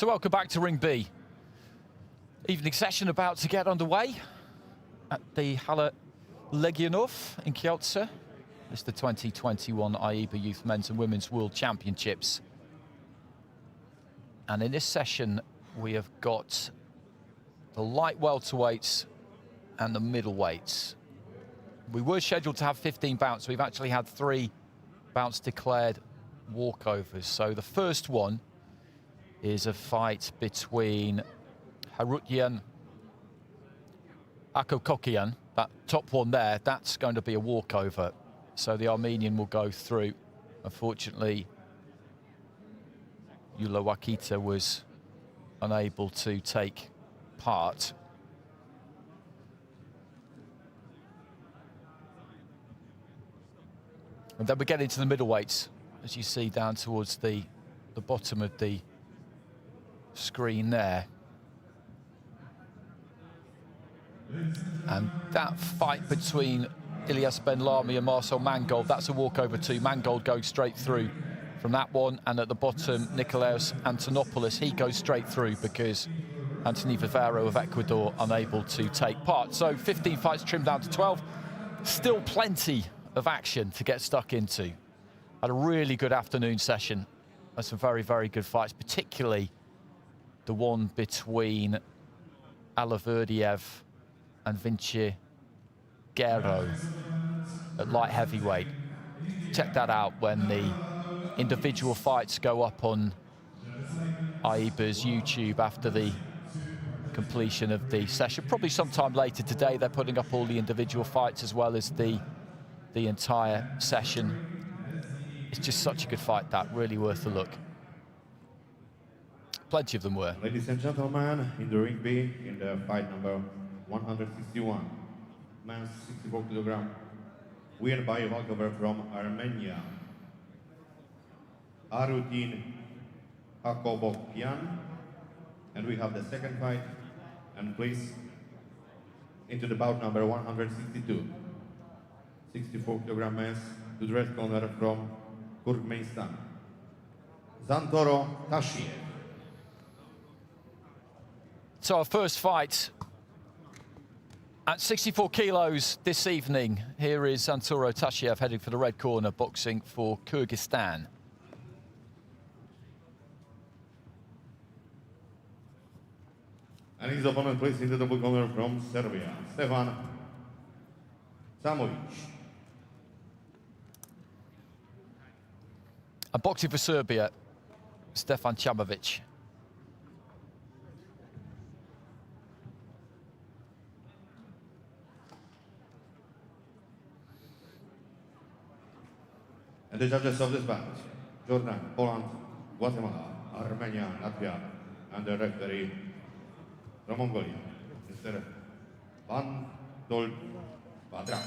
So welcome back to Ring B. Evening session about to get underway at the Hala Legionów in Kielce. It's the 2021 IEBA Youth Men's and Women's World Championships. And in this session, we have got the light welterweights and the middleweights. We were scheduled to have 15 bouts. We've actually had 3 bouts declared walkovers. So the first one is a fight between Harutyan Akokokian, that top one there, that's going to be a walkover. So the Armenian will go through. Unfortunately, Yula Wakita was unable to take part. And then we get into the middleweights, as you see down towards the bottom of the screen there. And that fight between Ilyas Ben-Lami and Marcel Mangold, that's a walkover too. Mangold goes straight through from that one. And at the bottom, Nikolaos Antonopoulos, he goes straight through because Anthony Vivero of Ecuador unable to take part. So 15 fights trimmed down to 12. Still plenty of action to get stuck into. Had a really good afternoon session. Had some very, very good fights, particularly the one between Alaverdiev and Vinci Guerrero at light heavyweight. Check that out when the individual fights go up on IEBA's YouTube after the completion of the session. Probably sometime later today. They're putting up all the individual fights as well as the entire session. It's just such a good fight, that really worth a look. Plenty of them were. Ladies and gentlemen, in the ring B, in the fight number 161, men's 64 kilogram, win by walkover from Armenia, Harutyan Akobokian. And we have the second fight, and please, into the bout number 162, 64 kilogram men's, to the red corner from Turkmenistan, Zantoro Tashiev. So our first fight at 64 kilos this evening. Here is Zantoro Tashiev heading for the red corner, boxing for Kyrgyzstan. And his opponent placed into the blue corner from Serbia, Stefan Samovic. And boxing for Serbia, Stefan Samovic. And the judges of this bout, Jordan, Poland, Guatemala, Armenia, Latvia, and the referee from Mongolia, Mr. Van Dol Badrak.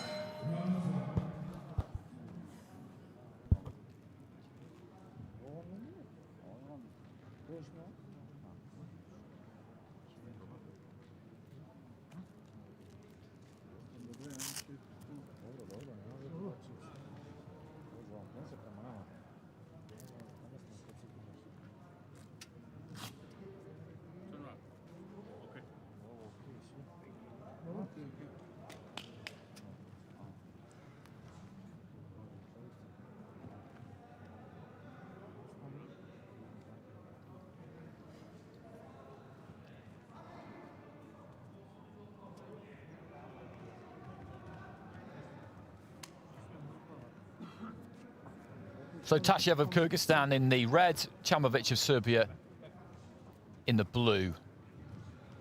So Tashiev of Kyrgyzstan in the red, Samovic of Serbia in the blue.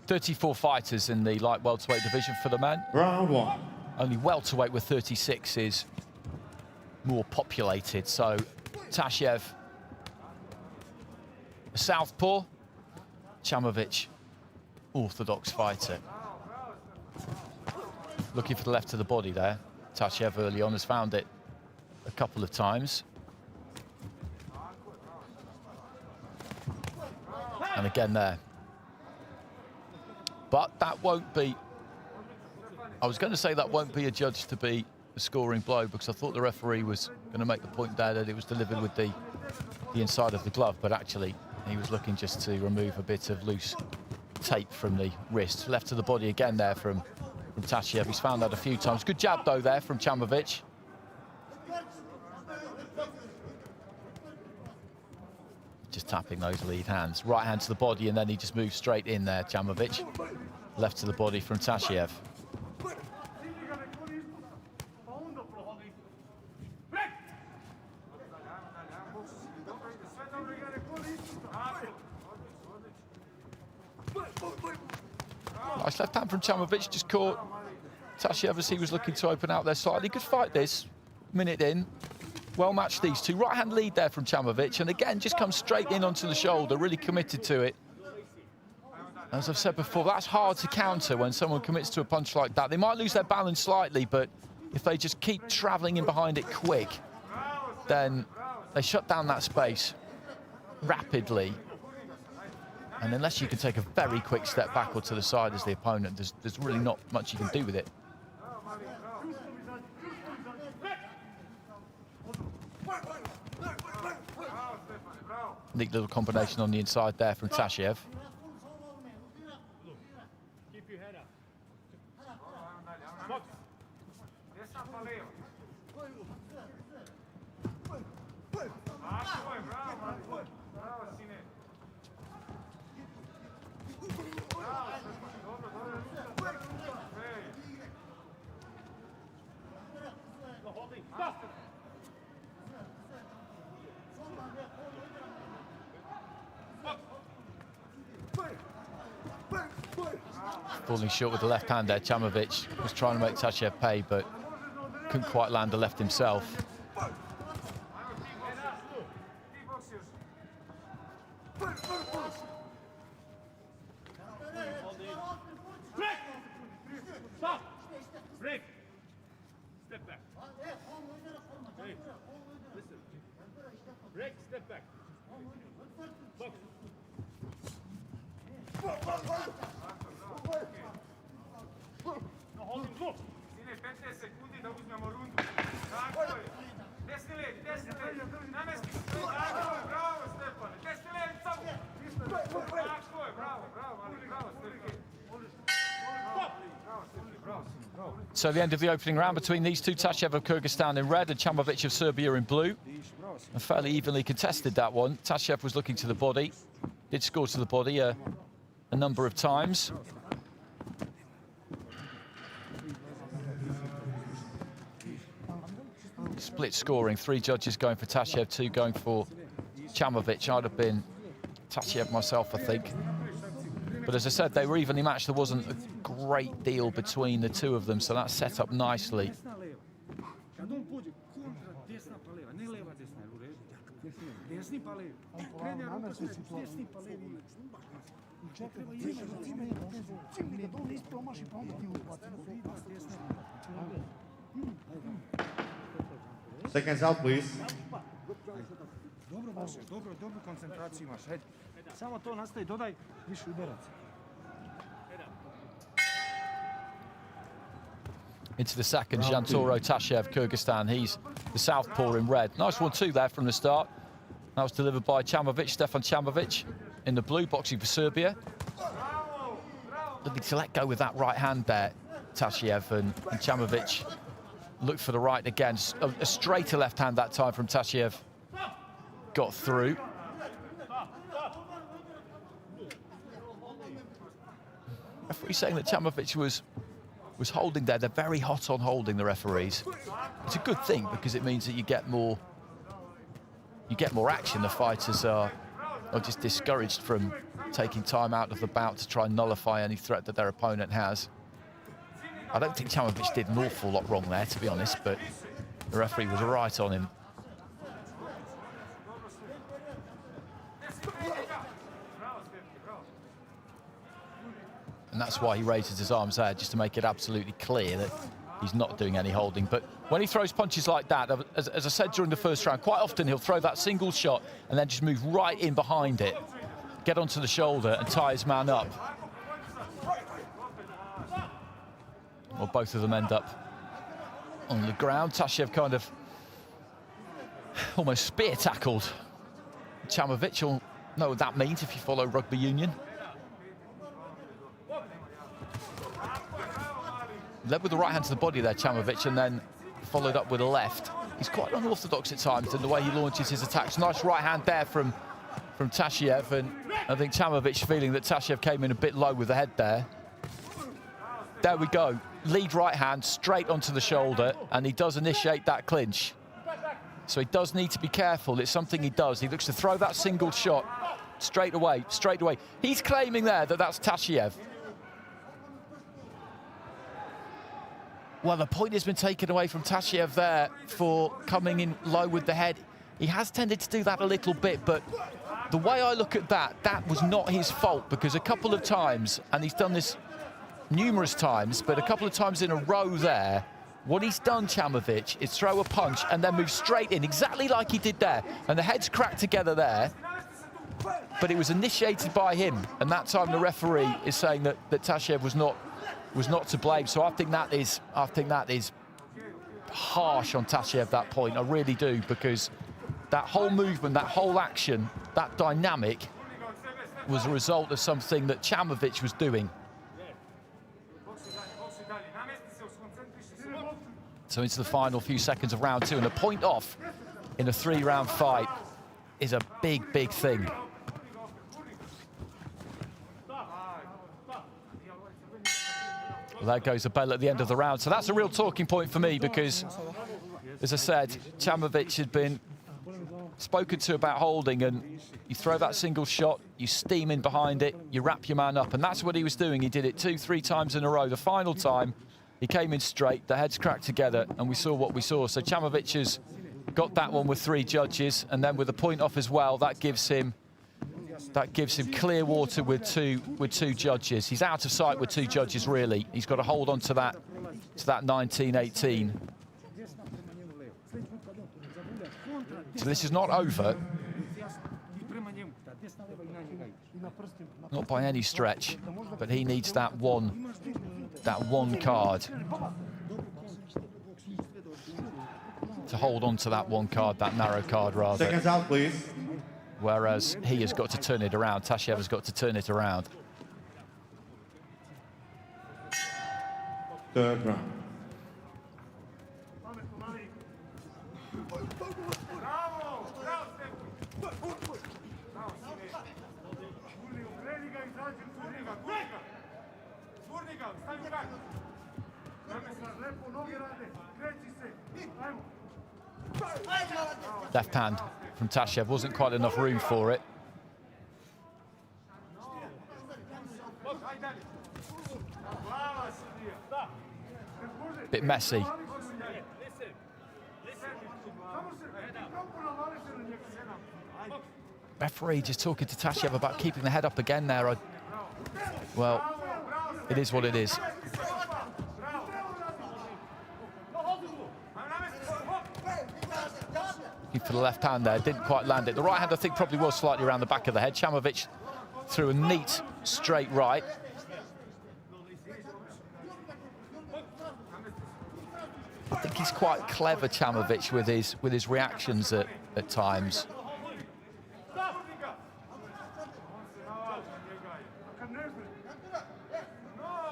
34 fighters in the light welterweight division for the men. Round 1. Only welterweight with 36 is more populated. So Tashiev, a southpaw, Samovic, orthodox fighter. Looking for the left of the body there. Tashiev early on has found it a couple of times. And again there. But that won't be, I was going to say that won't be adjudged to be a scoring blow because I thought the referee was going to make the point there that it was delivered with the inside of the glove, but actually He was looking just to remove a bit of loose tape from the wrist. Left to the body again there from Tasiev. He's found that a few times. Good jab, though, there from Chamovic. Just tapping those lead hands. Right hand to the body, and then he just moves straight in there, Chamovic. Left to the body from Tasiev. Nice left hand from Chamovic, just caught Tasiev as he was looking to open out there slightly. Good fight this, minute in. Well matched these two. Right hand lead there from Chamovic, and again just comes straight in onto the shoulder, really committed to it. As I've said before, that's hard to counter when someone commits to a punch like that. They might lose their balance slightly, but if they just keep travelling in behind it quick, then they shut down that space rapidly. And unless you can take a very quick step backward to the side as the opponent, there's really not much you can do with it. Neat little combination on the inside there from Tasiev. Keep your head up. Falling short with the left hand there. Chamovic was trying to make Tasiev pay, but couldn't quite land the left himself. Break. Step back. Hey, listen. Break, step back. Box. No, hold him, go. Sine 15 sekundi da uzmemo rundu. Tako je. Desni led, desni led. Namesti. Tako je, bravo Stefane. Desni led, samo. Tako je, bravo, bravo, ali bravo Stefane. So the end of the opening round between these two, Tasiev of Kyrgyzstan in red and Chamovic of Serbia in blue. And fairly evenly contested, that one. Tasiev was looking to the body, did score to the body a number of times. Split scoring, 3 judges going for Tasiev, 2 going for Chamovic. I'd have been Tasiev myself, I think. But as I said, they were evenly matched. There wasn't a great deal between the two of them, so that set up nicely. Seconds out, please. Dobro koncentraciju imaš, hajde. Samo to nastavi, dodaj više udaraca. Into the second, Jantoro Tasiev, Kyrgyzstan. He's the southpaw in red. Nice 1-2 there from the start. That was delivered by Chamovic, Stefan Chamovic, in the blue, boxing for Serbia. Looking to let go with that right hand there, Tasiev, and Chamovic looked for the right again. A straighter left hand that time from Tasiev. Got through. Referee saying that Chamovic was holding there. They're very hot on holding, the referees. It's a good thing because it means that you get more action. The fighters are just discouraged from taking time out of the bout to try and nullify any threat that their opponent has. I don't think Chamovic did an awful lot wrong there, to be honest, but the referee was right on him. And that's why he raises his arms there, just to make it absolutely clear that he's not doing any holding. But when he throws punches like that, as I said during the first round, quite often he'll throw that single shot and then just move right in behind it, get onto the shoulder and tie his man up. Well, both of them end up on the ground. Tasiev kind of almost spear tackled Chamovic know what that means if you follow rugby union. Led with the right hand to the body there, Chamovic, and then followed up with a left. He's quite unorthodox at times in the way he launches his attacks. Nice right hand there from Tasiev, and I think Chamovic feeling that Tasiev came in a bit low with the head there. There we go. Lead right hand straight onto the shoulder, and he does initiate that clinch. So he does need to be careful. It's something he does. He looks to throw that single shot straight away, straight away. He's claiming there that that's Tasiev. Well, the point has been taken away from Tasiev there for coming in low with the head. He has tended to do that a little bit, but the way I look at that, that was not his fault, because a couple of times, and he's done this numerous times, but a couple of times in a row there, what he's done, Chamovic, is throw a punch and then move straight in, exactly like he did there. And the heads cracked together there, but it was initiated by him. And that time the referee is saying that Tasiev was not to blame. So I think that is harsh on Tasiev, that point. I really do, because that whole movement, that whole action, that dynamic was a result of something that Chamovic was doing. So into the final few seconds of round two, and a point off in a 3-round fight is a big, big thing. Well, there goes the bell at the end of the round. So that's a real talking point for me, because, as I said, Chamovic had been spoken to about holding, and you throw that single shot, you steam in behind it, you wrap your man up, and that's what he was doing. He did it 2-3 times in a row. The final time, he came in straight, the heads cracked together, and we saw what we saw. So Chamovic has got that one with 3 judges, and then with a point off as well, that gives him clear water with two judges. He's out of sight with 2 judges, really. He's got to hold on to that 19-18. So this is not over. Not by any stretch, but he needs that one card to hold on to that one card, that narrow card rather. Seconds out, please. Whereas he has got to turn it around. Tasiev has got to turn it around. Third round. Left hand from Tasiev, wasn't quite enough room for it. Bit messy. Referee just talking to Tasiev about keeping the head up again there. Well, it is what it is. For the left hand there, didn't quite land it. The right hand, I think, probably was slightly around the back of the head. Chamovic threw a neat straight right. I think he's quite clever, Chamovic, with his reactions at times.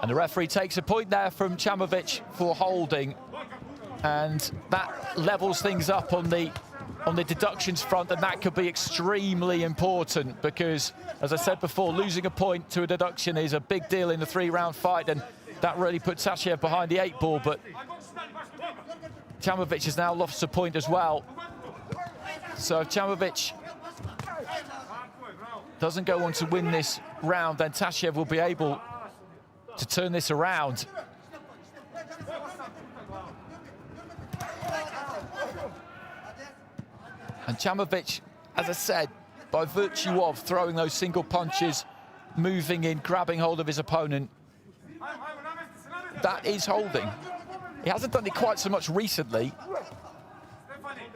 And the referee takes a point there from Chamovic for holding, and that levels things up on the deductions front, and that could be extremely important, because, as I said before, losing a point to a deduction is a big deal in the 3-round fight, and that really puts Tasiev behind the 8 ball. But Chamovic has now lost a point as well. So if Chamovic doesn't go on to win this round, then Tasiev will be able to turn this around. And Chamovic, as I said, by virtue of throwing those single punches, moving in, grabbing hold of his opponent, that is holding. He hasn't done it quite so much recently,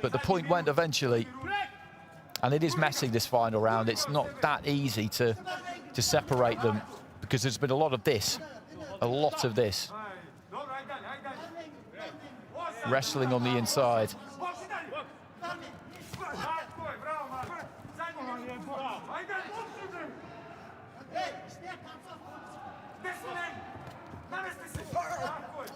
but the point went eventually. And it is messy, this final round. It's not that easy to separate them, because there's been a lot of this. Wrestling on the inside.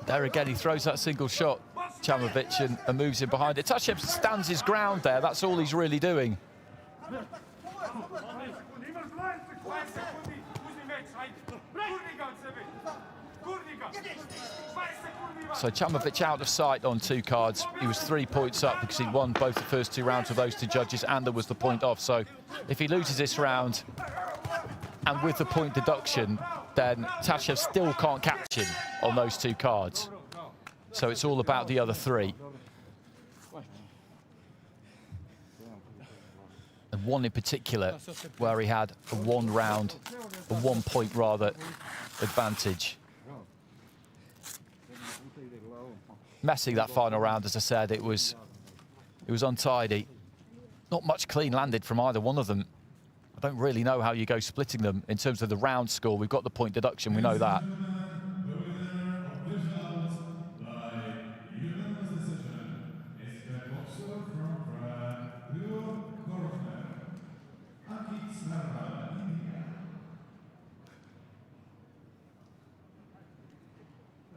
There again, he throws that single shot, Chamovic, and moves in behind it. Tashev stands his ground there. That's all he's really doing. So Chamovic out of sight on 2 cards. He was 3 points up because he won both the first 2 rounds with those 2 judges, and there was the point off. So if he loses this round, and with the point deduction, then Tashev still can't catch him on those 2 cards. So it's all about the other 3. And one in particular where he had a 1 round, a 1 point rather, advantage. Messy that final round, as I said, it was untidy. Not much clean landed from either one of them. I don't really know how you go splitting them in terms of the round score. We've got the point deduction, we know that.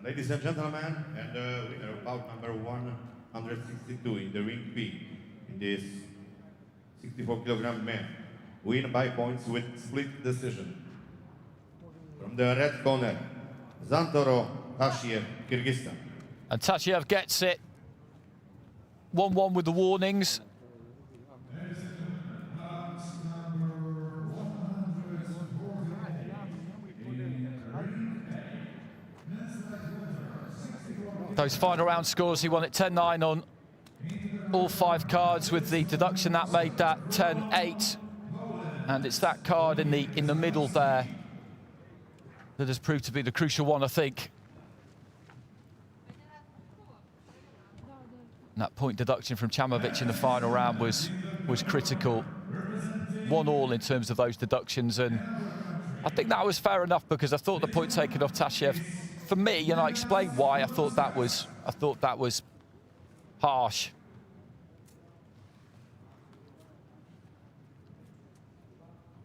Ladies and gentlemen, and the winner of bout number 162 in the ring B in this 64-kilogram man, win by points with split decision. From the red corner, Zantoro Tashiev, Kyrgyzstan. And Tashiev gets it. 1-1 with the warnings. Those final round scores, he won at 10-9 on all 5 cards. With the deduction, that made that 10-8. And it's that card in the middle there that has proved to be the crucial one, I think. And that point deduction from Chamovic in the final round was critical. 1-1 in terms of those deductions, and I think that was fair enough because I thought the point taken off Tashiev, for me, and I explained why I thought that was harsh.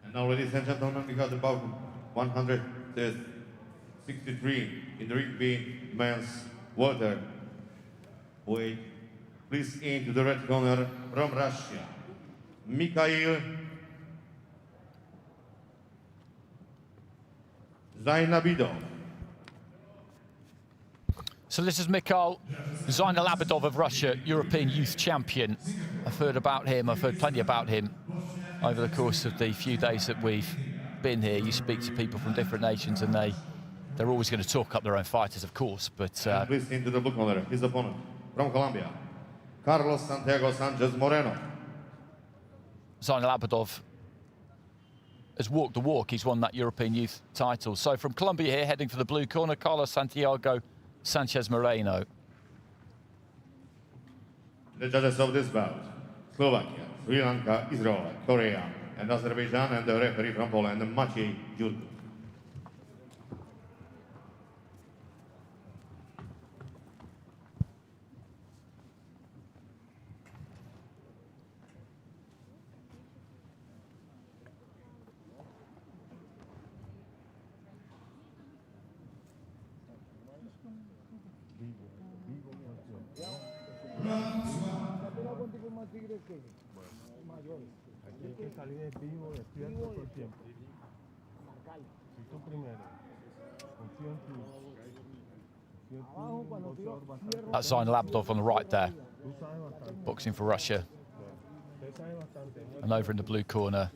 And now, ladies and gentlemen, we got about 163 in the ring B men's water weight. Please into the red corner from Russia, Mikhail Zainabidov. So this is Mikhail Zainalabidov of Russia, European youth champion. I've heard about him, I've heard plenty about him over the course of the few days that we've been here. You speak to people from different nations and they're always going to talk up their own fighters, of course, but... Please into the blue corner, his opponent from Colombia, Carlos Santiago Sanchez Moreno. Zainalabidov has walked the walk. He's won that European youth title. So from Colombia here, heading for the blue corner, Carlos Santiago Sanchez Moreno. The judges of this bout, Slovakia, Sri Lanka, Israel, Korea, and Azerbaijan, and the referee from Poland, Maciej Jurków. Aquí hay que salir vivo, despierto todo el tiempo. Si tú primero, confío en ti. That's Zainalabidov on the right there, boxing for Russia. And over in the blue corner,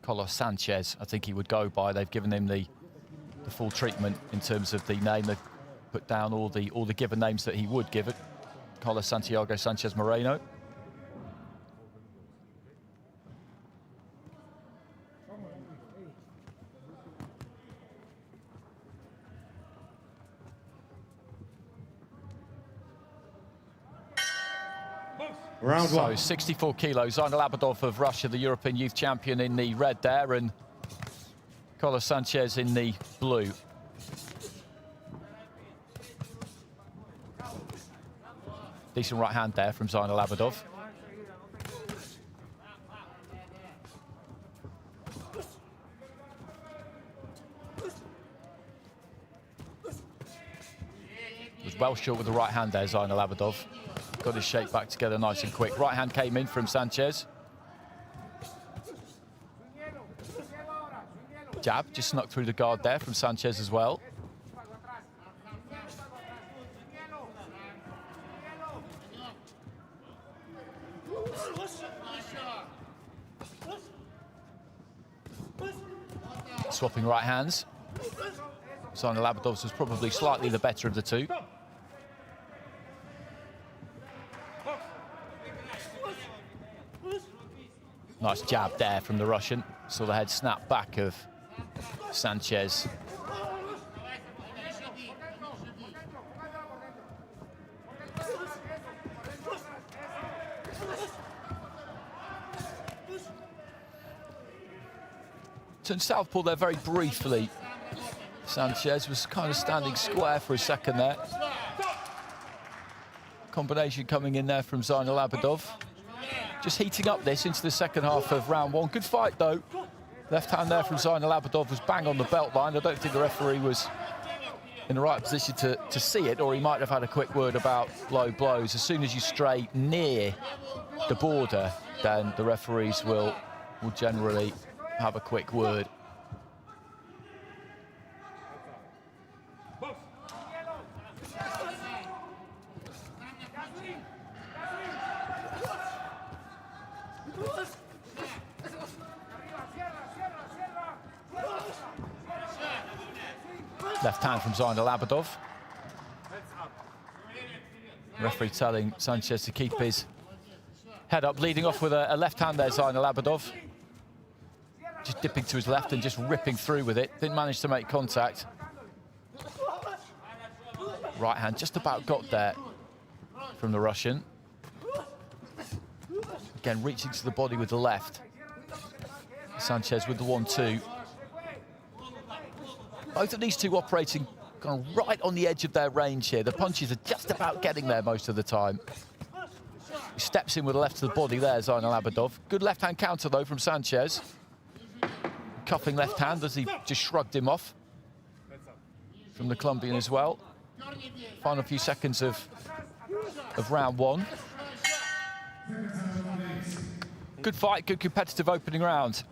Carlos Sanchez, I think he would go by. They've given him the full treatment in terms of the name. They've put down all the given names that he would give it. Carlos Santiago Sanchez Moreno. Round so one. 64 kilos, Zainalabidov of Russia, the European youth champion, in the red there, and Carlos Sanchez in the blue. Decent right hand there from Zainalabidov. well short with the right hand there, Zainal got his shape back together nice and quick. Right hand came in from Sanchez. Jab just snuck through the guard there from Sanchez as well. Swapping right hands. Zainal was probably slightly the better of the two. Nice jab there from the Russian. Saw the head snap back of Sanchez. Turned southpaw there very briefly. Sanchez was kind of standing square for a second there. Combination coming in there from Zainal. Just heating up this into the second half of round one. Good fight, though. Left hand there from Zainal was bang on the belt line. I don't think the referee was in the right position to see it, or he might have had a quick word about low blows. As soon as you stray near the border, then the referees will generally have a quick word. Left hand from Zainal. Referee telling Sanchez to keep his head up, leading off with a left hand there, Zainal. Just dipping to his left and just ripping through with it. Didn't manage to make contact. Right hand just about got there from the Russian. Again, reaching to the body with the left. Sanchez with the 1-2. Both of these two operating kind of right on the edge of their range here. The punches are just about getting there most of the time. He steps in with the left to the body there, Zainal. Good left-hand counter, though, from Sanchez. Cuffing left hand as he just shrugged him off from the Colombian as well. Final few seconds of round one. Good fight, good competitive opening round.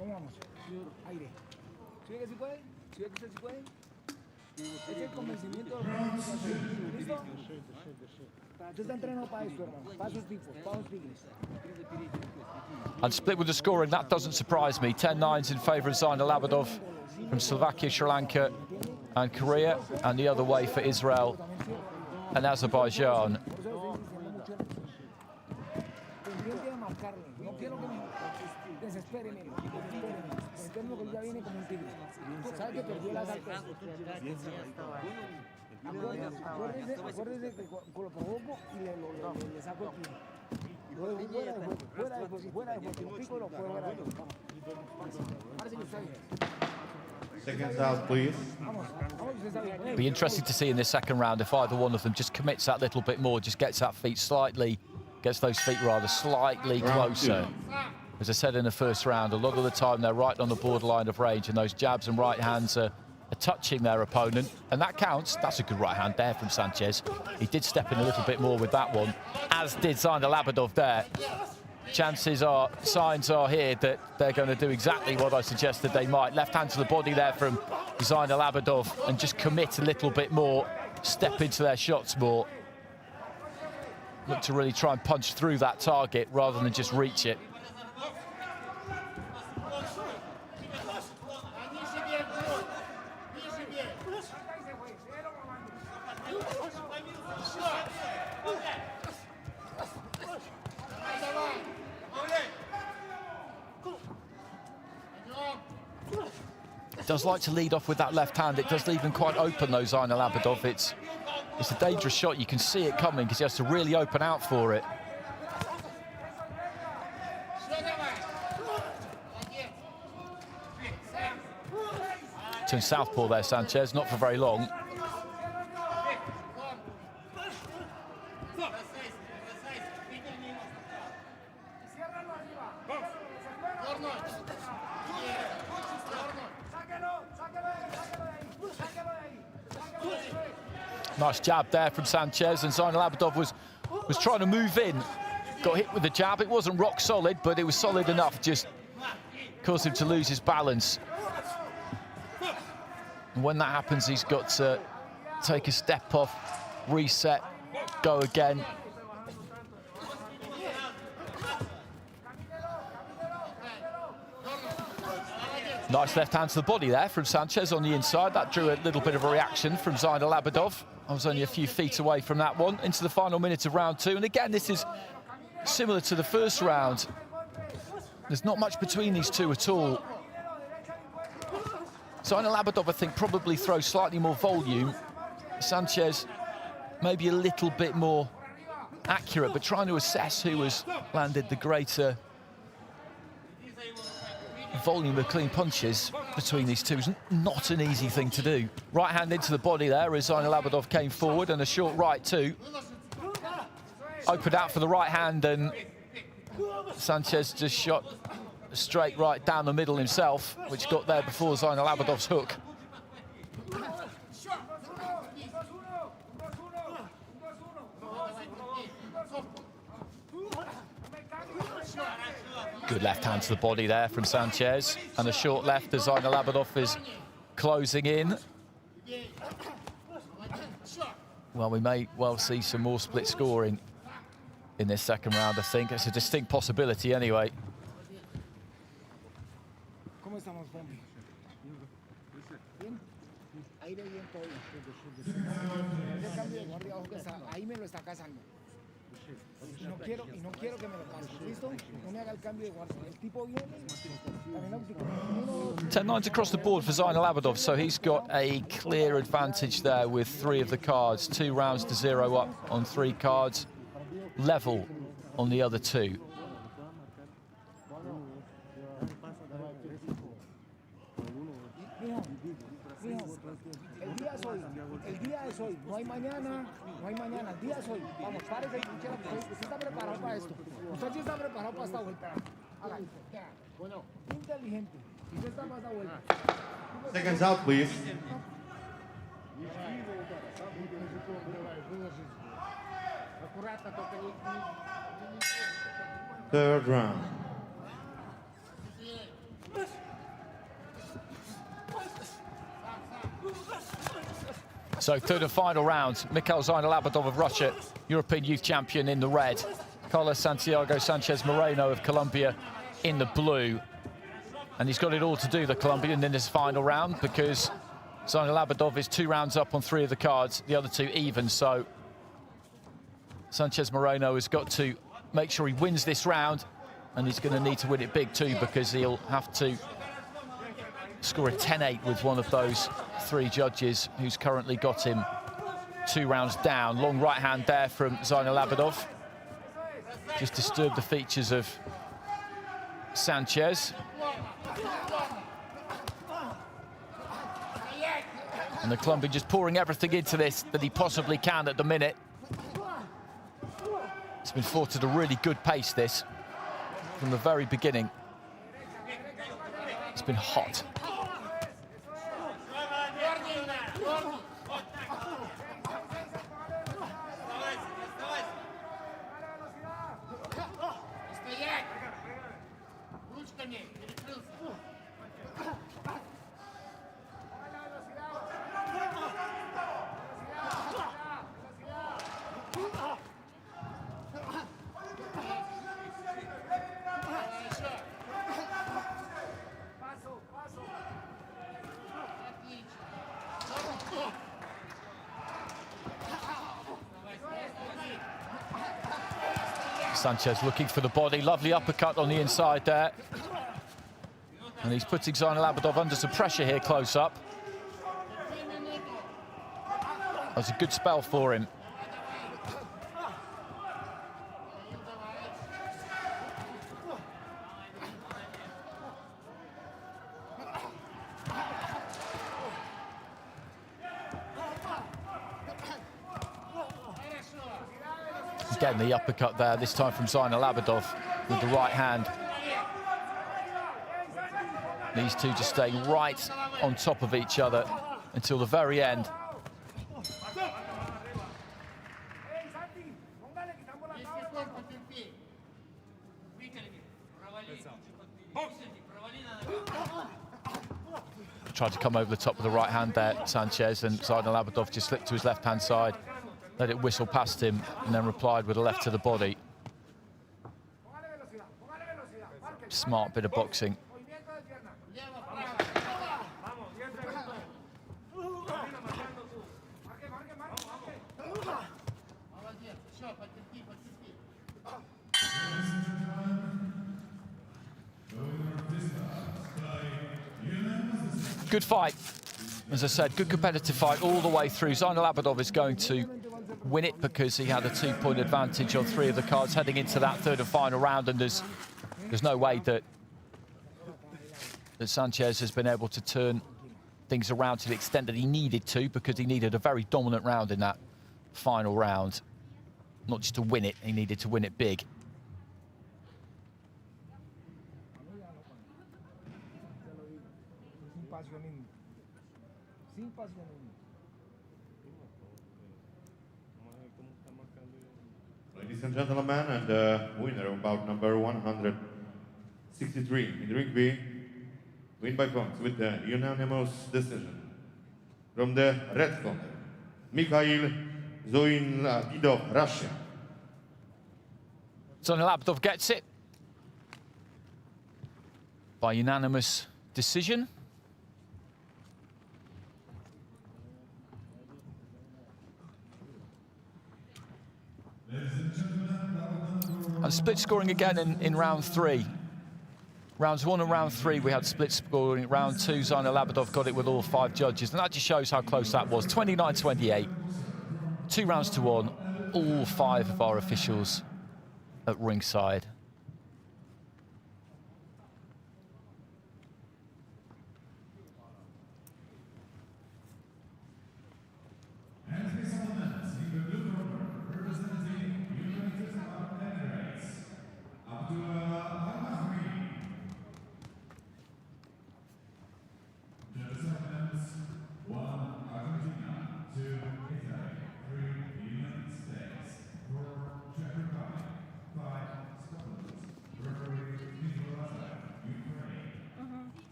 And split with the scoring, that doesn't surprise me. 10-9s in favour of Zainal from Slovakia, Sri Lanka and Korea, and the other way for Israel and Azerbaijan. Seconds out, please. Be interesting to see in this second round if either one of them just commits that little bit more, just gets those feet slightly closer. As I said in the first round, a lot of the time they're right on the borderline of range, and those jabs and right hands are touching their opponent, and that counts. That's a good right hand there from Sanchez. He did step in a little bit more with that one, as did Zainal there. Chances are, signs are here that they're going to do exactly what I suggested they might. Left hand to the body there from Zainal, and just commit a little bit more, step into their shots more. Look to really try and punch through that target rather than just reach it. Does like to lead off with that left hand. It does leave him quite open, though, Zainal. It's a dangerous shot. You can see it coming because he has to really open out for it. Turn southpaw there, Sanchez. Not for very long. Nice jab there from Sanchez, and Zainal Abidov was trying to move in. Got hit with the jab. It wasn't rock solid, but it was solid enough. Just caused him to lose his balance. And when that happens, he's got to take a step off, reset, go again. Nice left hand to the body there from Sanchez on the inside. That drew a little bit of a reaction from Zainal Abidov. I was only a few feet away from that one. Into the final minute of round 2. And again, this is similar to the first round. There's not much between these two at all. Zainal Abidov, I think, probably throws slightly more volume. Sanchez maybe a little bit more accurate, but trying to assess who has landed the greater volume of clean punches between these two is not an easy thing to do. Right hand into the body there as Zainal Abidov came forward, and a short right too. Opened out for the right hand, and Sanchez just shot a straight right down the middle himself, which got there before Zainal Abidov's hook. Good left hand to the body there from Sanchez, and a short left as Zainal Abidov is closing in. Well, we may well see some more split scoring in this second round, I think. It's a distinct possibility anyway. Y no quiero que me lo case, ¿listo? No me haga el cambio de guardia. El tipo viene, 10-9 across the board for Zainal Abidov, so he's got a clear advantage there with 3 of the cards. 2 rounds to 0 up on 3 cards, level on the other 2. El día es hoy, no hay mañana, el día es hoy. Vamos, párese, usted está preparado para esto. Usted sí está preparado para esta vuelta. Haga, bueno, inteligente. Usted está para esta vuelta. Seconds out, please. Third round. So third and final round, Mikhail Zainal Abidov of Russia, European youth champion in the red. Carlos Santiago Sanchez Moreno of Colombia in the blue. And he's got it all to do, the Colombian, in this final round, because Zainal Abidov is 2 rounds up on 3 of the cards, the other 2 even. So Sanchez Moreno has got to make sure he wins this round, and he's going to need to win it big too, because he'll have to score a 10-8 with one of those 3 judges who's currently got him 2 rounds down. Long right hand there from Zainal Abidov. Just disturbed the features of Sanchez. And the Colombian just pouring everything into this that he possibly can at the minute. It's been fought at a really good pace, this, from the very beginning. It's been hot. Sanchez looking for the body, lovely uppercut on the inside there. And he's putting Zainal Abidov under some pressure here close up. That's a good spell for him. Again, the uppercut there, this time from Zainal Abidov with the right hand. These two just staying right on top of each other until the very end. tried to come over the top with the right hand there, Sanchez, and Zayn Al-Abidov just slipped to his left-hand side, let it whistle past him, and then replied with a left to the body. Smart bit of boxing. Good fight. As I said, good competitive fight all the way through. Zayn Al-Abidov is going to win it because he had a 2-point advantage on 3 of the cards heading into that third and final round, and there's no way that Sanchez has been able to turn things around to the extent that he needed to, because he needed a very dominant round in that final round. Not just to win it, he needed to win it big. Ladies and gentlemen, and the winner of bout number 163 in Ring B, win by points with the unanimous decision. From the red corner, Mikhail Zoinladidov, Russia. Zayn Al-Abidov gets it by unanimous decision. And split scoring again in round 3. Rounds 1 and round 3, we had split scoring. Round 2, Zayn Al-Abidov got it with all 5 judges. And that just shows how close that was. 29-28. 2 rounds to 1. All 5 of our officials at ringside.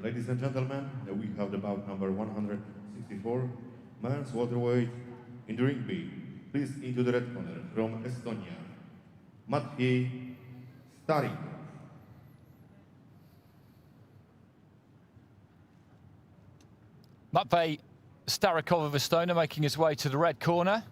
Ladies and gentlemen, we have the bout number 164, men's welterweight in the Ring B. Please into the red corner from Estonia, Matvey Starikov. Matvey Starikov of Estonia making his way to the red corner.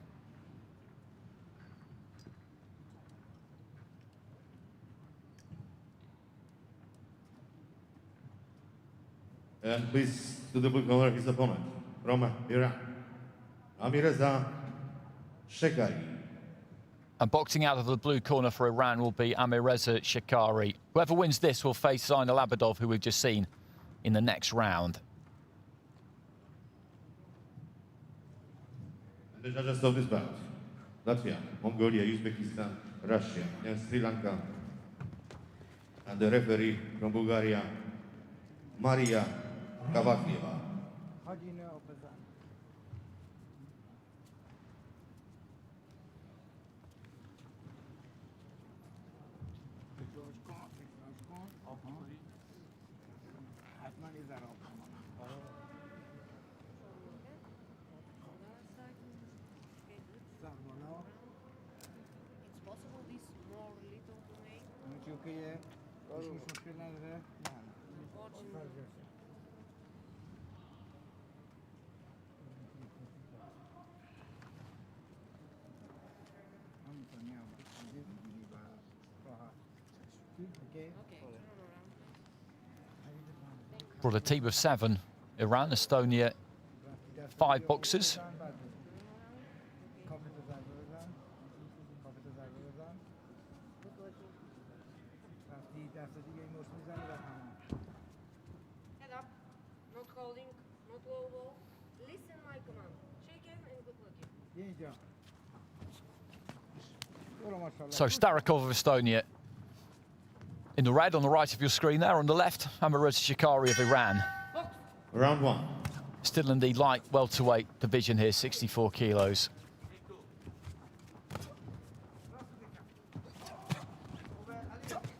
And please to the blue corner his opponent from Iran, Amireza Shekari. And boxing out of the blue corner for Iran will be Amireza Shekari. Whoever wins this will face Zayn Al-Abidov, who we've just seen in the next round. And the judges of this bout: Latvia, Mongolia, Uzbekistan, Russia, and Sri Lanka. And the referee from Bulgaria, Maria Kavakieva. How do you know Bazan? It's possible this more little to make. Okay, turn around. Brought a team of 7. Iran, Estonia, 5 boxers. Head up, not holding, not low ball. Listen my command. So Starikov of Estonia in the red on the right of your screen there. On the left, Amirreza Shikari of Iran. Round one. Still in the light welterweight division here, 64 kilos.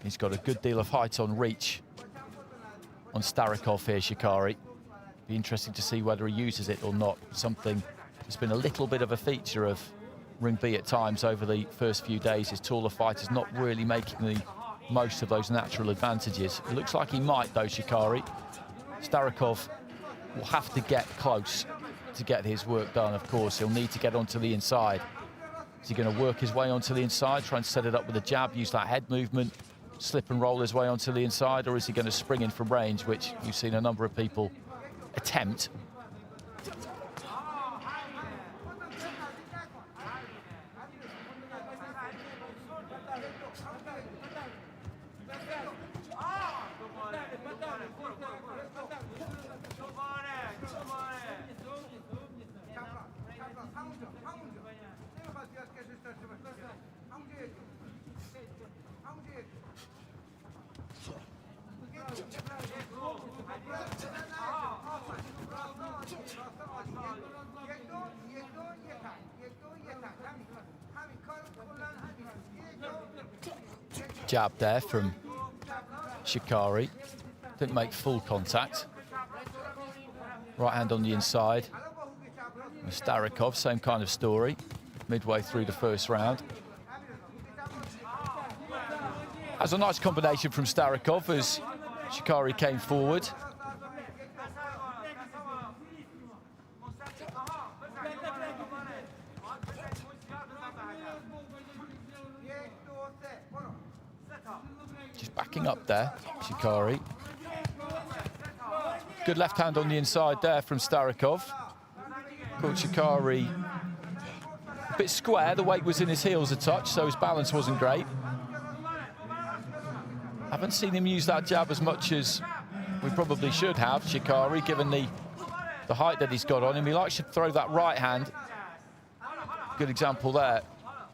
He's got a good deal of height on reach on Starikov here, Shikari. Be interesting to see whether he uses it or not. Something that's been a little bit of a feature of Ring B at times over the first few days. His taller fighters not really making the most of those natural advantages. It looks like he might though, Shikari. Starikov will have to get close to get his work done, of course. He'll need to get onto the inside. Is he going to work his way onto the inside, try and set it up with a jab, use that head movement, slip and roll his way onto the inside, or is he going to spring in from range, which you've seen a number of people attempt? Jab there from Shikari. Didn't make full contact. Right hand on the inside. And Starikov, same kind of story. Midway through the first round. That's a nice combination from Starikov as Shikari came forward. Just backing up there, Shikari. Good left hand on the inside there from Starikov. Caught Shikari a bit square. The weight was in his heels a touch, so his balance wasn't great. Haven't seen him use that jab as much as we probably should have, Shikari, given the height that he's got on him. He likes to throw that right hand. Good example there.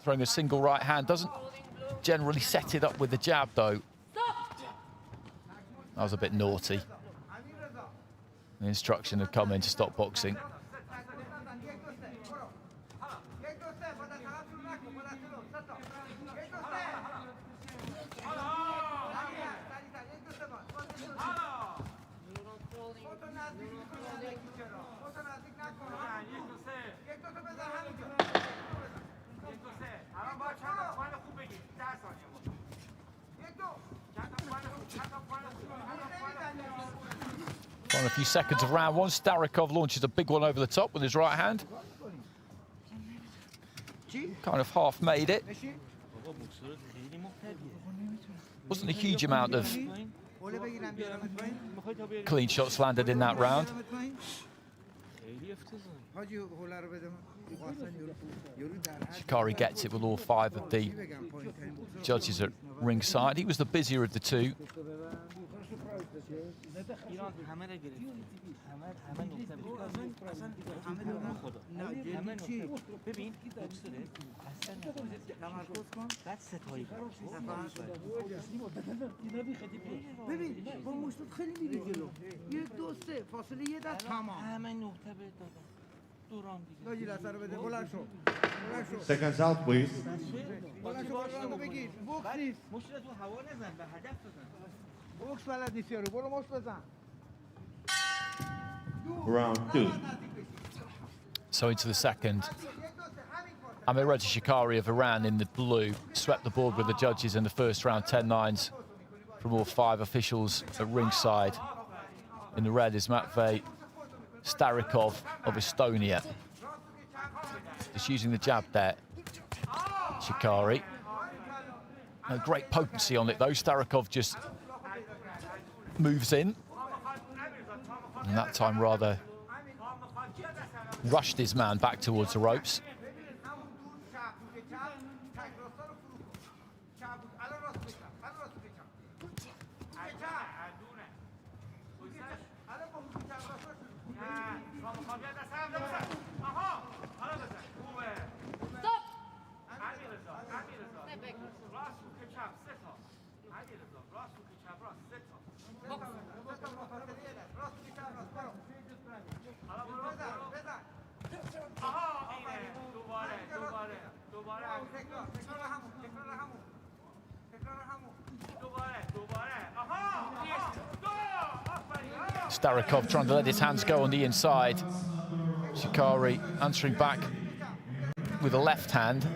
Throwing a single right hand. Doesn't generally set it up with the jab, though. That was a bit naughty. The instruction had come in to stop boxing. On a few seconds of round one, Starikov launches a big one over the top with his right hand. Kind of half made it. Wasn't a huge amount of clean shots landed in that round. Shikari gets it with all 5 of the judges at ringside. He was the busier of the two. Seconds out, please. Round two. So into the second. Amirreza Shikari of Iran in the blue swept the board with the judges in the first round, 10-9s from all 5 officials at ringside. In the red is Matvey Starikov of Estonia. Just using the jab there, Shikari. A great potency on it though. Starikov just moves in. And that time rather rushed his man back towards the ropes. Starikov trying to let his hands go on the inside. Shikari answering back with a left hand.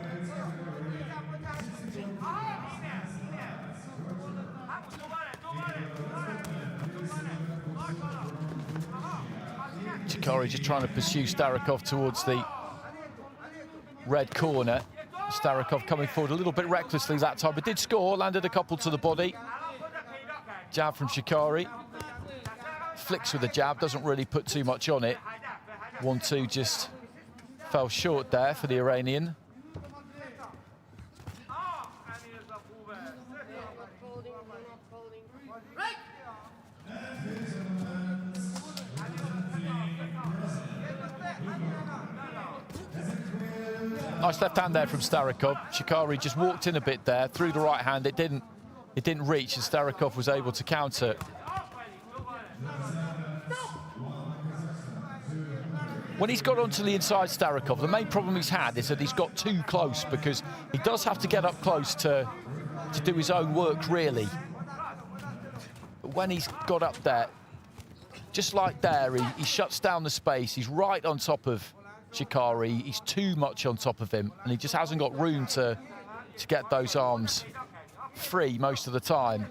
Shikari just trying to pursue Starikov towards the red corner. Starikov coming forward a little bit recklessly that time, but did score, landed a couple to the body. Jab from Shikari. Flicks with the jab, doesn't really put too much on it. 1-2 just fell short there for the Iranian. Nice left hand there from Starikov. Shikari just walked in a bit there, threw the right hand. It didn't reach, and Starikov was able to counter. When he's got onto the inside, Starikov, the main problem he's had is that he's got too close, because he does have to get up close to do his own work, really. But when he's got up there, just like there, he shuts down the space. He's right on top of Shikari. He's too much on top of him, and he just hasn't got room to get those arms free most of the time.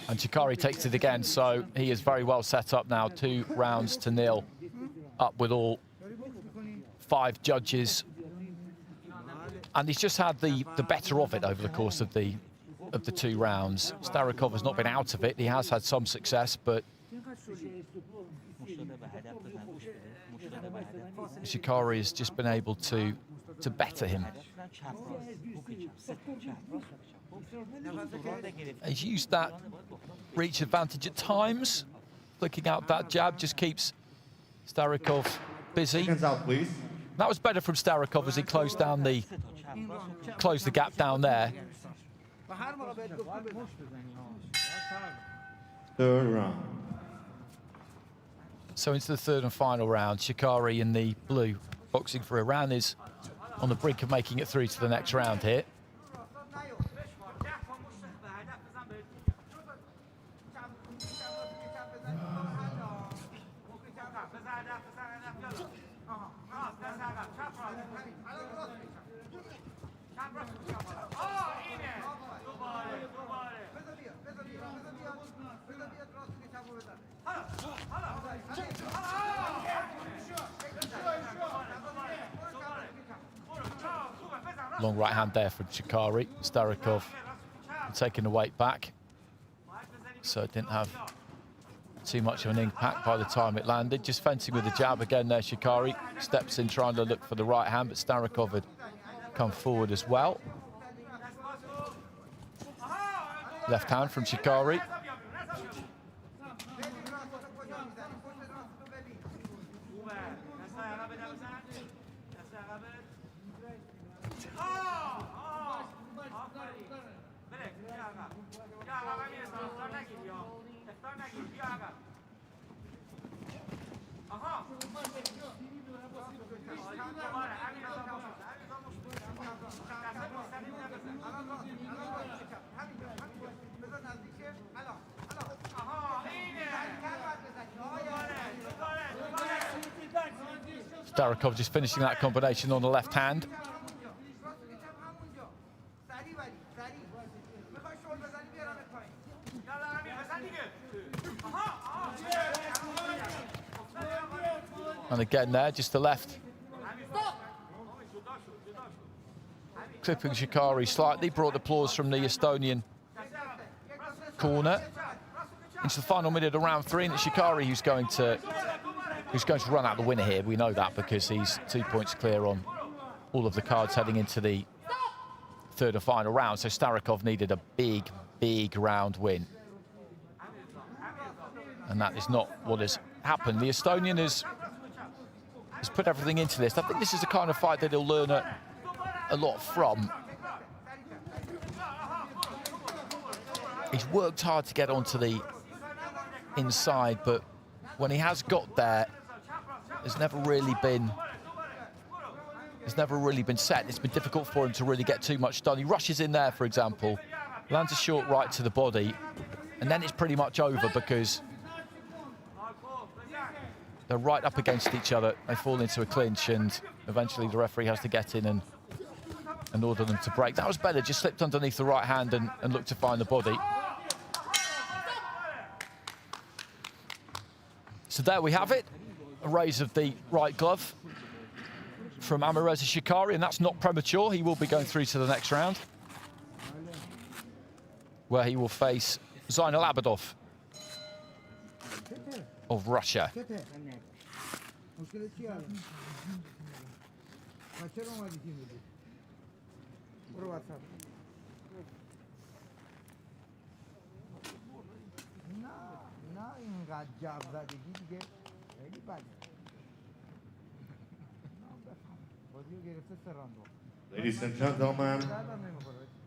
And Shikari takes it again, so he is very well set up now, 2-0, up with all 5 judges. And he's just had the better of it over the course of the 2 rounds. Starikov has not been out of it. He has had some success, but Shikari has just been able to better him. He's used that reach advantage at times. Flicking out that jab just keeps Starikov busy. Hands out, please. That was better from Starikov as he closed the gap down there. Third round. So into the 3rd and final round, Shikari in the blue, boxing for Iran, is on the brink of making it through to the next round here. Long right hand there from Shikari. Starikov taking the weight back, so it didn't have too much of an impact by the time it landed. Just fencing with the jab again there, Shikari. Steps in trying to look for the right hand, but Starikov had come forward as well. Left hand from Shikari. Starikov just finishing that combination on the left hand. And again there, just the left. clipping Shikari slightly, brought applause from the Estonian corner. Into the final minute of round 3, and it's Shikari who's going to run out the winner here. We know that because he's 2 points clear on all of the cards heading into the third and final round. So Starikov needed a big round win. And that is not what has happened. The Estonian has put everything into this. I think this is the kind of fight that he'll learn a lot from. He's worked hard to get onto the inside, but when he has got there, it's never really been set. It's been difficult for him to really get too much done. He rushes in there, for example, lands a short right to the body, and then it's pretty much over because they're right up against each other. They fall into a clinch, and eventually the referee has to get in and order them to break. That was better, just slipped underneath the right hand and looked to find the body. So there we have it, a raise of the right glove from Amireza Shikari, and that's not premature. He will be going through to the next round, where he will face Zainal Abadov of Russia. Ladies and gentlemen,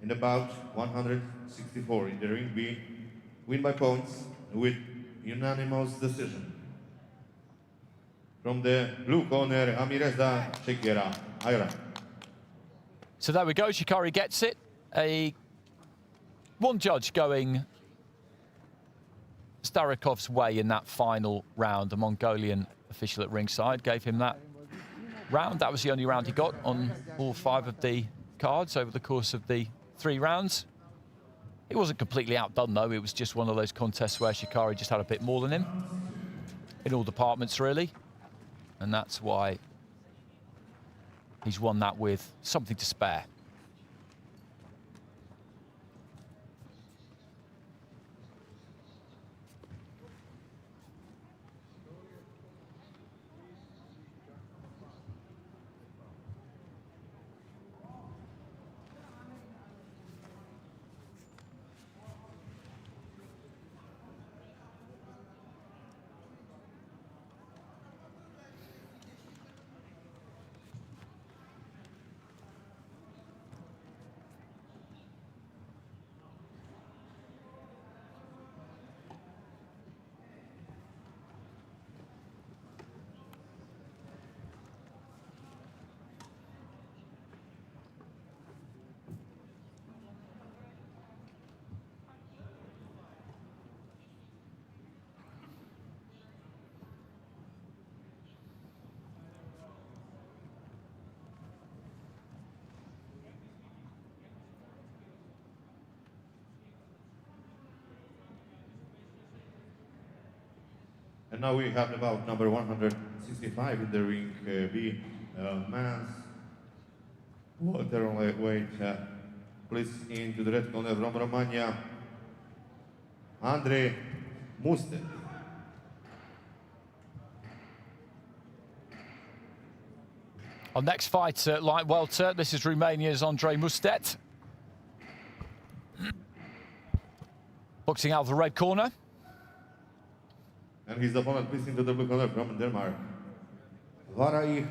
in about 164 in the ring B, win by points with unanimous decision. From the blue corner, Amireza Shikari, Iran. So there we go, Shikari gets it. One judge going Starikov's way in that final round. The Mongolian official at ringside gave him that round. That was the only round he got on all 5 of the cards over the course of the 3 rounds. It wasn't completely outdone, though. It was just one of those contests where Shikari just had a bit more than him in all departments, really. And that's why he's won that with something to spare. And now we have about number 165 in the ring B, men's welterweight. Please into the red corner from Romania, Andrei Mustet. Our next fight at light welter, this is Romania's Andrei Mustet. Boxing out of the red corner. And his opponent, please into the blue corner from Denmark, Varai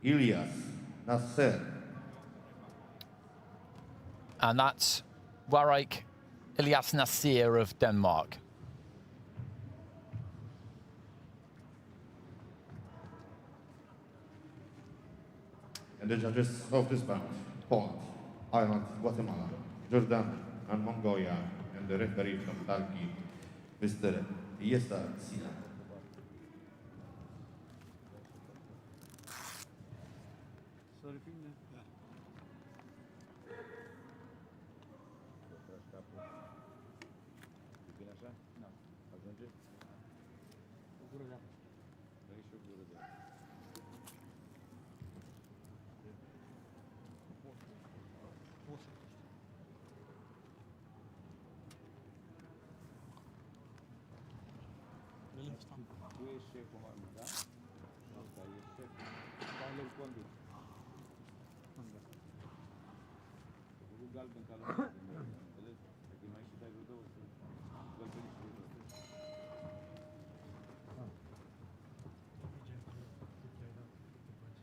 Ilias Nasser. And that's Warwick Elias Nasir of Denmark. And the judges of this bout, Poland, Ireland, Guatemala, Jordan, and Mongolia, and the referee from Turkey, Mr. Yesa Sina.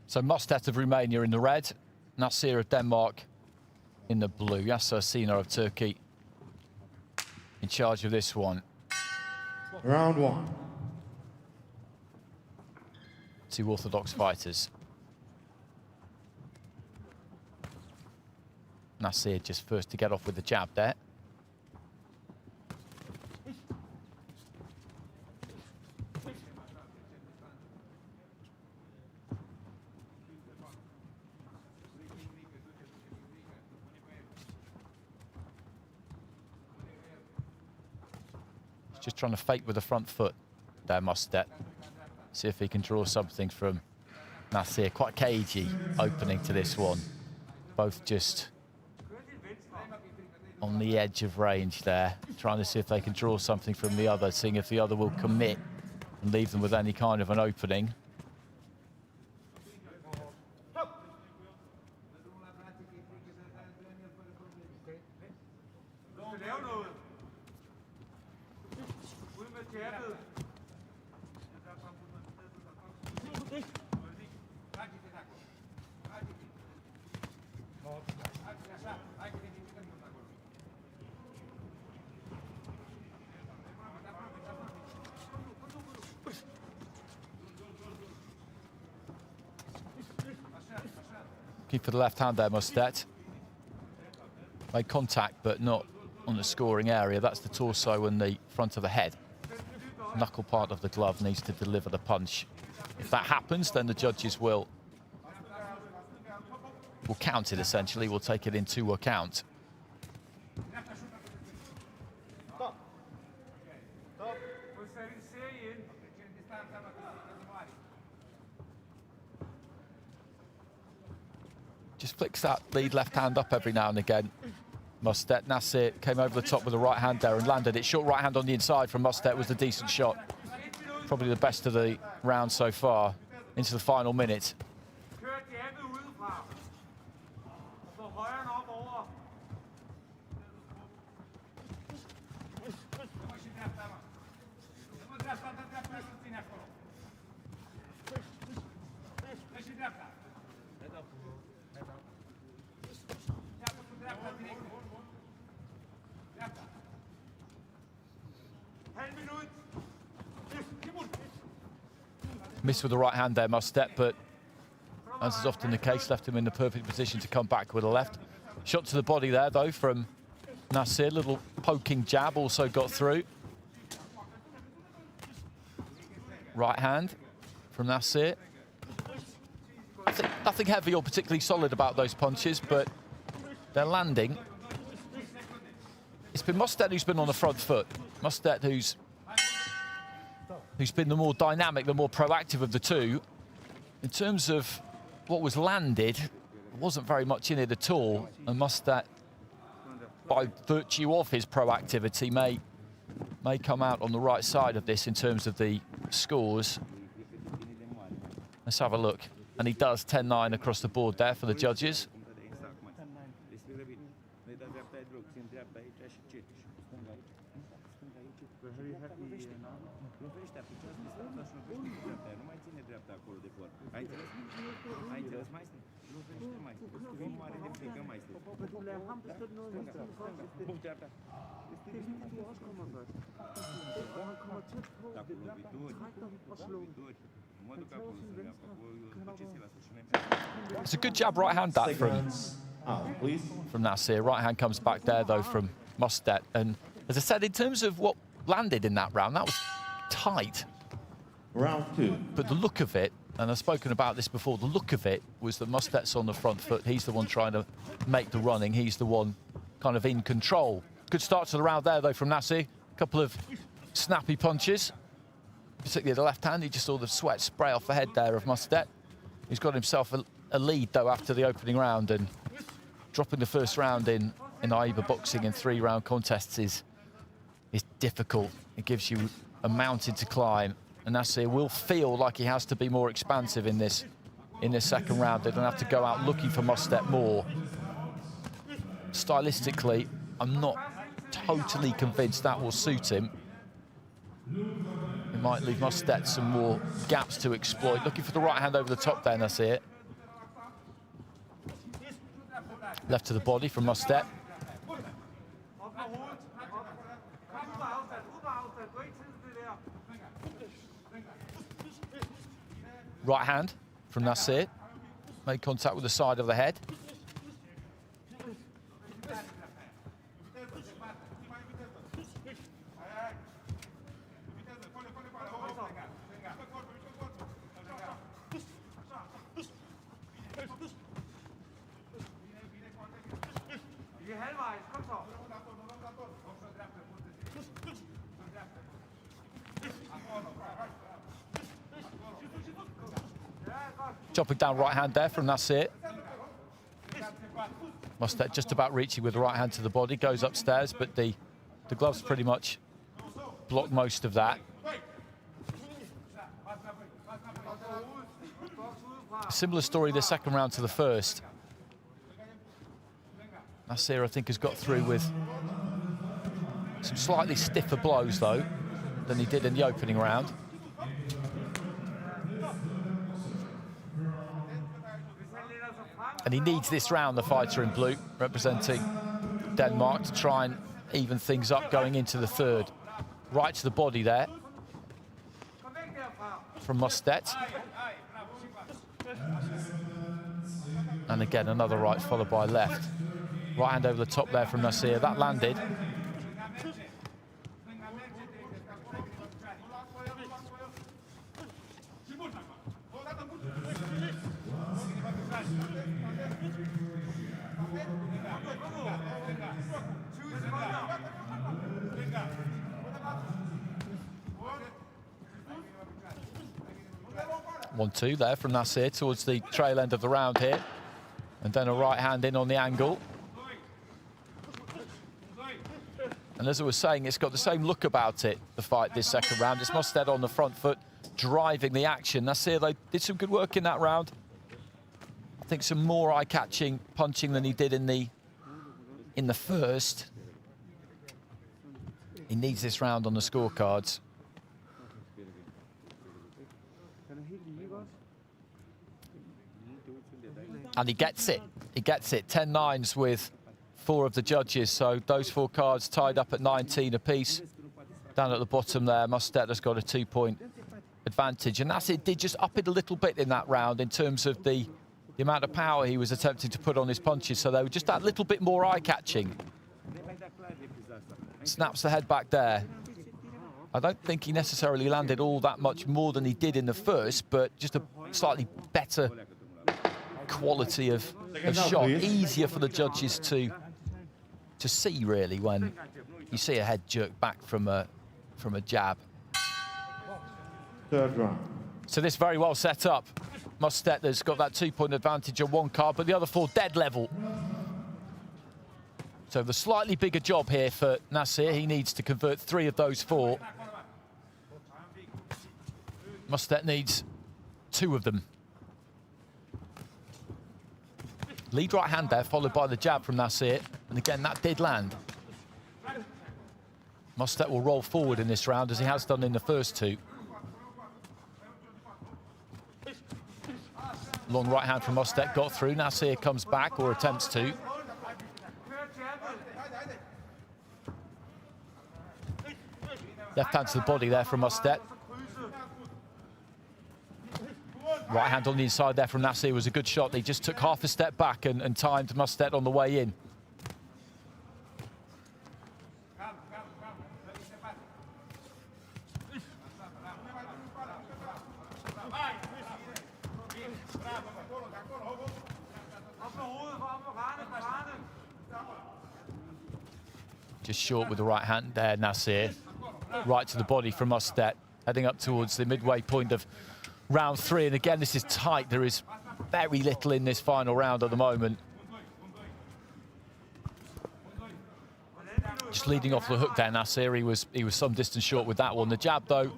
So Mostet of Romania in the red, Nasir of Denmark in the blue. Yasser Sina of Turkey in charge of this one. Round one. Two orthodox fighters. Nasir just first to get off with the jab there. Just trying to fake with the front foot there, Mostet. See if he can draw something from Nasir. Quite cagey opening to this one. Both just on the edge of range there, trying to see if they can draw something from the other, seeing if the other will commit and leave them with any kind of an opening. Keep for the left hand there, Mostet. Made contact, but not on the scoring area. That's the torso and the front of the head. Knuckle part of the glove needs to deliver the punch. If that happens, then the judges will count it, essentially. We'll take it into account. Just flicks that lead left hand up every now and again. Mostet. Nasir came over the top with the right hand there and landed it. Short right hand on the inside from Mostet was the decent shot. Probably the best of the round so far into the final minute. Missed with the right hand there, Mostet, but as is often the case, left him in the perfect position to come back with a left. Shot to the body there, though, from Nasir. Little poking jab also got through. Right hand from Nasir. Nothing heavy or particularly solid about those punches, but they're landing. It's been Mostet who's been on the front foot. Mostet who's been the more dynamic, the more proactive of the two. In terms of what was landed, there wasn't very much in it at all. And Mostet, by virtue of his proactivity, may come out on the right side of this in terms of the scores. Let's have a look. And he does 10-9 across the board there for the judges. It's a good jab right hand that from Nasir. Right hand comes back there though from Mostet. And as I said, in terms of what landed in that round, that was tight. Round two. But the look of it, and I've spoken about this before, the look of it was that Mostet's on the front foot. He's the one trying to make the running. He's the one kind of in control. Good start to the round there, though, from Nasir. A couple of snappy punches, particularly the left hand. He just saw the sweat spray off the head there of Mostet. He's got himself a lead, though, after the opening round, and dropping the first round in AIBA boxing in 3-round contests is difficult. It gives you a mountain to climb. And Nasir will feel like he has to be more expansive in this second round. They don't have to go out looking for Mostet more. Stylistically, I'm not totally convinced that will suit him. It might leave Mostet some more gaps to exploit. Looking for the right hand over the top there, Nasir. Left to the body from Mostet. Right hand from Nasir. Made contact with the side of the head. Chopping down right hand there from Nasir. Mostet just about reaching with the right hand to the body, goes upstairs, but the gloves pretty much block most of that. A similar story this second round to the first. Nasir, I think, has got through with some slightly stiffer blows, though, than he did in the opening round. And he needs this round, the fighter in blue, representing Denmark, to try and even things up going into the third. Right to the body there from Mostet. And again, another right followed by left. Right hand over the top there from Nasir. That landed. One-two there from Nasir towards the trail end of the round here. And then a right hand in on the angle. And as I was saying, it's got the same look about it, the fight this second round. It's Mostet on the front foot, driving the action. Nasir, they did some good work in that round. I think some more eye-catching punching than he did in the first. He needs this round on the scorecards. And he gets it. He gets it. 10-9s with 4 of the judges. So those 4 cards tied up at 19 apiece. Down at the bottom there, Mostet has got a 2-point advantage. And that's it. Did just up it a little bit in that round in terms of the amount of power he was attempting to put on his punches. So they were just that little bit more eye-catching. Snaps the head back there. I don't think he necessarily landed all that much more than he did in the first, but just a slightly better quality of shot. Easier for the judges to see, really, when you see a head jerk back from a jab. Third round. So this very well set up. Mostet has got that 2-point advantage on one card, but the other 4 dead level. So the slightly bigger job here for Nasir. He needs to convert 3 of those 4. Mostet needs 2 of them. Lead right hand there, followed by the jab from Nasir. And again, that did land. Mostet will roll forward in this round, as he has done in the first 2. Long right hand from Mostet, got through. Nasir comes back, or attempts to. Left hand to the body there from Mostet. Right hand on the inside there from Nasir was a good shot. He just took half a step back and timed Mostet on the way in. Just short with the right hand there, Nasir. Right to the body from Mostet, heading up towards the midway point of round 3. And again, this is tight. There is very little in this final round at the moment. Just leading off the hook there, Nasir. He was some distance short with that one. The jab, though,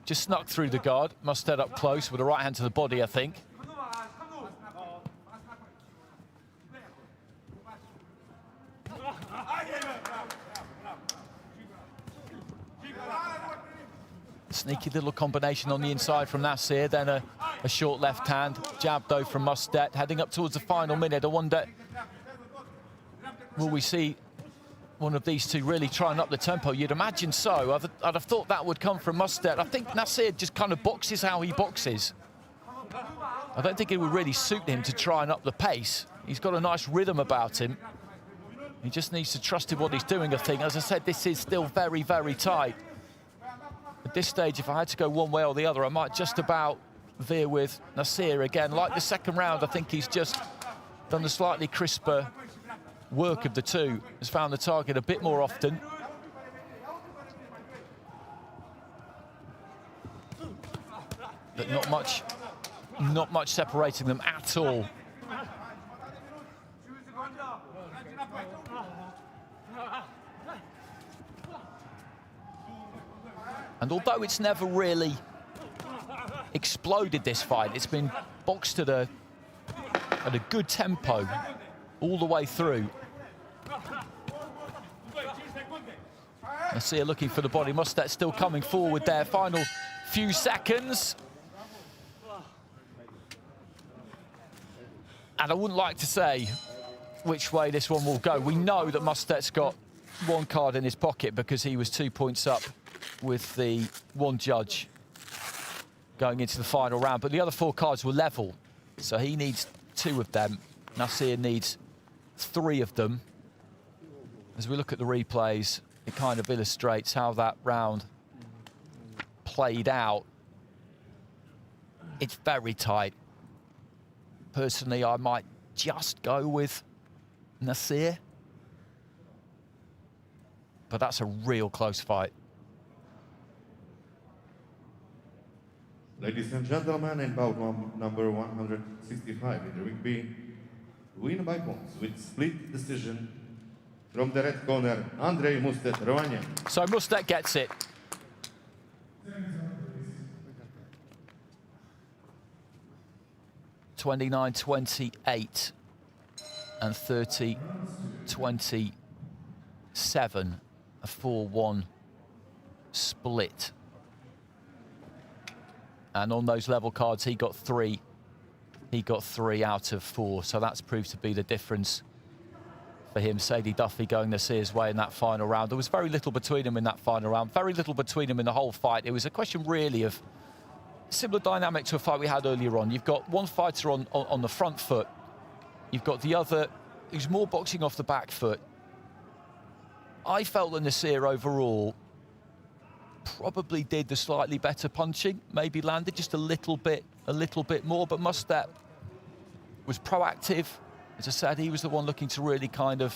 just snuck through the guard. Mustad up close with a right hand to the body, I think. Sneaky little combination on the inside from Nasir, then a short left hand. Jab though from Mustad, heading up towards the final minute. I wonder, will we see one of these two really trying up the tempo? You'd imagine so. I'd have thought that would come from Mustad. I think Nasir just kind of boxes how he boxes. I don't think it would really suit him to try and up the pace. He's got a nice rhythm about him. He just needs to trust in what he's doing, I think. As I said, this is still very, very tight. At this stage, if I had to go one way or the other, I might just about veer with Nasir again. Like the second round, I think he's just done the slightly crisper work of the two, has found the target a bit more often. But not much separating them at all. And although it's never really exploded, this fight, it's been boxed at a good tempo all the way through. Nasir looking for the body. Mustad still coming forward there. Final few seconds. And I wouldn't like to say which way this one will go. We know that Mustad's got one card in his pocket because he was 2 points up with the one judge going into the final round. But the other 4 cards were level, so he needs 2 of them. Nasir needs 3 of them. As we look at the replays, it kind of illustrates how that round played out. It's very tight. Personally, I might just go with Nasir. But that's a real close fight. Ladies and gentlemen, in bout number 165 in the ring B, win by points with split decision from the red corner, Andrei Mustad, Romania. So Mustad gets it. (29-28) and 30-27, a 4-1 split. And on those level cards, he got 3. He got 3 out of 4, so that's proved to be the difference for him. Sadie Duffy going Nasir's way in that final round. There was very little between them in that final round, very little between them in the whole fight. It was a question really of similar dynamic to a fight we had earlier on. You've got one fighter on the front foot. You've got the other who's more boxing off the back foot. I felt that Nasir overall probably did the slightly better punching, maybe landed just a little bit more, but Mustad was proactive. As I said, he was the one looking to really kind of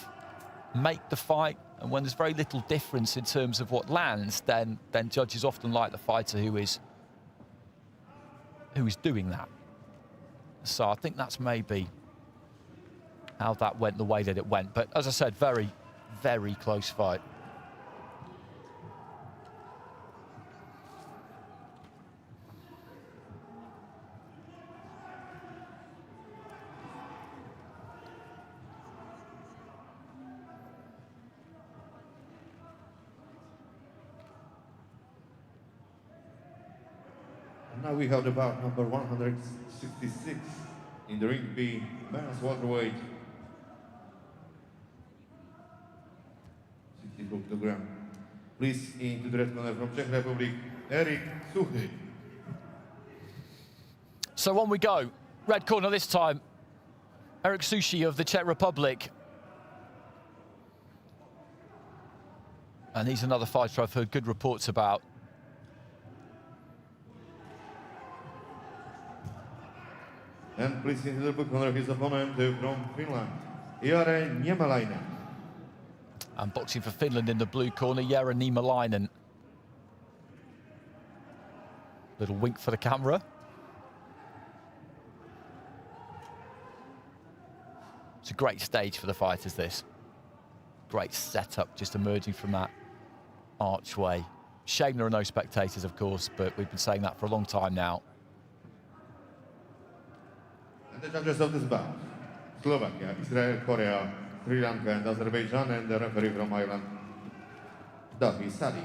make the fight, and when there's very little difference in terms of what lands, then judges often like the fighter who is doing that. So I think that's maybe how that went the way that it went. But as I said, very, very close fight. Now we have the bout number 166 in the ring B, men's welterweight, 64 kg. Please into the red corner from Czech Republic, Erik Suchy. So on we go. Red corner this time, Erik Suchy of the Czech Republic. And he's another fighter I've heard good reports about. And please into the blue corner his opponent from Finland, Jare Niemelainen. And boxing for Finland in the blue corner, Jare Niemelainen. Little wink for the camera. It's a great stage for the fighters, this. Great setup, just emerging from that archway. Shame there are no spectators, of course, but we've been saying that for a long time now. And the judges of this bout, Slovakia, Israel, Korea, Sri Lanka and Azerbaijan, and the referee from Ireland, Davi Sadi.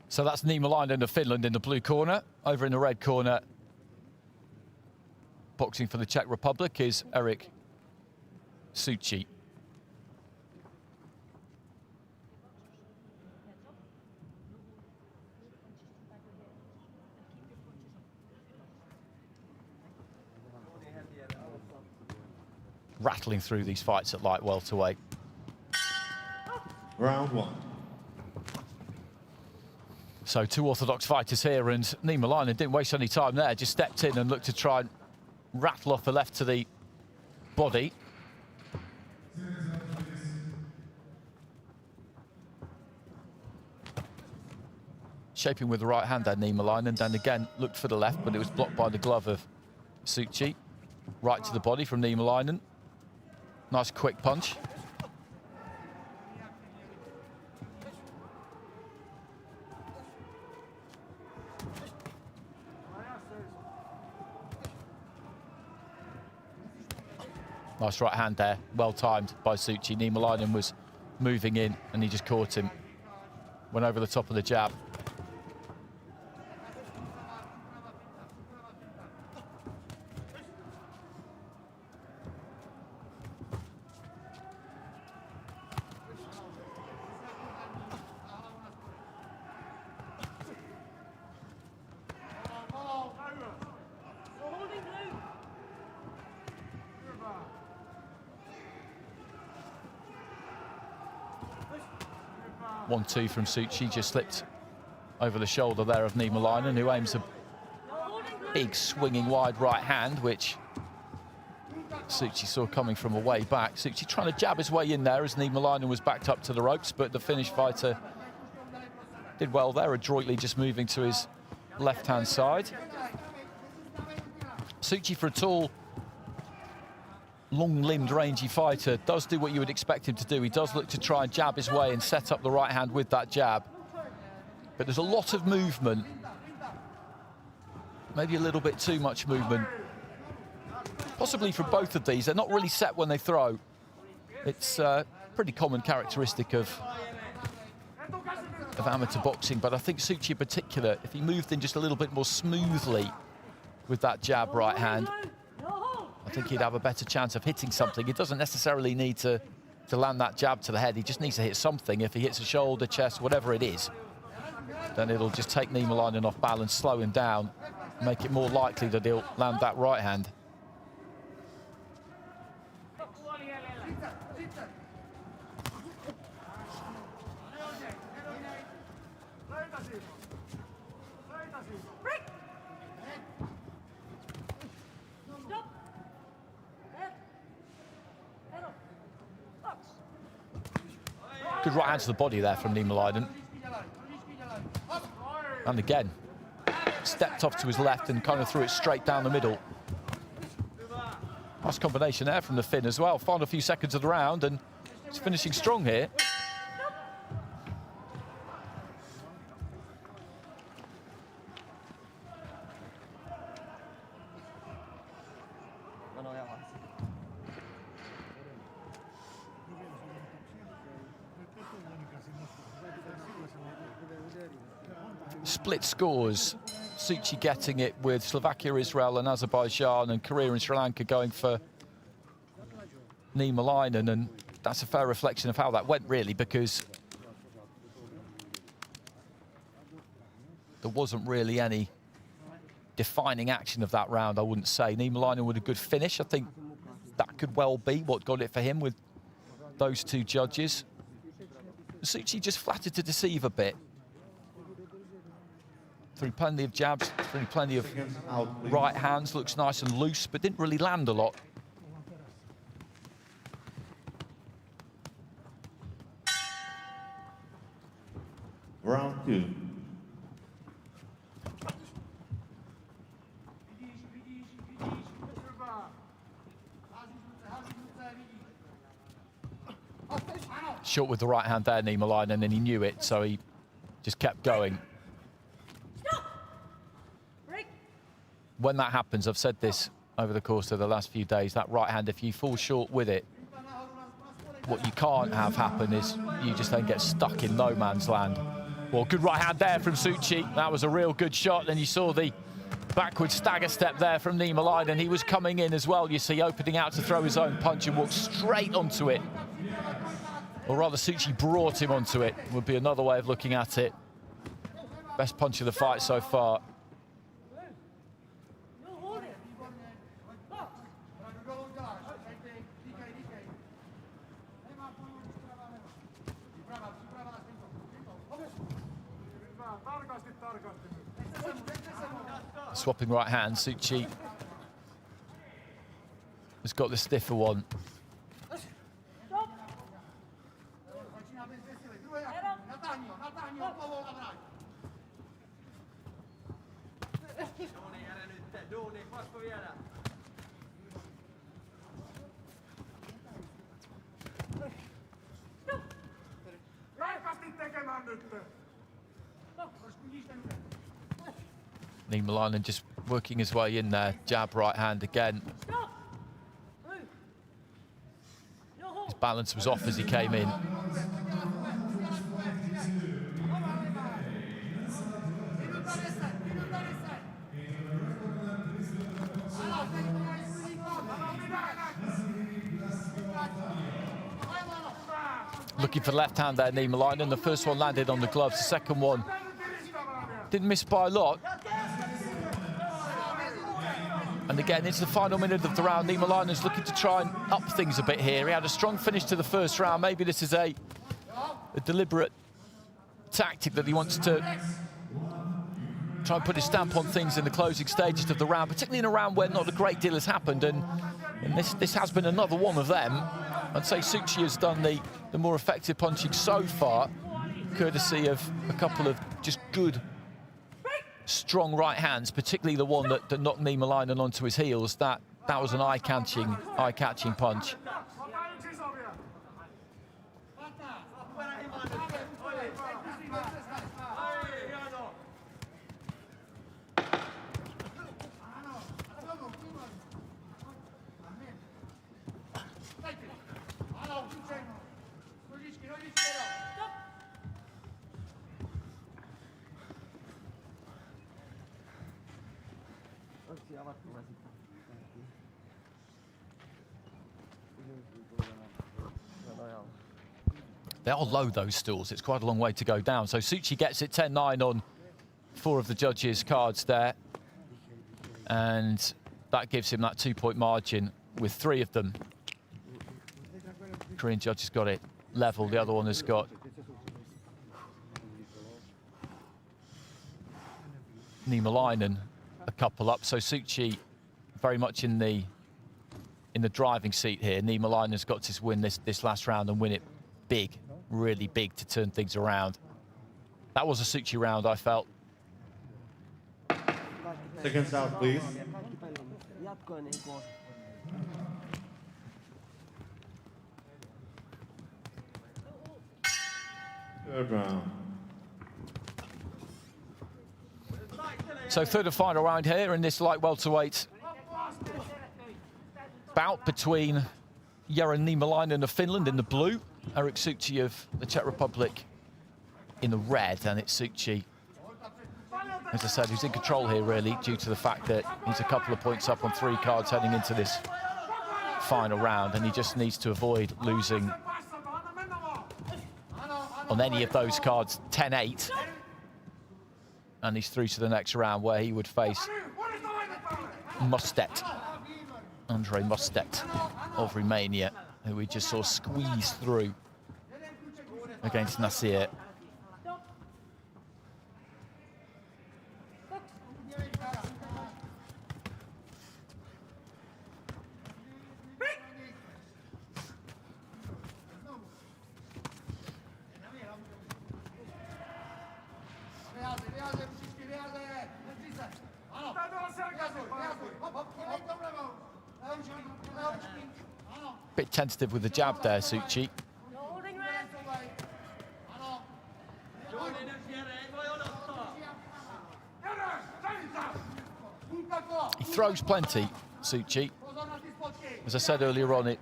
So that's Niemelainen of Finland in the blue corner. Over in the red corner, boxing for the Czech Republic, is Eric Suchi. Rattling through these fights at light welterweight. Round one. So two orthodox fighters here, and Niemelainen didn't waste any time there, just stepped in and looked to try and rattle off the left to the body. Shaping with the right hand there, Niemelainen, and again looked for the left, but it was blocked by the glove of Suchi. Right to the body from Niemelainen. Nice quick punch. Nice right hand there, well timed by Suchi. Niemelainen was moving in and he just caught him. Went over the top of the jab. One-two from Suchi, just slipped over the shoulder there of Niemelainen, who aims a big swinging wide right hand, which Suchi saw coming from a way back. Suchi trying to jab his way in there as Niemelainen was backed up to the ropes, but the Finnish fighter did well there, adroitly just moving to his left-hand side. Suchi, for a tall, long-limbed, rangy fighter, does do what you would expect him to do. He does look to try and jab his way and set up the right hand with that jab. But there's a lot of movement. Maybe a little bit too much movement. Possibly for both of these. They're not really set when they throw. It's a pretty common characteristic of amateur boxing, but I think Suchi in particular, if he moved in just a little bit more smoothly with that jab right hand, I think he'd have a better chance of hitting something. He doesn't necessarily need to land that jab to the head. He just needs to hit something. If he hits a shoulder, chest, whatever it is, then it'll just take Niemelainen off balance, slow him down, make it more likely that he'll land that right hand. Good right hand to the body there from Niemelainen. And again, stepped off to his left and kind of threw it straight down the middle. Nice combination there from the Finn as well. Final few seconds of the round and he's finishing strong here. Split scores, Suchi getting it with Slovakia, Israel and Azerbaijan, and Korea and Sri Lanka going for Niemelainen, and that's a fair reflection of how that went, really, because there wasn't really any defining action of that round, I wouldn't say. Niemelainen with a good finish. I think that could well be what got it for him with those two judges. Suchi just flattered to deceive a bit. Threw plenty of jabs, threw plenty of right hands, looks nice and loose, but didn't really land a lot. Round 2. Shot with the right hand there, Niemelainen, and then he knew it, so he just kept going. When that happens, I've said this over the course of the last few days, that right hand, if you fall short with it, what you can't have happen is you just then get stuck in no man's land. Well, good right hand there from Suchi. That was a real good shot. Then you saw the backward stagger step there from Niemelainen. He was coming in as well, you see, opening out to throw his own punch and walked straight onto it. Or rather, Suchi brought him onto it, would be another way of looking at it. Best punch of the fight so far. Swapping right hand, Suchi has got the stiffer one. Niemelainen just working his way in there. Jab, right hand again. His balance was off as he came in. Looking for left hand there, Niemelainen. The first one landed on the gloves. The second one didn't miss by a lot. And again, it's the final minute of the round. Niemelainen's looking to try and up things a bit here. He had a strong finish to the first round. Maybe this is a deliberate tactic that he wants to try and put his stamp on things in the closing stages of the round, particularly in a round where not a great deal has happened. And this has been another one of them. I'd say Suchi has done the more effective punching so far, courtesy of a couple of just good, strong right hands, particularly the one that knocked Niemelainen onto his heels. That was an eye-catching punch. They are low, those stools. It's quite a long way to go down. So Suchi gets it 10-9 on 4 of the judges' cards there. And that gives him that 2-point margin with 3 of them. Korean judge has got it level. The other one has got Niemelainen a couple up. So Suchi very much in the driving seat here. Niemelainen's got to win this last round and win it big, really big, to turn things around. That was a Suchi round, I felt. Seconds out, please. Third round. So third and final round here in this light welterweight bout between Jere Niemelainen of Finland in the blue, Eric Suchi of the Czech Republic in the red, and it's Suchi, as I said, who's in control here really, due to the fact that he's a couple of points up on 3 cards heading into this final round, and he just needs to avoid losing on any of those cards 10-8, and he's through to the next round where he would face Mustet. Andrei Mustet of Romania, who we just saw squeeze through against Nasir. Bit tentative with the jab there, Suchi. He throws plenty, Suchi. As I said earlier on,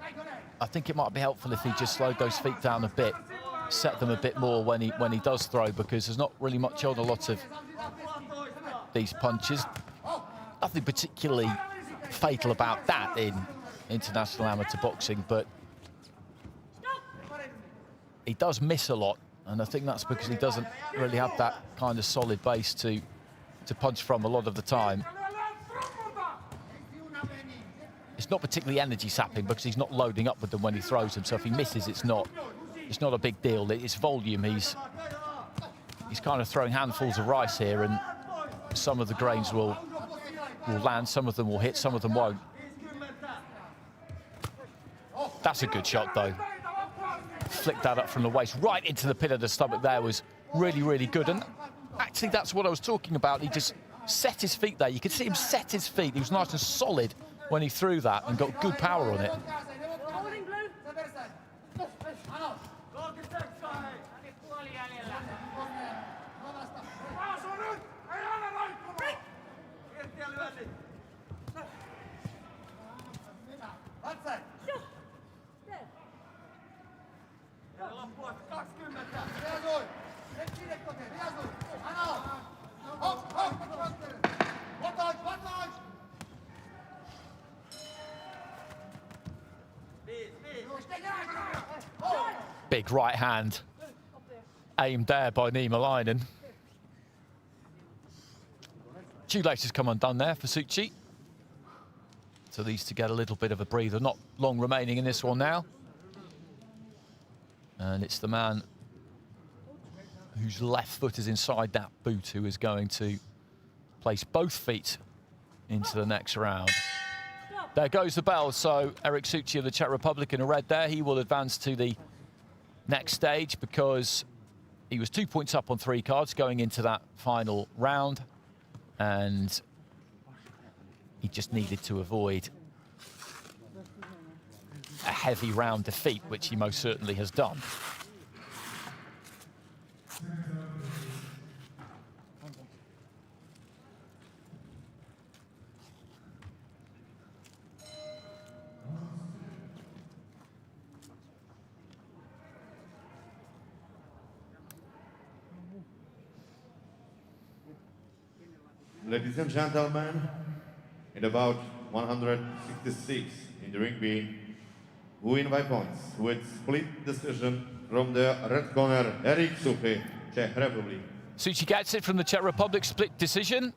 I think it might be helpful if he just slowed those feet down a bit, set them a bit more when he does throw, because there's not really much on a lot of these punches. Nothing particularly fatal about that in international amateur boxing, but he does miss a lot, and I think that's because he doesn't really have that kind of solid base to punch from a lot of the time. It's not particularly energy sapping because he's not loading up with them when he throws them, so if he misses, it's not a big deal. It's volume. He's kind of throwing handfuls of rice here, and some of the grains will land, some of them will hit, some of them won't. That's a good shot, though. Flicked that up from the waist right into the pit of the stomach there was really, really good. And actually, that's what I was talking about. He just set his feet there. You could see him set his feet. He was nice and solid when he threw that and got good power on it. Big right hand aimed there by Niemelainen. Shoelaces come undone there for Suchi. So these to get a little bit of a breather. Not long remaining in this one now. And it's the man whose left foot is inside that boot who is going to place both feet into the next round. There goes the bell. So Eric Suchi of the Czech Republic in a red there. He will advance to the next stage because he was 2 points up on 3 cards going into that final round, and he just needed to avoid a heavy round defeat, which he most certainly has done. Ladies and gentlemen, in about 166 in the ring B, who win by points with split decision from the red corner, Eric Suchi, Czech Republic. Suchi gets it from the Czech Republic, split decision.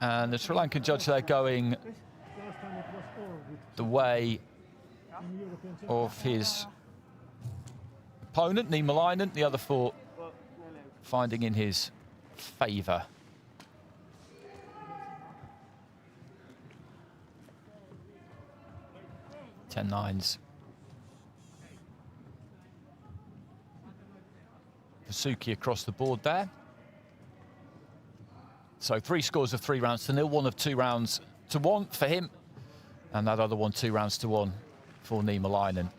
And the Sri Lankan judge there going the way of his opponent, Niemelainen, the other 4 finding in his favour. 10-9s. Suki across the board there. So 3 scores of 3 rounds to 0, 1 of 2 rounds to 1 for him, and that other one 2 rounds to 1 for Niemelainen.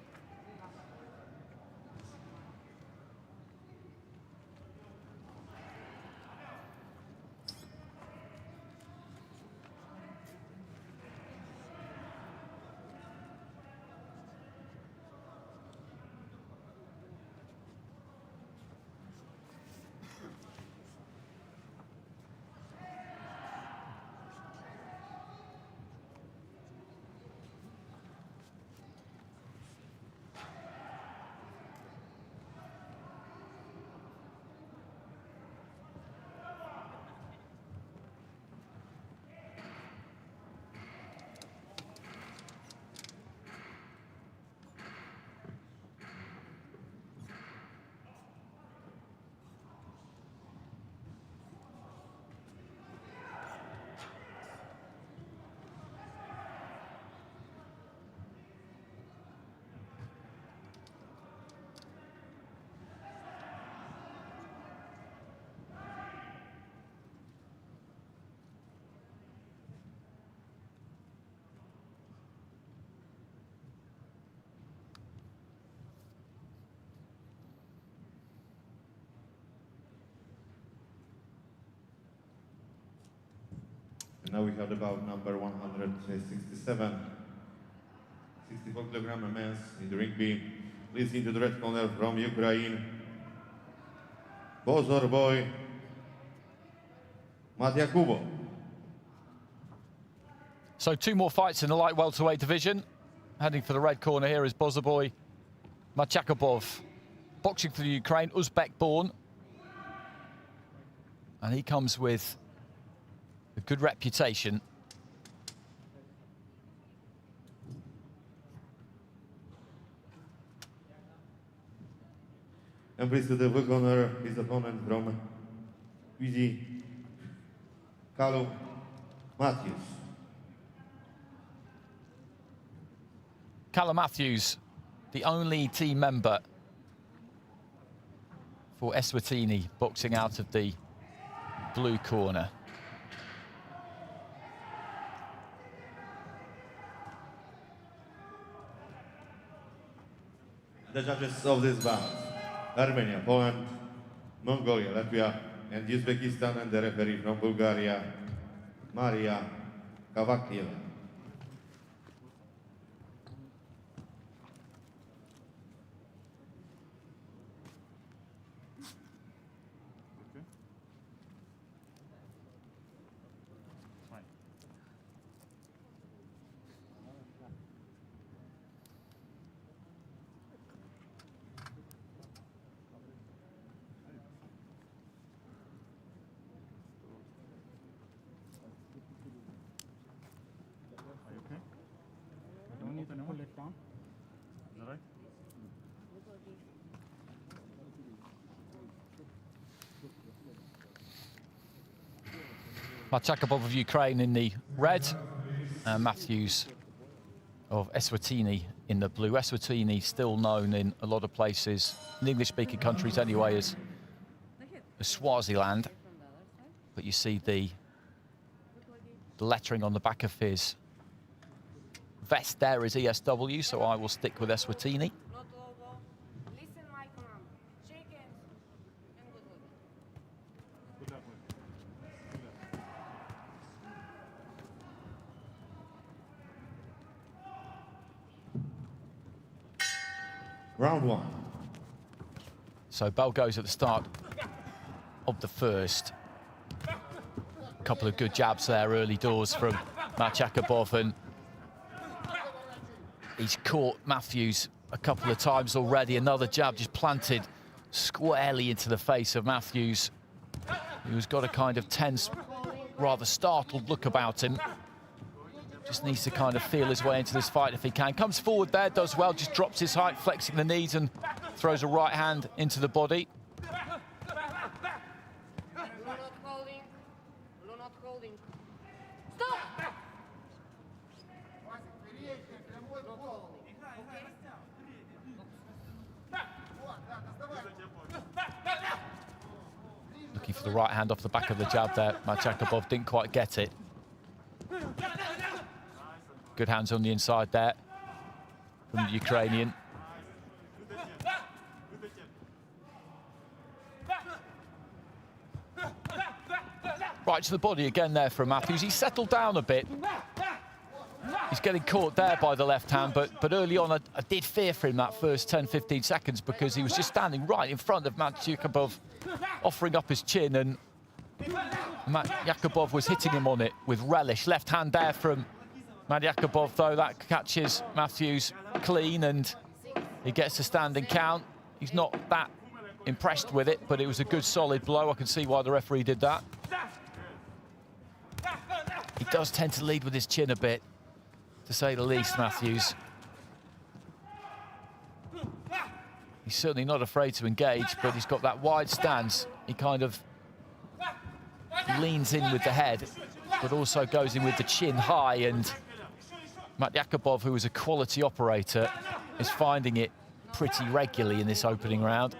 Now we have the bout number 167. 64 kilogram men's in the ring B. Please into the red corner from Ukraine. Bozor boy Matyakubo. So 2 more fights in the light welterweight division. Heading for the red corner here is Bozoboy Matyakubov, boxing for the Ukraine, Uzbek-born. And he comes with a good reputation. And please to the blue corner, his opponent from Fiji, Callum Matthews. Callum Matthews, the only team member for Eswatini, boxing out of the blue corner. The judges of this bout: Armenia, Poland, Mongolia, Latvia, and Uzbekistan, and the referee from Bulgaria, Maria Kavakieva. Don't need to pull it down. Is that right? Matyakubov of Ukraine in the red, and Matthews of Eswatini in the blue. Eswatini still known in a lot of places, in English-speaking countries anyway, as Swaziland. But you see the lettering on the back of his vest there is ESW, so I will stick with Eswatini. Not logo. Listen my command. Shake hands and good luck. Good luck, man. Good luck. Round 1. So bell goes at the start of the first. A couple of good jabs there, early doors from Matyakubov, and he's caught Matthews a couple of times already. Another jab just planted squarely into the face of Matthews, who's got a kind of tense, rather startled look about him. Just needs to kind of feel his way into this fight if he can. Comes forward there, does well, just drops his height, flexing the knees and throws a right hand into the body. Blue not holding. Blue not holding. Stop! Looking for the right hand off the back of the jab there. Matyakubov didn't quite get it. Good hands on the inside there from the Ukrainian. Right to the body again there from Matthews. He's settled down a bit. He's getting caught there by the left hand, but early on I did fear for him that first 10-15 seconds because he was just standing right in front of Matyakubov, offering up his chin, and Matyakubov was hitting him on it with relish. Left hand there from Matyakubov, though, that catches Matthews clean and he gets a standing count. He's not that impressed with it, but it was a good solid blow. I can see why the referee did that. He does tend to lead with his chin a bit, to say the least, Matthews. He's certainly not afraid to engage, but he's got that wide stance. He kind of leans in with the head, but also goes in with the chin high, and Matyakubov, who is a quality operator, is finding it pretty regularly in this opening round.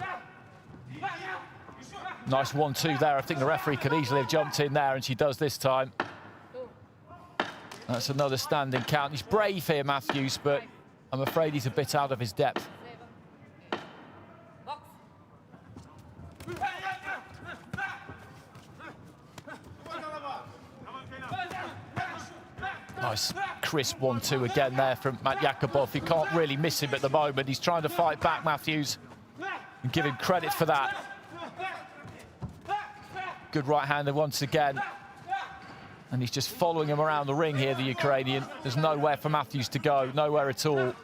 Nice 1-2 there. I think the referee could easily have jumped in there, and she does this time. That's another standing count. He's brave here, Matthews, but I'm afraid he's a bit out of his depth. Nice crisp 1-2 again there from Matt Yakubov. You can't really miss him at the moment. He's trying to fight back, Matthews, and give him credit for that. Good right-hander once again. And he's just following him around the ring here, the Ukrainian. There's nowhere for Matthews to go, nowhere at all.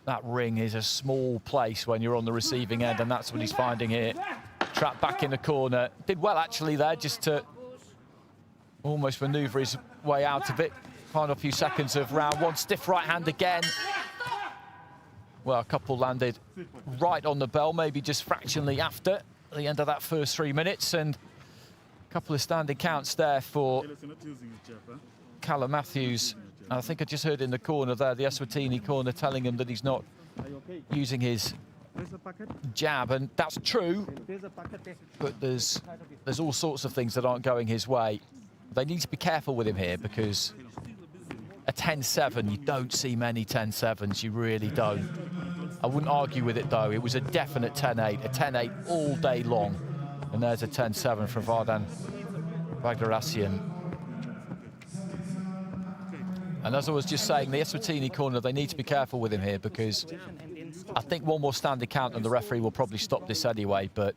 That ring is a small place when you're on the receiving end, and that's what he's finding here. Trapped back in the corner. Did well, actually, there, just to almost manoeuvre his way out of it. Final few seconds of round one. Stiff right hand again. Well, a couple landed right on the bell, maybe just fractionally after the end of that first 3 minutes. And a couple of standing counts there for Callum Matthews. And I think I just heard in the corner there, the Eswatini corner, telling him that he's not using his jab, and that's true, but there's all sorts of things that aren't going his way. They need to be careful with him here, because a 10-7, you don't see many 10-7s, you really don't. I wouldn't argue with it, though. It was a definite 10-8, a 10-8 all day long. And there's a 10-7 from Vardan Bagdasaryan. And as I was just saying, the Eswatini corner, they need to be careful with him here, because I think one more standing count and the referee will probably stop this anyway, but...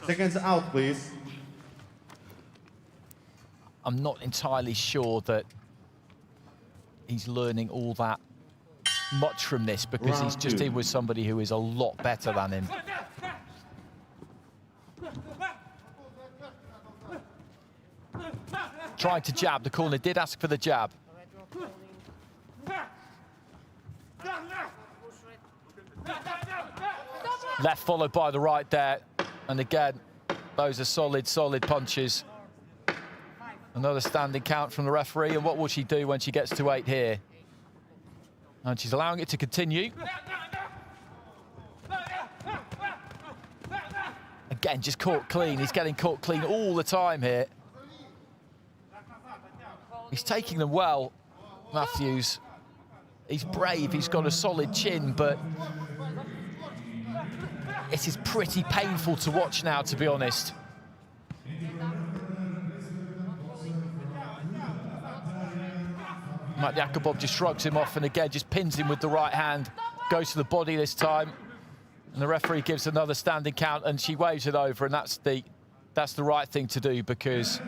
Seconds out, please. I'm not entirely sure that he's learning all that much from this, because he's just in with somebody who is a lot better than him. Tried to jab, the corner did ask for the jab. Left followed by the right there. And again, those are solid, solid punches. Another standing count from the referee. And what will she do when she gets to 8 here? And she's allowing it to continue. Again, just caught clean. He's getting caught clean all the time here. He's taking them well, Matthews. He's brave, he's got a solid chin, but it is pretty painful to watch now, to be honest. Matt Yakubov just shrugs him off and again just pins him with the right hand. Goes to the body this time. And the referee gives another standing count and she waves it over, and that's the right thing to do, because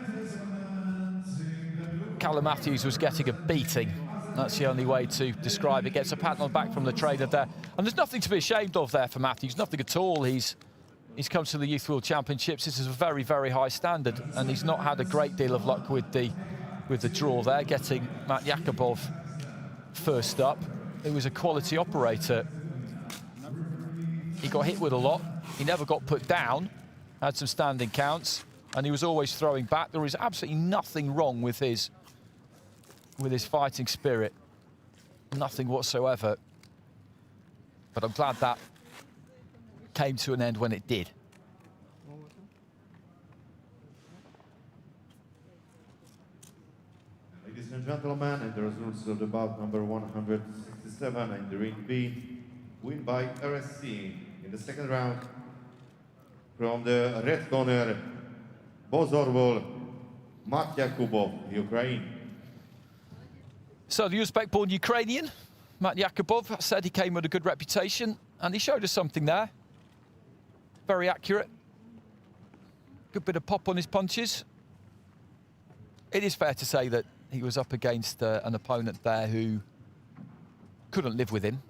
Callum Matthews was getting a beating. That's the only way to describe it. Gets a pat on the back from the trainer there. And there's nothing to be ashamed of there for Matthews, nothing at all. He's come to the Youth World Championships. This is a very, very high standard, and he's not had a great deal of luck with the draw there, getting Matt Yakubov first up. He was a quality operator. He got hit with a lot. He never got put down, had some standing counts, and he was always throwing back. There is absolutely nothing wrong with his fighting spirit. Nothing whatsoever. But I'm glad that came to an end when it did. Ladies and gentlemen, and the results of the bout number 167 in the ring B, win by RSC in the second round. From the red corner, Bozorvol, Matt Yakubov, Ukraine. So the Uzbek-born Ukrainian, Matt Yakubov, said he came with a good reputation, and he showed us something there. Very accurate. Good bit of pop on his punches. It is fair to say that he was up against an opponent there who couldn't live with him.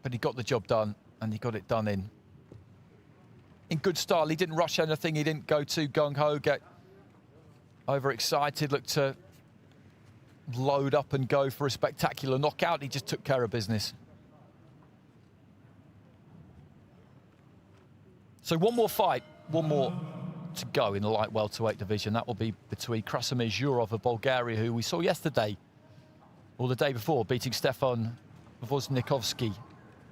But he got the job done, and he got it done in good style. He didn't rush anything. He didn't go too gung-ho, get overexcited, looked to load up and go for a spectacular knockout. He just took care of business. So one more fight, one more to go in the light welterweight division. That will be between Krasimir Zhurov of Bulgaria, who we saw yesterday, or the day before, beating Stefan Wozniakowski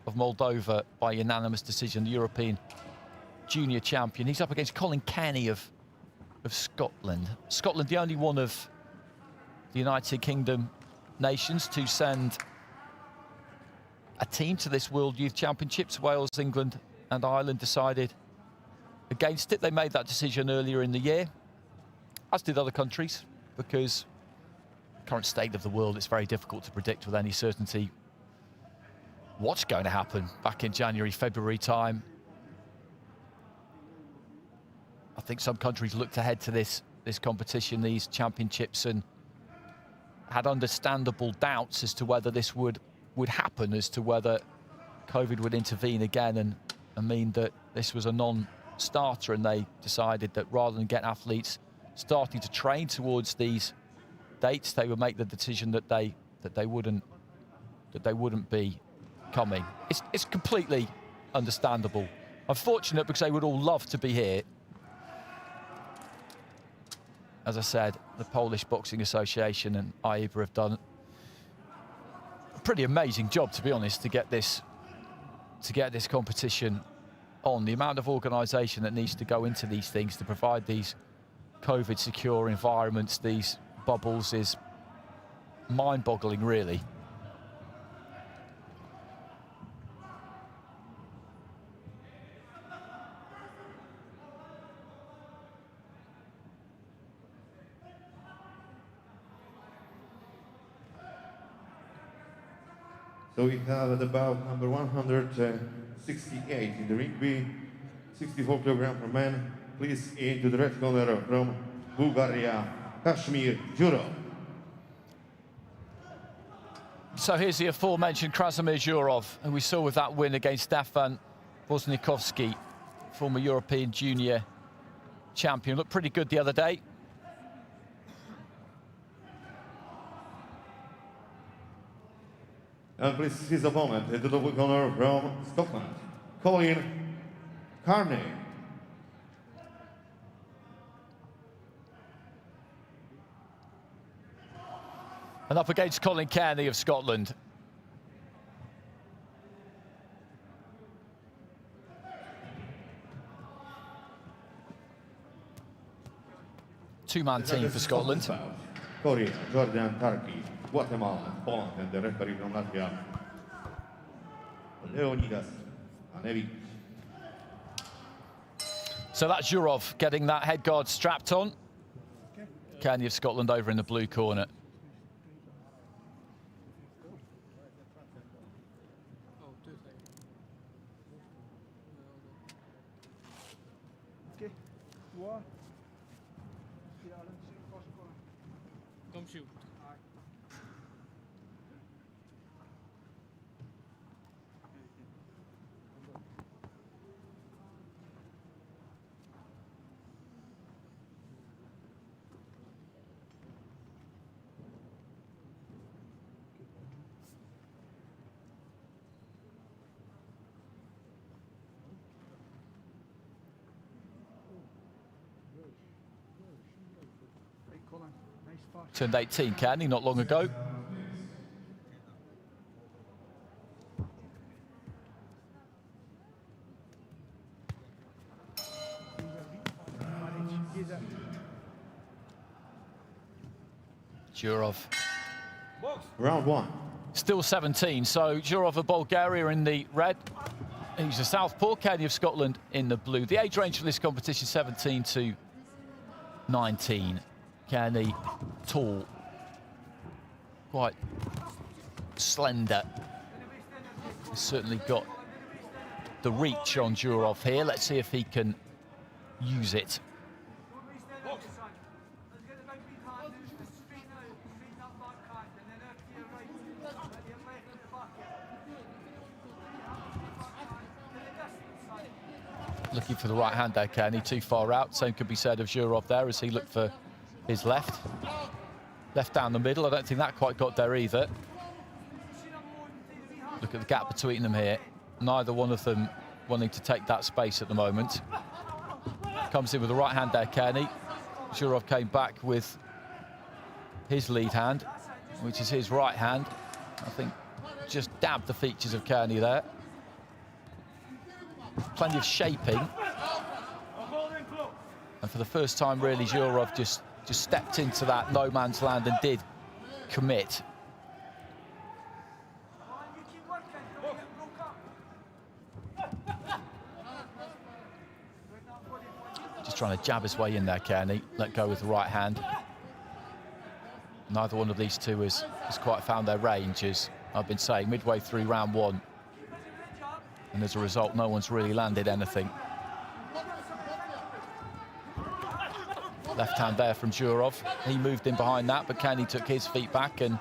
of Moldova by unanimous decision, the European junior champion. He's up against Colin Kenny of Scotland. Scotland, the only one of the United Kingdom nations to send a team to this World Youth Championships. Wales, England and Ireland decided against it. They made that decision earlier in the year, as did other countries, because the current state of the world, it's very difficult to predict with any certainty what's going to happen back in January, February time. I think some countries looked ahead to this competition, these championships, and had understandable doubts as to whether this would happen, as to whether COVID would intervene again and mean that this was a non-starter, and they decided that rather than get athletes starting to train towards these dates, they would make the decision that they wouldn't be coming. It's completely understandable. Unfortunate, because they would all love to be here. As I said, the Polish Boxing Association and IEBA have done a pretty amazing job, to be honest, to get this competition on. The amount of organisation that needs to go into these things to provide these COVID-secure environments, these bubbles, is mind-boggling, really. So we have at about number 168 in the ring B, 64 kilogram for men. Please into the red corner from Bulgaria, Kashmir Jurov. So here's the aforementioned Krasimir Jurov, who we saw with that win against Stefan Wozniakowski, former European junior champion. Looked pretty good the other day. And please his opponent into the blue corner from Scotland, Colin Carney. And up against Colin Kearney of Scotland. Two-man team for Scotland. Korea, Jordan, Turkey, Guatemala, Poland, and the referee from Latvia, Leonidas Anevic. So that's Jurov getting that head guard strapped on. Kearney of Scotland over in the blue corner. Don't shoot. Turned 18, Kearney, not long ago. Jurov. Round one. Still 17, so Jurov of Bulgaria in the red. He's a southpaw, Kearney of Scotland in the blue. The age range for this competition, 17 to 19. Kearney, tall, quite slender. He's certainly got the reach on Jurov here. Let's see if he can use it. Looking for the right hand there, Kearney, too far out. Same could be said of Jurov there as he looked for his left. Left down the middle. I don't think that quite got there either. Look at the gap between them here. Neither one of them wanting to take that space at the moment. Comes in with the right hand there, Kearney. Jurov came back with his lead hand, which is his right hand. I think just dabbed the features of Kearney there. Plenty of shaping. And for the first time, really, Jurov just stepped into that no man's land and did commit. Just trying to jab his way in there, Kearney. Let go with the right hand. Neither one of these two has quite found their range, as I've been saying, midway through round one. And as a result, no one's really landed anything. Left hand there from Jurov. He moved in behind that, but Kearney took his feet back, and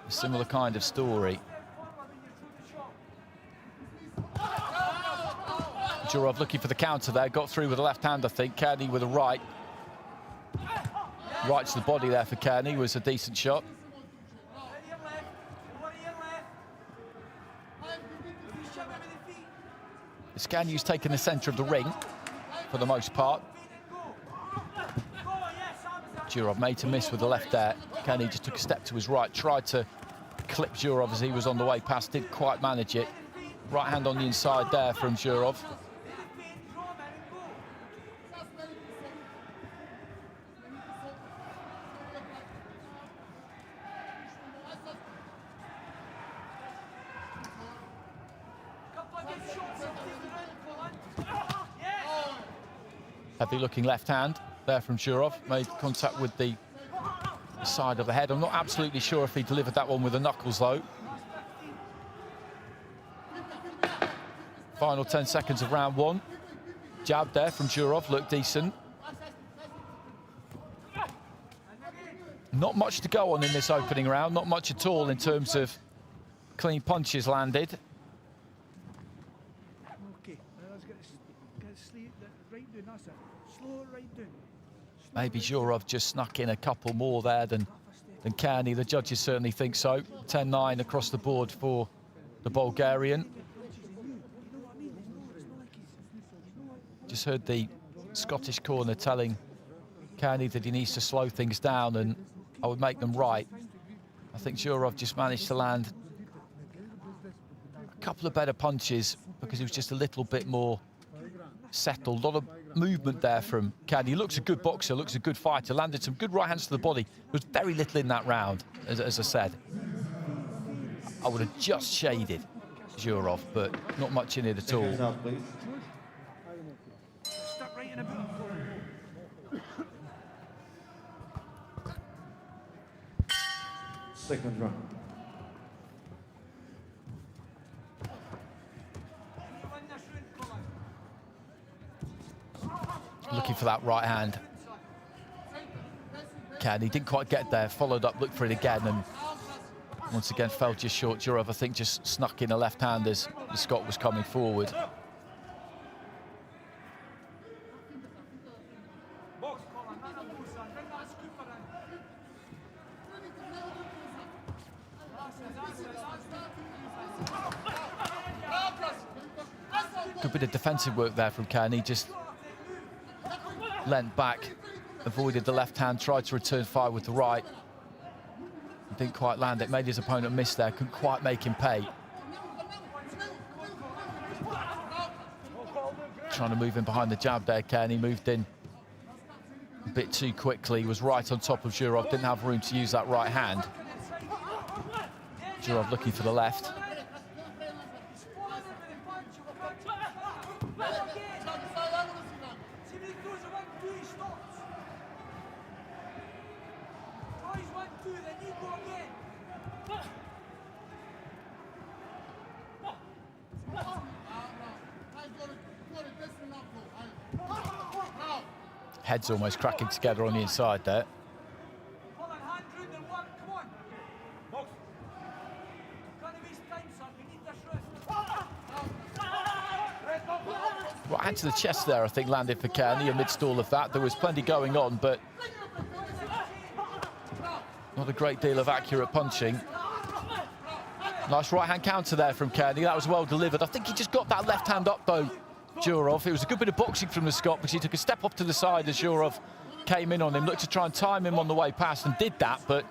a similar kind of story. Jurov looking for the counter there, got through with the left hand, I think. Kearney with a right. Right to the body there for Kearney was a decent shot. It's Kearney who's taken the centre of the ring for the most part. Jurov made to miss with the left there. Kearney just took a step to his right, tried to clip Jurov as he was on the way past, didn't quite manage it. Right hand on the inside there from Jurov. Heavy looking left hand there from Jurov. Made contact with the side of the head. I'm not absolutely sure if he delivered that one with the knuckles though. Final 10 seconds of round one. Jab there from Jurov, looked decent. Not much to go on in this opening round, not much at all in terms of clean punches landed. Okay, let's get right down, that's it. Slow it right down. Maybe Jurov just snuck in a couple more there than Kearney. The judges certainly think so. 10-9 across the board for the Bulgarian. Just heard the Scottish corner telling Kearney that he needs to slow things down, and I would make them right. I think Jurov just managed to land a couple of better punches because he was just a little bit more settled. A lot of movement there from Kearney. He looks a good boxer, looks a good fighter, landed some good right hands to the body. There was very little in that round, as I said. I would have just shaded Jurov, but not much in it at all. Step right in a bit. Second round. Looking for that right hand. Kearney didn't quite get there, followed up, looked for it again, and once again fell just short. Jurov, I think, just snuck in a left hand as the Scot was coming forward. Good bit of defensive work there from Kearney, just leant back, avoided the left hand, tried to return fire with the right. Didn't quite land it, made his opponent miss there, couldn't quite make him pay. Trying to move in behind the jab there, Kearney moved in a bit too quickly, was right on top of Jurov, didn't have room to use that right hand. Jurov looking for the left. Heads almost cracking together on the inside there. Right hand to the chest there, I think, landed for Kearney amidst all of that. There was plenty going on, but not a great deal of accurate punching. Nice right hand counter there from Kearney. That was well delivered. I think he just got that left hand up, though, Jurov. It was a good bit of boxing from the Scot because he took a step off to the side as Jurov came in on him, looked to try and time him on the way past and did that, but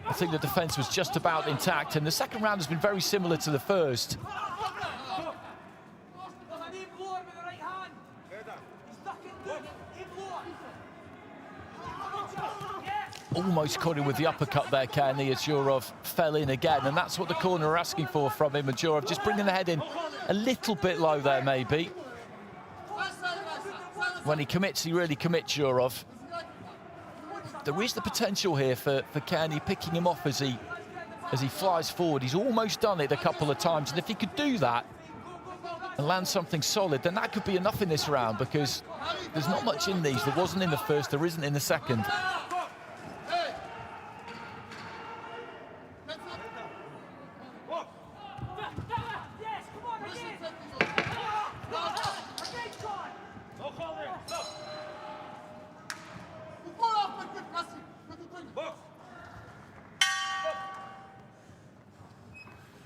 I think the defence was just about intact, and the second round has been very similar to the first. Almost caught him with the uppercut there, Kearney, as Jurov fell in again, and that's what the corner are asking for from him, and Jurov just bringing the head in a little bit low there, maybe. When he commits, he really commits, Zhurov. There is the potential here for Kearney picking him off as he flies forward. He's almost done it a couple of times, and if he could do that and land something solid, then that could be enough in this round, because there's not much in these. There wasn't in the first, there isn't in the second.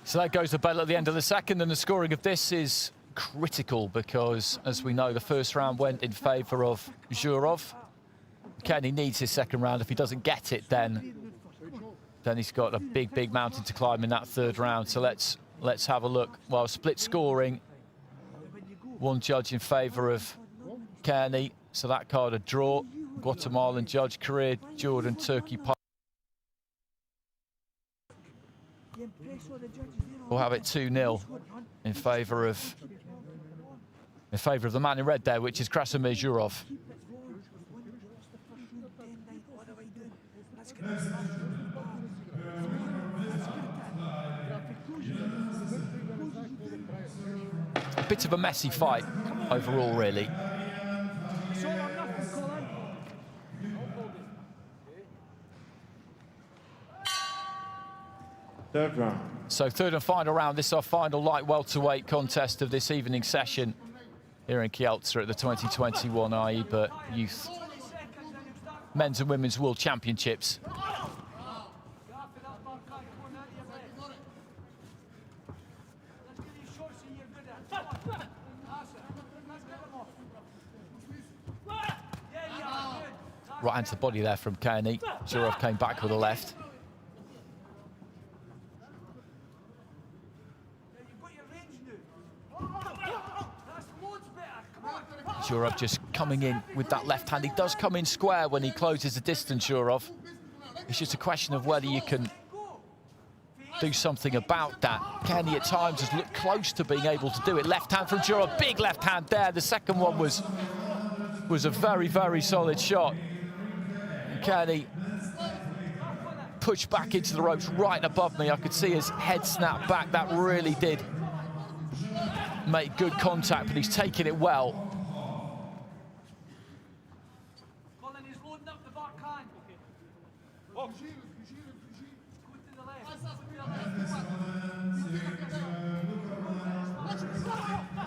So that goes the bell at the end of the second, and the scoring of this is critical because, as we know, the first round went in favour of Zhurov. Kearney needs his second round. If he doesn't get it, then he's got a big mountain to climb in that third round. So let's have a look. Well, split scoring. One judge in favour of Kearney, so that card a draw. Guatemalan judge, career Jordan, Turkey. We'll have it 2-0 in favour of the man in red there, which is Krasimir Zhurov. A bit of a messy fight overall, really. Third round. So third and final round. This is our final light welterweight contest of this evening session here in Kielce at the 2021 IEBA Youth Men's and Women's World Championships. Right hand to the body there from Kearney. Zhurov came back with a left. Zhurov just coming in with that left hand. He does come in square when he closes the distance, Zhurov. It's just a question of whether you can do something about that. Kearney at times has looked close to being able to do it. Left hand from Zhurov, big left hand there. The second one was a very solid shot. And Kearney pushed back into the ropes right above me. I could see his head snap back. That really did make good contact, but he's taking it well.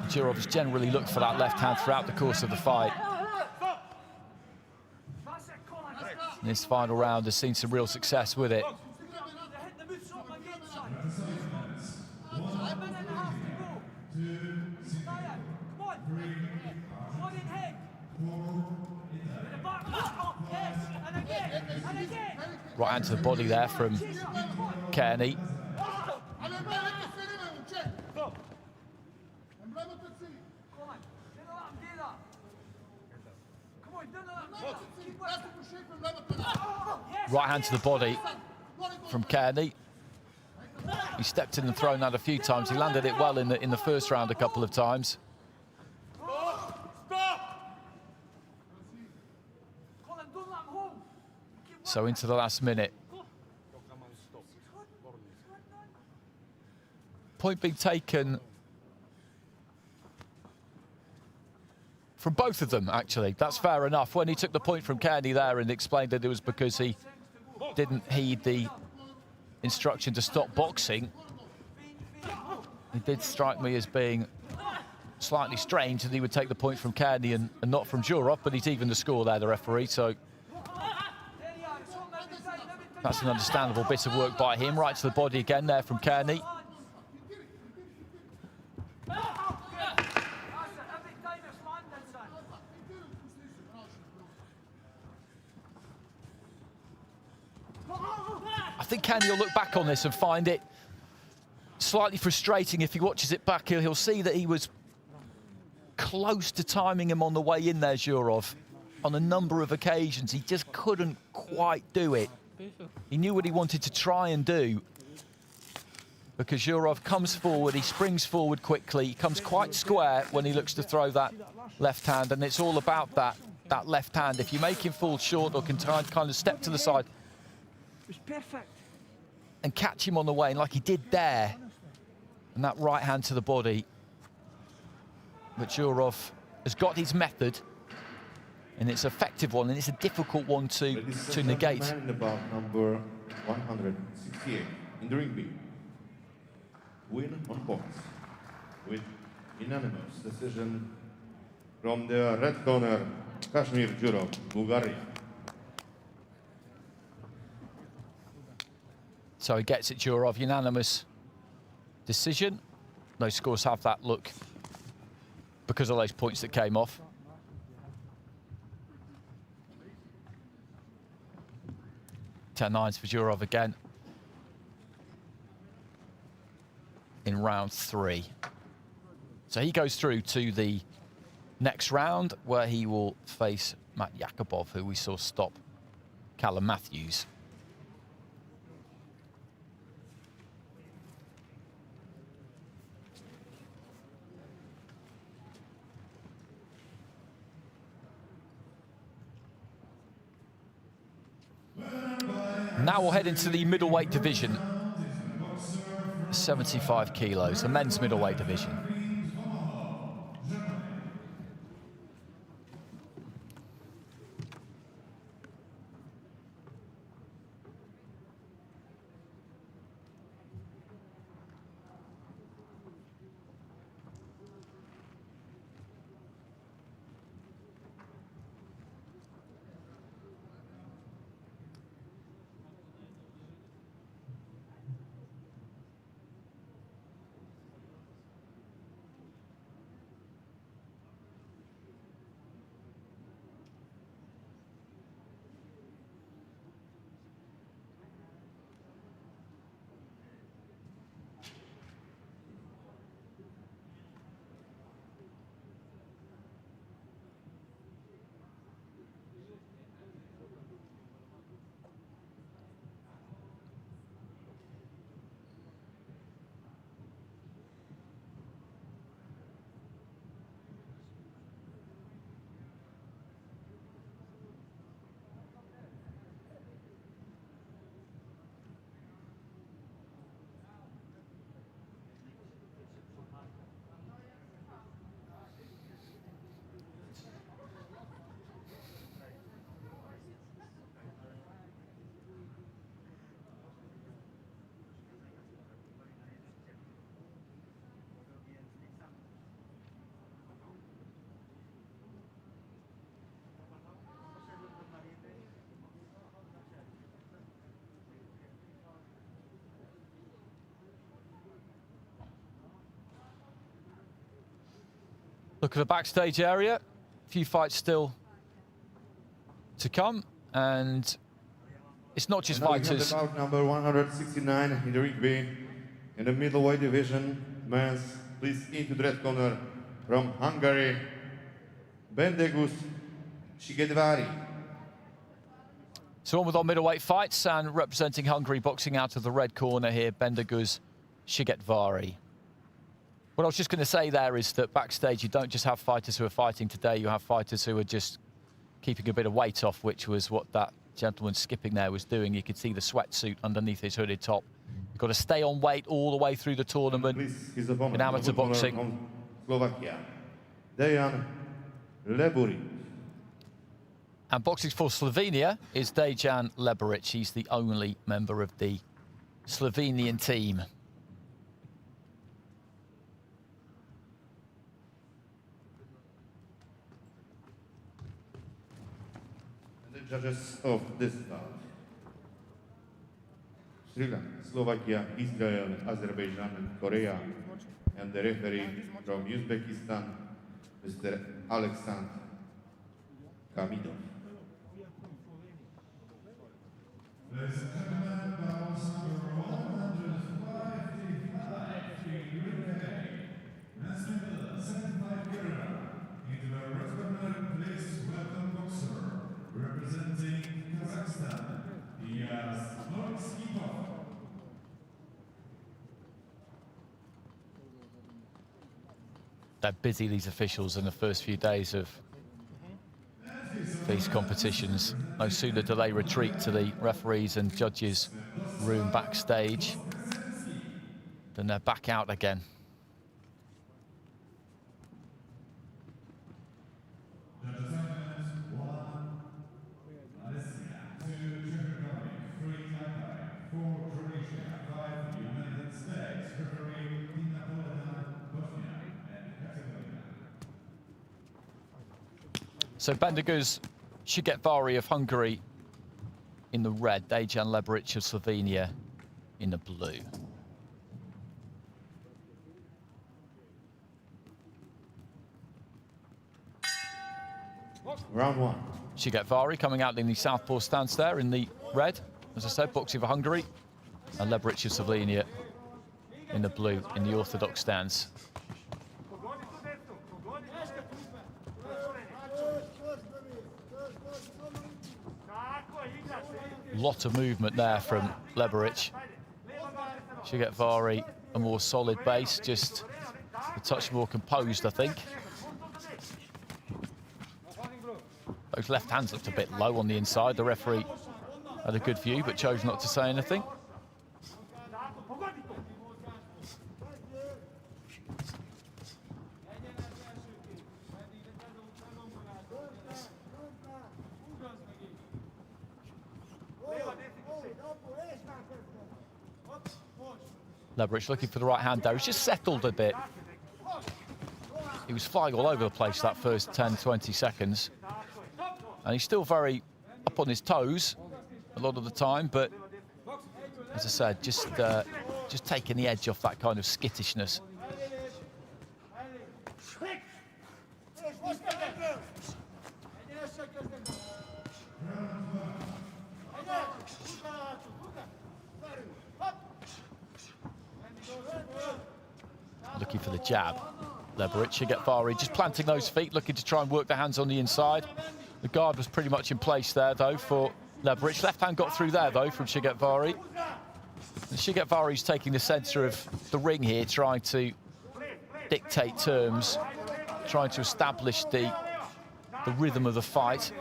Zhurov's generally looked for that left hand throughout the course of the fight. And this final round has seen some real success with it. Right hand to the body there from Kearney. Right hand to the body from Kearney. He stepped in and thrown that a few times. He landed it well in the first round a couple of times. So into the last minute. Point being taken from both of them, actually. That's fair enough. When he took the point from Kearney there and explained that it was because he didn't heed the instruction to stop boxing, it did strike me as being slightly strange that he would take the point from Kearney and not from Zhurov, but he's even the score there, the referee, so that's an understandable bit of work by him. Right to the body again there from Kearney. I think Kearney will look back on this and find it slightly frustrating. If he watches it back, he'll see that he was close to timing him on the way in there, Zhurov. On a number of occasions, he just couldn't quite do it. He knew what he wanted to try and do, because Zhurov comes forward, he springs forward quickly, he comes quite square when he looks to throw that left hand, and it's all about that left hand. If you make him fall short or can kind of step to the side It's perfect. and catch him on the way, and like he did there, and that right hand to the body. But Zhurov has got his method, and it's an effective one, and it's a difficult one to negate. In the bout number 168 in the ring B. Win on points with unanimous decision from the red corner, Kashmir Zhurov, Bulgaria. So he gets it, Zhurov, unanimous decision. Those scores have that look because of those points that came off. Nines for Zhurov again in round 3. So he goes through to the next round where he will face Matt Yakubov, who we saw stop Callum Matthews. Now we'll head into the middleweight division, 75 kilos, the men's middleweight division. Look at the backstage area. A few fights still to come, and it's not just fighters. Bout number 169 in the ring B in the middleweight division, men's. Please into the red corner from Hungary, Bendegus Shigedvari. So on with our middleweight fights, and representing Hungary, boxing out of the red corner here, Bendegus Shigedvari. What I was just going to say there is that backstage you don't just have fighters who are fighting today, you have fighters who are just keeping a bit of weight off, which was what that gentleman skipping there was doing. You could see the sweatsuit underneath his hooded top. You've got to stay on weight all the way through the tournament in amateur boxing. From Slovakia, Dejan Leburic. And boxing for Slovenia is Dejan Leburic. He's the only member of the Slovenian team. Judges of this bout: Sri Lanka, Slovakia, Israel, Azerbaijan, and Korea, and the referee from Uzbekistan, Mr. Alexander Kamidov. Ladies and gentlemen, bout number 155 UK. Men's middle, 75 kg. Into the red corner, please welcome boxer. Representing Kazakhstan, Bokskie. they're busy, these officials, in the first few days of these competitions. No sooner do they retreat to the referees and judges' room backstage than they're back out again. So Bendiguz Shigetvari of Hungary in the red, Dejan Lebric of Slovenia in the blue. Round one. Shigetvari coming out in the southpaw stance there in the red. As I said, Boksie for Hungary, and Lebric of Slovenia in the blue in the orthodox stance. Lot of movement there from Lebric. Shigetvari a more solid base, just a touch more composed, I think. Those left hands looked a bit low on the inside. The referee had a good view, but chose not to say anything. Lebric looking for the right hand there. He's just settled a bit. He was flying all over the place that first 10, 20 seconds. And he's still very up on his toes a lot of the time, but as I said, just taking the edge off that kind of skittishness. Looking for the jab. Lebric, Shigetvari just planting those feet, looking to try and work the hands on the inside. The guard was pretty much in place there, though, for Lebric. Left hand got through there, though, from Shigetvari. And Shigetvari's taking the centre of the ring here, trying to dictate terms, trying to establish the rhythm of the fight.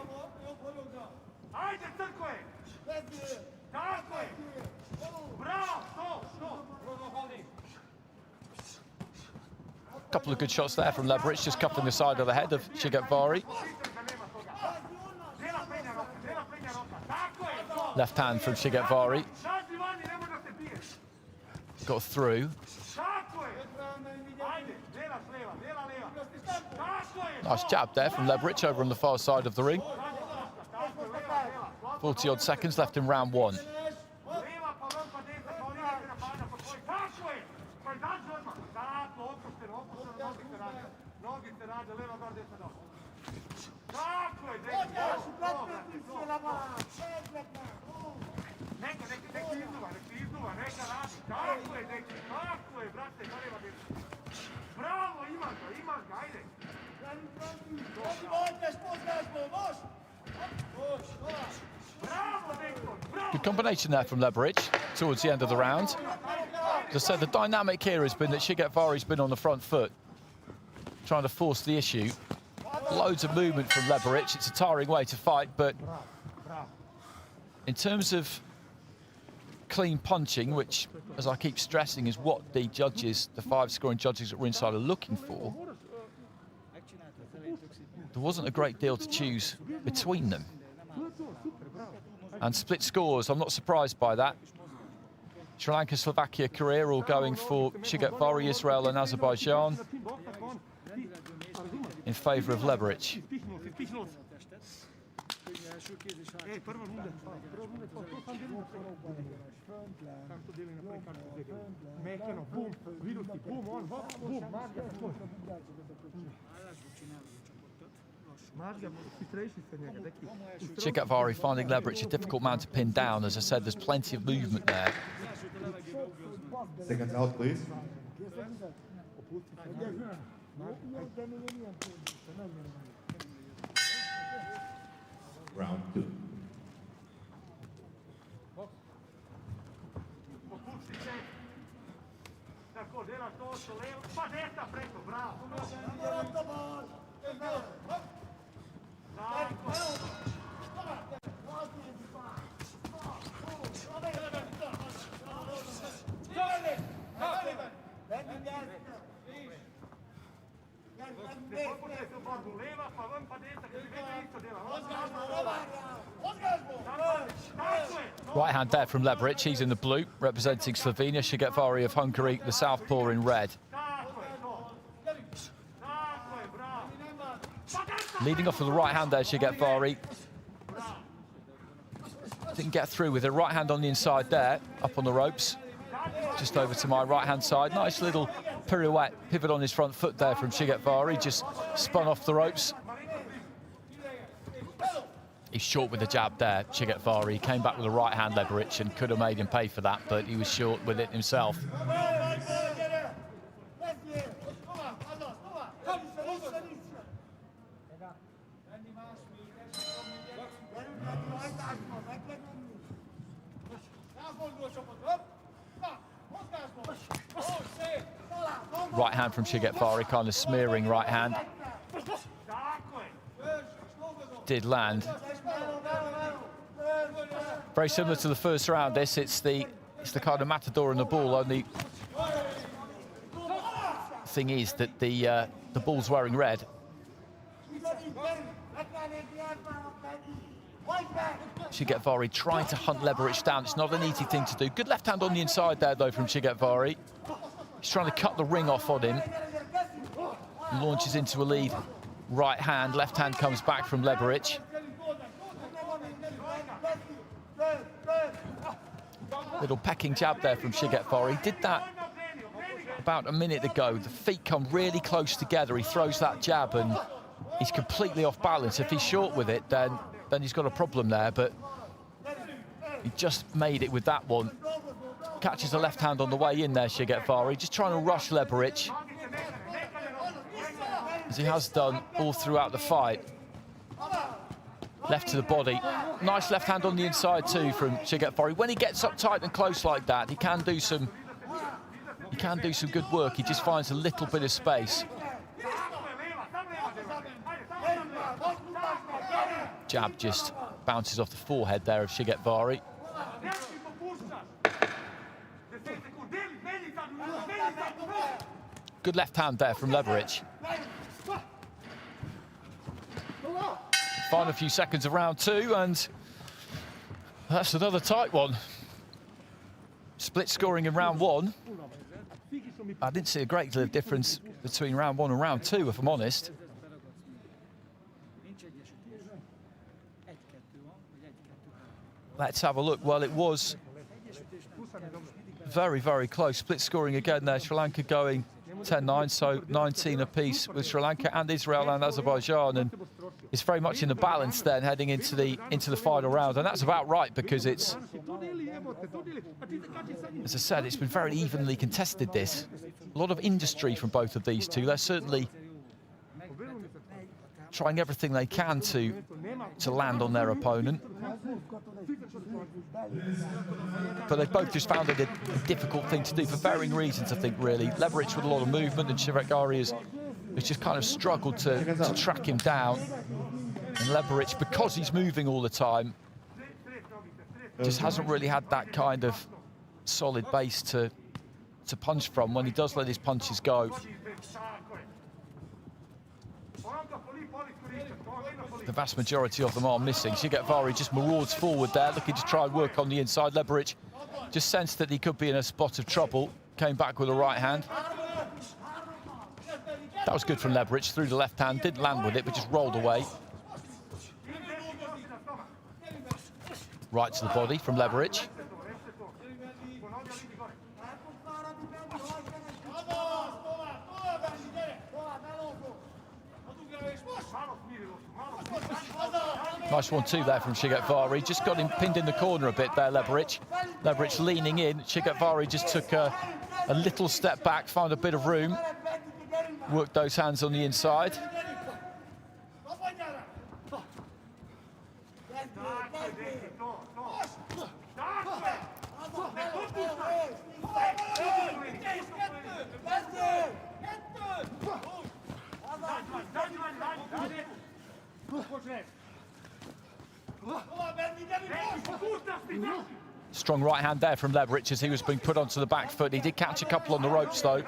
Couple of good shots there from Lebric, just cupping the side of the head of Shigetvari. Left hand from Shigetvari. Got through. Nice jab there from Lebric over on the far side of the ring. 40-odd seconds left in round one. Good combination there from Lebric towards the end of the round. As I said, the dynamic here has been that Shigetvari's been on the front foot, trying to force the issue. Loads of movement from Lebric. It's a tiring way to fight, but in terms of clean punching, which, as I keep stressing, is what the judges, the 5 scoring judges at ringside, are looking for, there wasn't a great deal to choose between them. And split scores, I'm not surprised by that. Sri Lanka, Slovakia, Korea all going for Shigetvari, Israel and Azerbaijan in favour of Lebric. Shigetvari finding Lebric a difficult man to pin down. As I said, there's plenty of movement there. Seconds out, please. Round two. točno, levo, pa desna preko, bravo. Leva, pa ven, pa desna, kad bi vedno isto dela. Right hand there from Lebric. He's in the blue, representing Slovenia. Shigetvari of Hungary, the southpaw in red. Leading off with the right hand there, Shigetvari. Didn't get through with a right hand on the inside there, up on the ropes. Just over to my right hand side. Nice little pirouette, pivot on his front foot there from Shigetvari. Just spun off the ropes. He's short with the jab there, Shigetvari. He came back with a right hand, Lebric, and could have made him pay for that, but he was short with it himself. Right hand from Shigetvari, kind of smearing right hand. Did land. Very similar to the first round, this. It's the kind of matador and the ball, only thing is that the ball's wearing red. Shigetvari trying to hunt Lebric down. It's not an easy thing to do. Good left hand on the inside there, though, from Shigetvari. He's trying to cut the ring off on him. Launches into a lead. Right hand, left hand comes back from Lebric. Little pecking jab there from Shigetvari. Did that about a minute ago. The feet come really close together. He throws that jab and he's completely off balance. If he's short with it, then he's got a problem there, but he just made it with that one. Catches the left hand on the way in there, Shigetvari. Just trying to rush Lebric, as he has done all throughout the fight. Left to the body. Nice left hand on the inside too from Shigetvari. When he gets up tight and close like that, he can do some good work. He just finds a little bit of space. Jab just bounces off the forehead there of Shigetvari. Good left hand there from Lebric. Final few seconds of round two, and that's another tight one. Split scoring in round one. I didn't see a great deal of difference between round one and round two, if I'm honest. Let's have a look. Well, it was very, very close. Split scoring again there. Sri Lanka going 10-9, so 19 apiece with Sri Lanka and Israel and Azerbaijan, and it's very much in the balance then heading into the final round, and that's about right because it's, as I said, it's been very evenly contested. This, a lot of industry from both of these two. They're certainly trying everything they can to land on their opponent, but they've both just found it a difficult thing to do for varying reasons, I think, really. Lebric with a lot of movement, and Shigetvari has just kind of struggled to track him down. And Lebric, because he's moving all the time, just hasn't really had that kind of solid base to punch from when he does let his punches go. The vast majority of them are missing. Shigetvari just marauds forward there, looking to try and work on the inside. Lebric just sensed that he could be in a spot of trouble, came back with a right hand. That was good from Lebric, through the left hand, didn't land with it, but just rolled away. Right to the body from Lebric. Nice 1-2 there from Shigetvari. Just got him pinned in the corner a bit there, Lebric. Lebric leaning in. Shigetvari just took a little step back, found a bit of room. Worked those hands on the inside. Strong right hand there from Leverich as he was being put onto the back foot. He did catch a couple on the ropes though.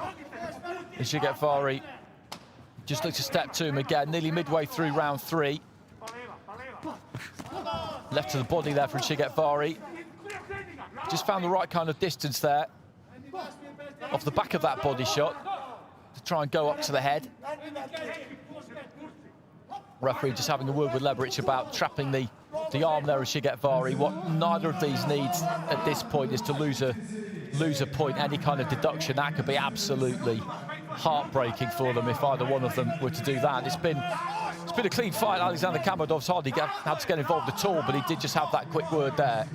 And Shigetvari just looked to step to him again, nearly midway through round 3. Left to the body there from Shigetvari. Just found the right kind of distance there. Off the back of that body shot to try and go up to the head. Referee just having a word with Leverich about trapping the arm there of Shigetvari. What neither of these needs at this point is to lose a point. Any kind of deduction, that could be absolutely heartbreaking for them if either one of them were to do that. It's been a clean fight. Alexander Kamadov's hardly had to get involved at all, but he did just have that quick word there.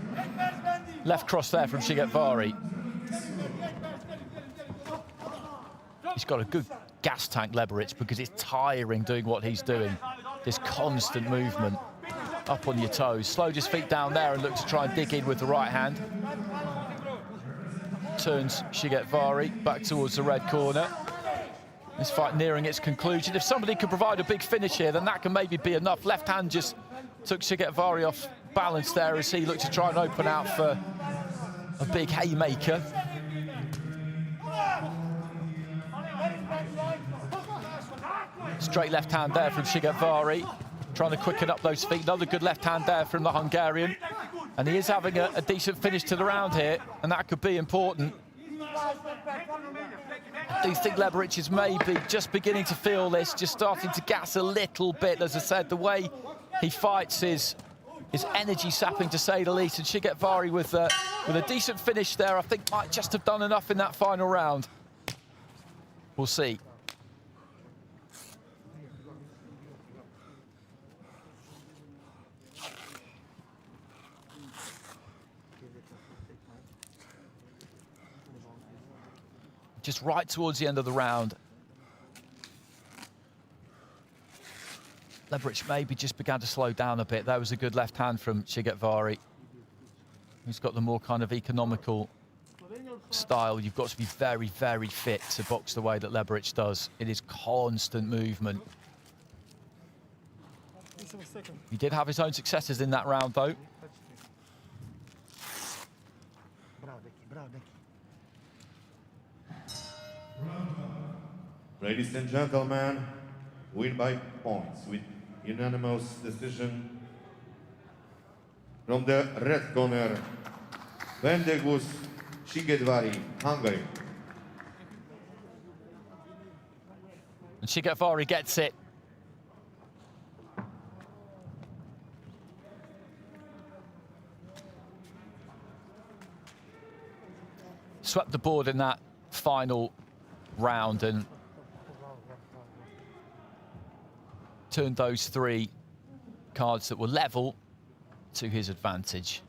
Left cross there from Shigetvari. He's got a good gas tank, Leverich, because it's tiring doing what he's doing. This constant movement up on your toes. Slowed his feet down there and looked to try and dig in with the right hand. Turns Shigetvari back towards the red corner. This fight nearing its conclusion. If somebody could provide a big finish here, then that can maybe be enough. Left hand just took Shigetvari off balance there as he looked to try and open out for a big haymaker. Straight left hand there from Shigetvari, trying to quicken up those feet. Another good left hand there from the Hungarian. And he is having a decent finish to the round here, and that could be important. I do think Leverich is maybe just beginning to feel this, just starting to gas a little bit. As I said, the way he fights is energy sapping, to say the least. And Shigetvari with a decent finish there, I think might just have done enough in that final round. We'll see. Just right towards the end of the round, Leverich maybe just began to slow down a bit. That was a good left hand from Shigetvari. He's got the more kind of economical style. You've got to be very, very fit to box the way that Leverich does. It is constant movement. He did have his own successes in that round, though. Ladies and gentlemen, win by points with unanimous decision from the red corner, Vendegus Shigetvari, Hungary. And Shigetvari gets it. Swept the board in that final round and turned those 3 cards that were level to his advantage.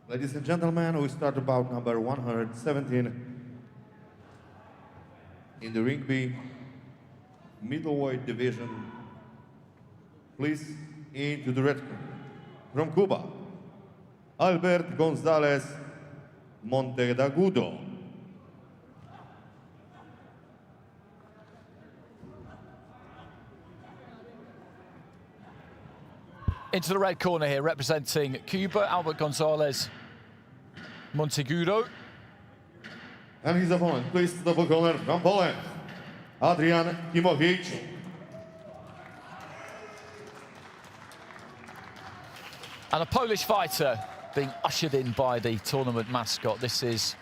Ladies and gentlemen, we start about number 117 in the ring B middleweight division. Please into the red corner from Cuba, Albert Gonzalez Monteagudo. Into the red corner here, representing Cuba, Albert Gonzalez Monteagudo. And his opponent, please, to the blue corner from Poland, Adrian Timovic. And a Polish fighter being ushered in by the tournament mascot. This is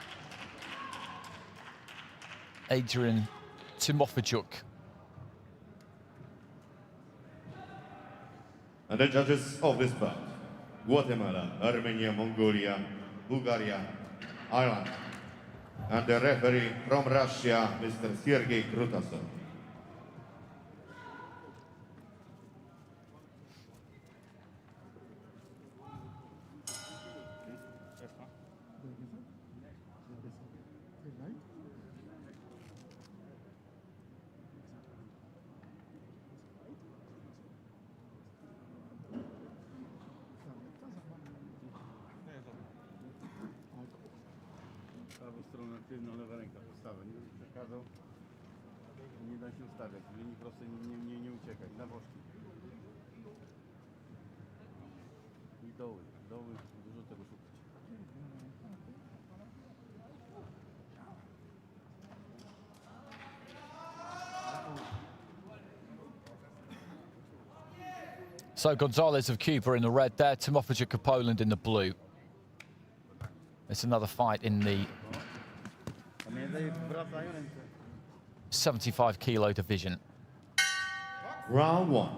Adrian Timofijuk. And the judges of this bout, Guatemala, Armenia, Mongolia, Bulgaria, Ireland. And the referee from Russia, Mr. Sergei Krutasov. Prawą stronę aktywną, lewa ręka postawę. Nie przekazał. Nie da się ustawiać. W linii prostej nie uciekać. Na boczki. I doły. Doły. Dużo tego szukać. So Gonzalez of Cuba in the red there, Timofijuk of Poland in the blue. It's another fight in the 75 kilo division. Round one.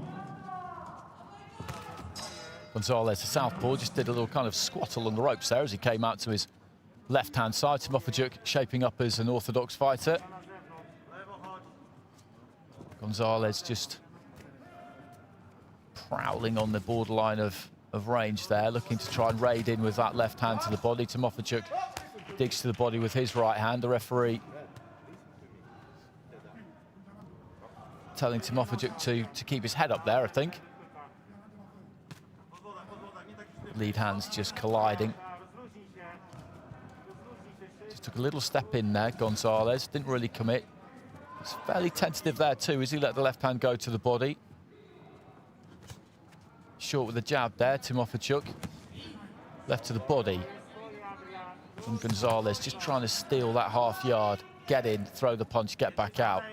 Gonzalez, the southpaw, just did a little kind of squat along the ropes there as he came out to his left-hand side. Timofijuk shaping up as an orthodox fighter. Gonzalez just prowling on the borderline of range there, looking to try and raid in with that left hand to the body. Timofijuk digs to the body with his right hand. The referee telling Timofijuk to keep his head up there, I think. Lead hands just colliding. Just took a little step in there, Gonzalez. Didn't really commit. It's fairly tentative there too, as he let the left hand go to the body. Short with the jab there, Timofijuk. Left to the body from Gonzalez, just trying to steal that half yard, get in, throw the punch, get back out.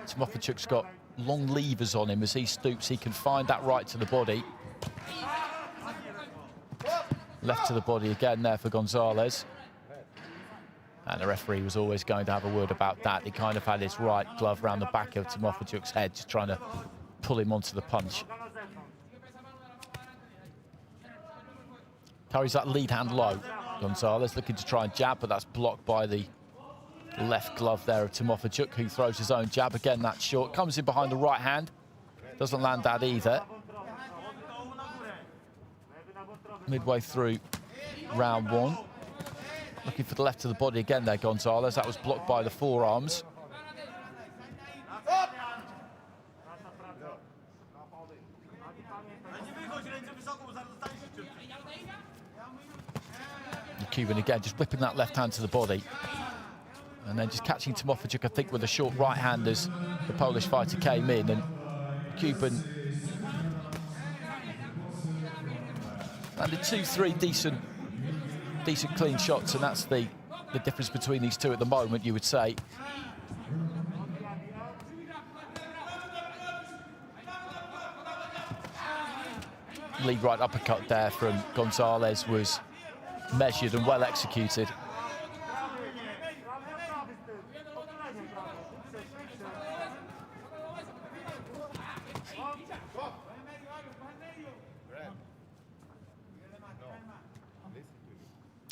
Timofijuk's got long levers on him. As he stoops, he can find that right to the body. Left to the body again there for Gonzalez. And the referee was always going to have a word about that. He kind of had his right glove around the back of Timofijuks' head, just trying to pull him onto the punch. Carries that lead hand low. Gonzalez looking to try and jab, but that's blocked by the left glove there of Timofijuk, who throws his own jab. Again, that's short. Comes in behind the right hand. Doesn't land that either. Midway through round one. Looking for the left to the body again there, Gonzalez. That was blocked by the forearms. The Cuban again, just whipping that left hand to the body. And then just catching Timofijuk, I think, with a short right hand as the Polish fighter came in. And Cuban landed 2-3 decent clean shots, and that's the difference between these two at the moment, you would say. Lead right uppercut there from Gonzalez was measured and well executed.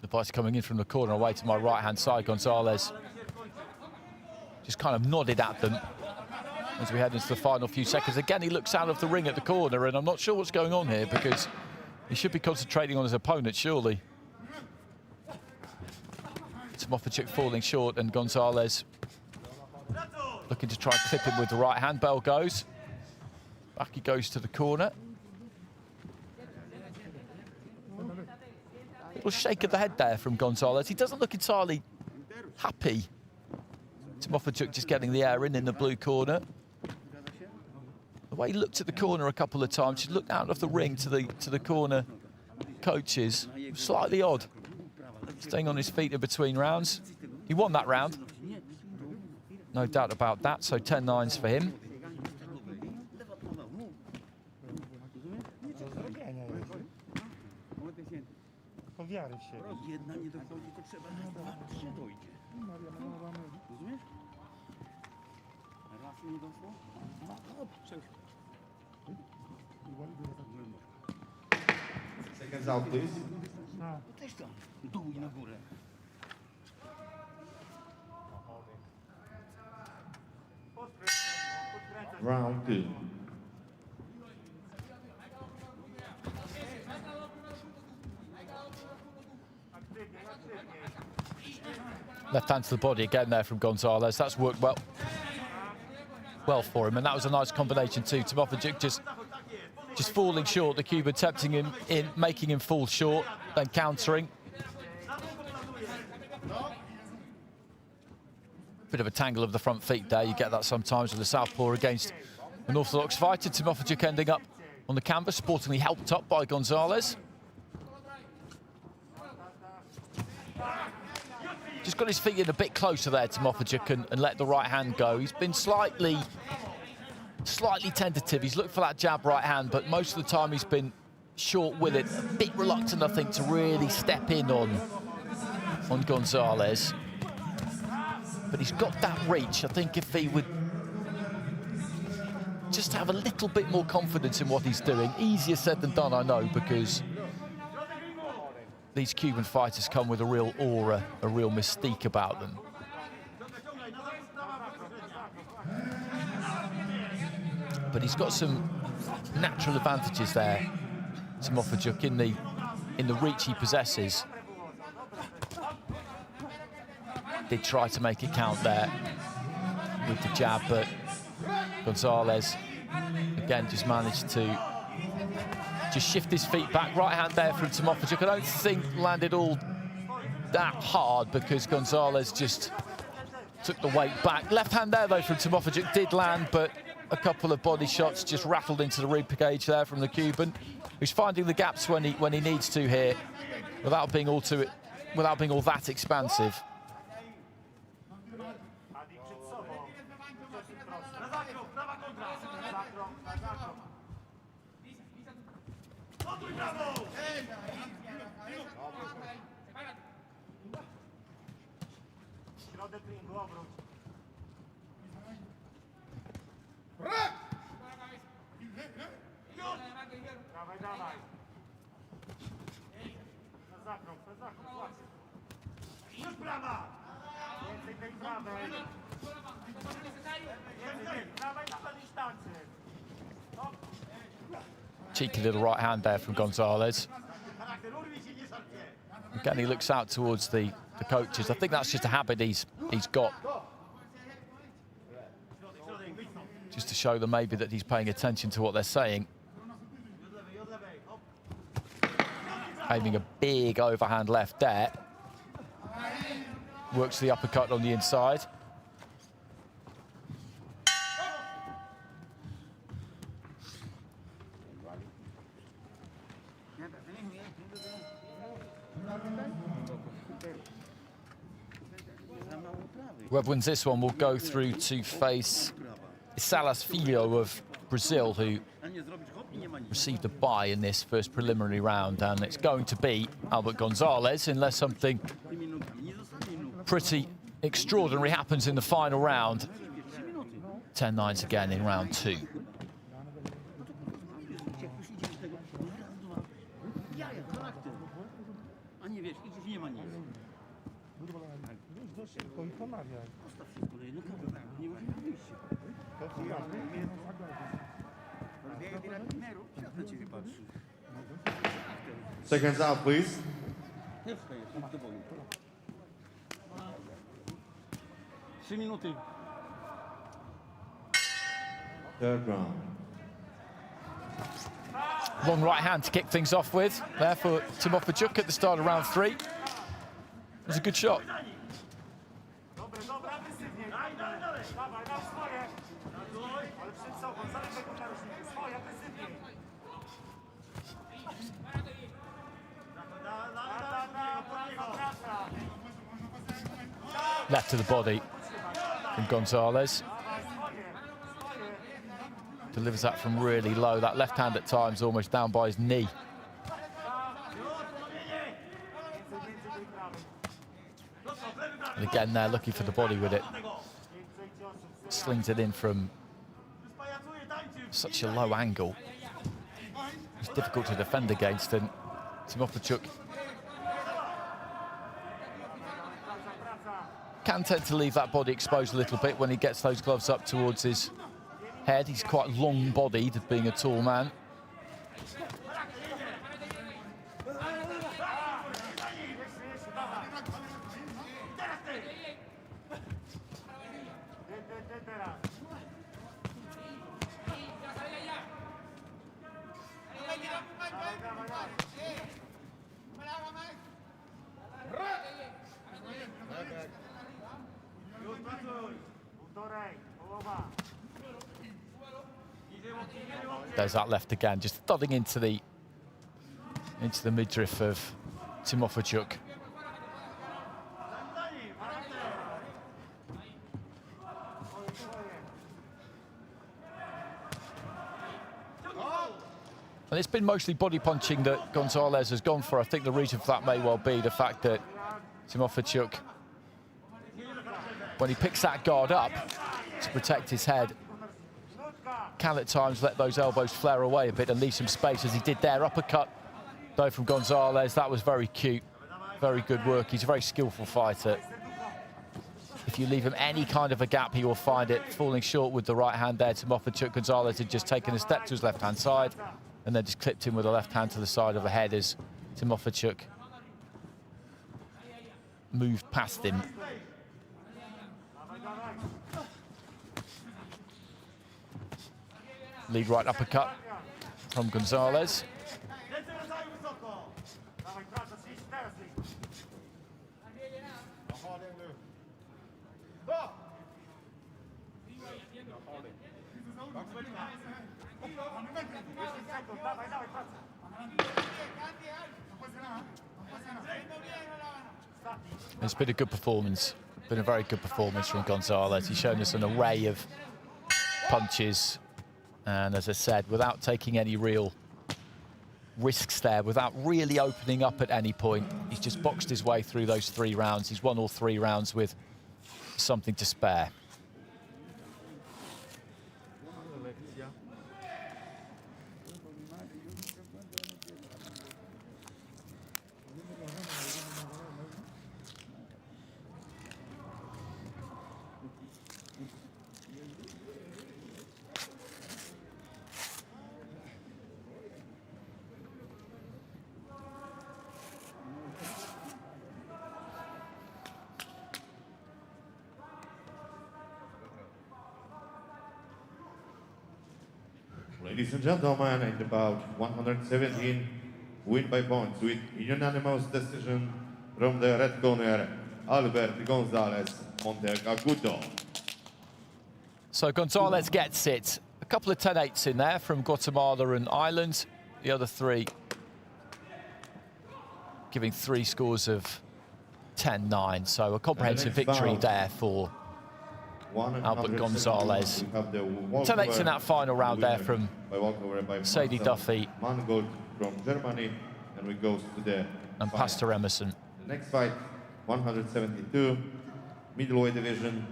The fighter coming in from the corner away to my right-hand side. Gonzalez just kind of nodded at them as we head into the final few seconds. Again, he looks out of the ring at the corner, and I'm not sure what's going on here because he should be concentrating on his opponent, surely. Timofijuk falling short, and Gonzalez looking to try and clip him with the right hand. Bell goes. Back he goes to the corner. Little shake of the head there from Gonzalez. He doesn't look entirely happy. Timofijuk just getting the air in the blue corner. The way he looked at the corner a couple of times, he looked out of the ring to the corner coaches. Slightly odd. staying on his feet in between rounds. He won that round. No doubt about that, so 10-9s for him. Wiary w siebie. Jedna nie dochodzi, to trzeba na 2-3 dojdzie. Rozumiesz? Raz nie doszło? Seconds out, please. Też tam, dół i na górę. Round 2. Left hand to the body again there from Gonzalez. That's worked well for him, and that was a nice combination too. Timofovic just falling short. The Cuban tempting him in, making him fall short, then countering. Bit of a tangle of the front feet there. You get that sometimes with the southpaw against an orthodox fighter. Timofovic ending up on the canvas, sportingly helped up by Gonzalez. Just got his feet in a bit closer there, Timofovic, and let the right hand go. He's been slightly tentative. He's looked for that jab right hand, but most of the time he's been short with it. A bit reluctant, I think, to really step in on Gonzalez. But he's got that reach. I think if he would just have a little bit more confidence in what he's doing. Easier said than done, I know, because these Cuban fighters come with a real aura, a real mystique about them. But he's got some natural advantages there, Timofovic, in the reach he possesses. Did try to make it count there with the jab, but Gonzalez again just managed to just shift his feet back. Right hand there from Timofovic. I don't think landed all that hard because Gonzalez just took the weight back. Left hand there though from Timofovic did land, but a couple of body shots just rattled into the rib cage there from the Cuban, who's finding the gaps when he needs to here, without being all that expansive. Cheeky little right hand there from Gonzalez. Again, he looks out towards the coaches. I think that's just a habit he's got. Just to show them maybe that he's paying attention to what they're saying. Aiming a big overhand left there. Works the uppercut on the inside. Whoever wins this one will go through to face Salas Filho of Brazil, who received a bye in this first preliminary round, and it's going to be Albert Gonzalez unless something pretty extraordinary happens in the final round. 10-9s again in round 2. Seconds out, please. Third round. Long right hand to kick things off with there for Timofovic at the start of round 3. It was a good shot. Left to the body from Gonzalez. Delivers that from really low. That left hand at times almost down by his knee. And again there, looking for the body with it. Slings it in from such a low angle. It's difficult to defend against, and Timofeychuk can tend to leave that body exposed a little bit when he gets those gloves up towards his head. He's quite long-bodied, being a tall man. There's that left again, just thudding into the midriff of Timofeychuk. And it's been mostly body punching that Gonzalez has gone for. I think the reason for that may well be the fact that Timofeychuk, when he picks that guard up to protect his head, can at times let those elbows flare away a bit and leave some space, as he did there. Uppercut, though, from Gonzalez. That was very cute, very good work. He's a very skillful fighter. If you leave him any kind of a gap, he will find it. Falling short with the right hand there, Timofeychuk. Gonzalez had just taken a step to his left-hand side and then just clipped him with a left hand to the side of the head as Timofeychuk moved past him. Lead right uppercut from Gonzalez. It's been a good performance. Been a very good performance from Gonzalez. He's shown us an array of punches. And as I said, without taking any real risks there, without really opening up at any point, he's just boxed his way through those 3 rounds. He's won all 3 rounds with something to spare. Ladies and gentlemen, in about 117 win by points with unanimous decision from the red corner, Albert Gonzalez Monteagudo. So Gonzalez gets it. A couple of 10-8s in there from Guatemala and Ireland. The other 3 giving 3 scores of 10-9. So a comprehensive victory there for Albert Gonzalez. 10-8s in that final round there from Sadie Duffy Mangold from Germany, and we go to the and Pastor Emerson. The next fight, 172, middleweight division.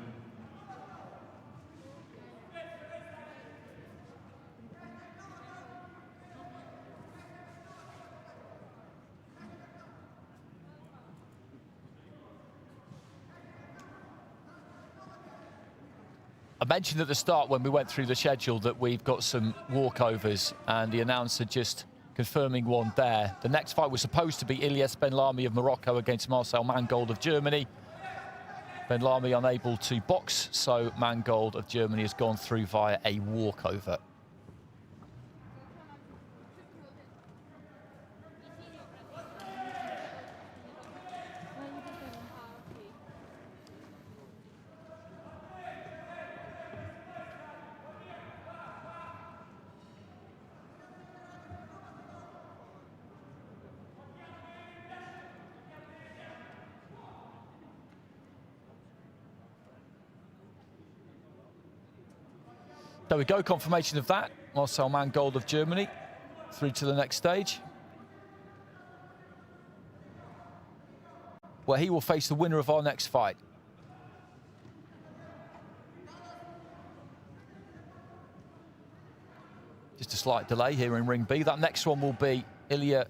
I mentioned at the start when we went through the schedule that we've got some walkovers, and the announcer just confirming one there. The next fight was supposed to be Ilyas Benlami of Morocco against Marcel Mangold of Germany. Benlami unable to box, so Mangold of Germany has gone through via a walkover. There we go, confirmation of that. Marcel Mangold of Germany through to the next stage, where he will face the winner of our next fight. Just a slight delay here in Ring B. That next one will be Ilya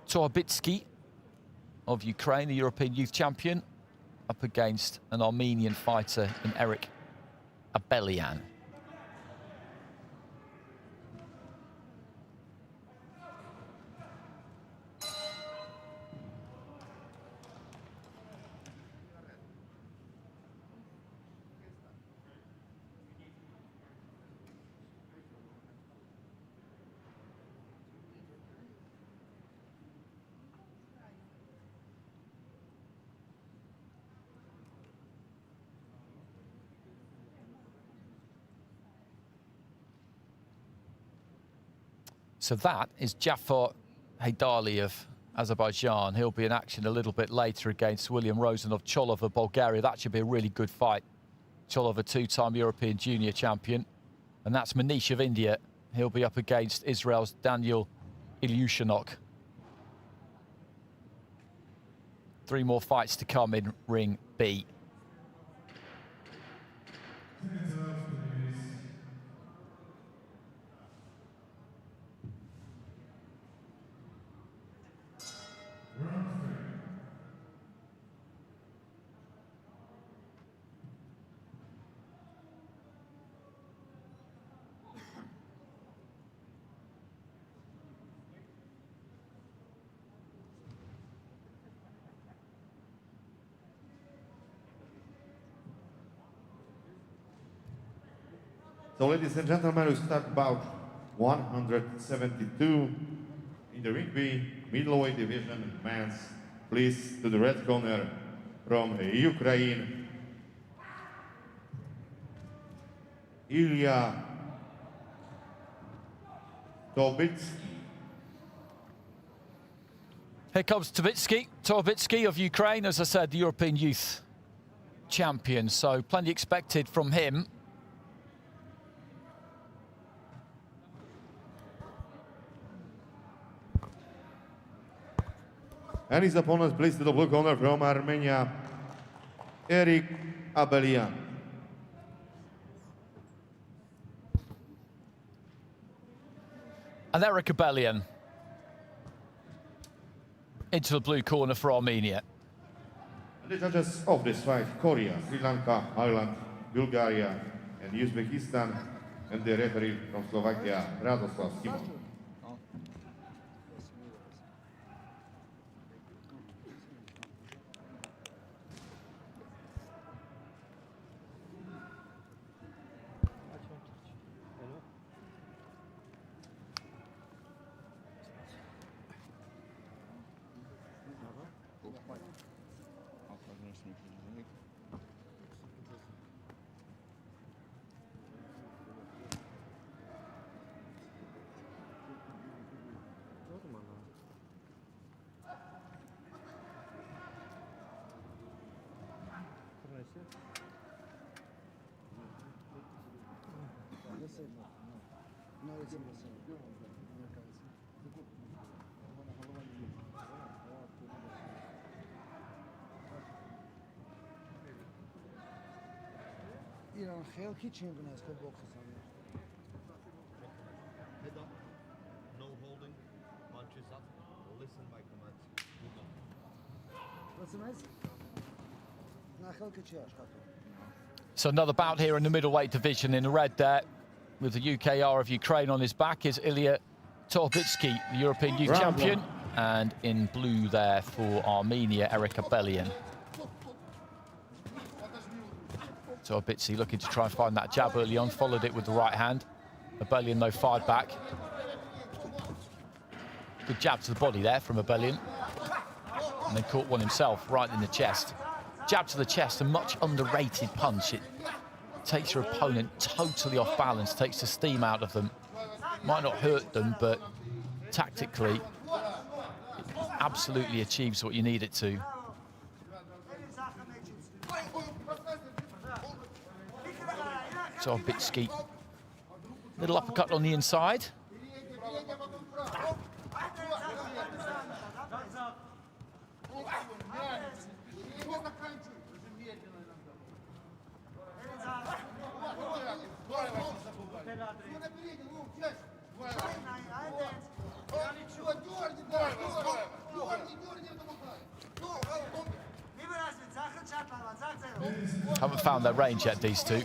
Torbitsky of Ukraine, the European Youth Champion, up against an Armenian fighter in Eric Abelian. So that is Jafar Haydali of Azerbaijan. He'll be in action a little bit later against William Rosen of Cholov of Bulgaria. That should be a really good fight. Cholov, a two-time European junior champion. And that's Manish of India. He'll be up against Israel's Daniel Ilyushanok. 3 more fights to come in Ring B. So, ladies and gentlemen, we start about 172 in the Ring B middleweight division men's. Please to the red corner from Ukraine, Ilya Torbitsky. Here comes Torbitsky of Ukraine, as I said, the European Youth Champion. So plenty expected from him. And his opponent, please to the blue corner from Armenia, Eric Abelian. And Eric Abelian into the blue corner for Armenia. And the judges of this fight, Korea, Sri Lanka, Ireland, Bulgaria, and Uzbekistan, and the referee from Slovakia, Radoslav Simon. ایران خیلی کی چی میکنه از که بوکس Head up, no holding, punches up, listen my commands. Nasıl نه خیلی کی aşk So another bout here in the middleweight division in the red there, with the UKR of Ukraine on his back, is Ilya Torbitsky, the European Youth Champion. And in blue there for Armenia, Eric Abelian. Torbitsky looking to try and find that jab early on, followed it with the right hand. Abelian, though, fired back. Good jab to the body there from Abelian. And then caught one himself right in the chest. Jab to the chest, a much underrated punch. It takes your opponent totally off balance, takes the steam out of them. Might not hurt them, but tactically, it absolutely achieves what you need it to. Torbitsky Little uppercut on the inside. Haven't found their range yet, these two.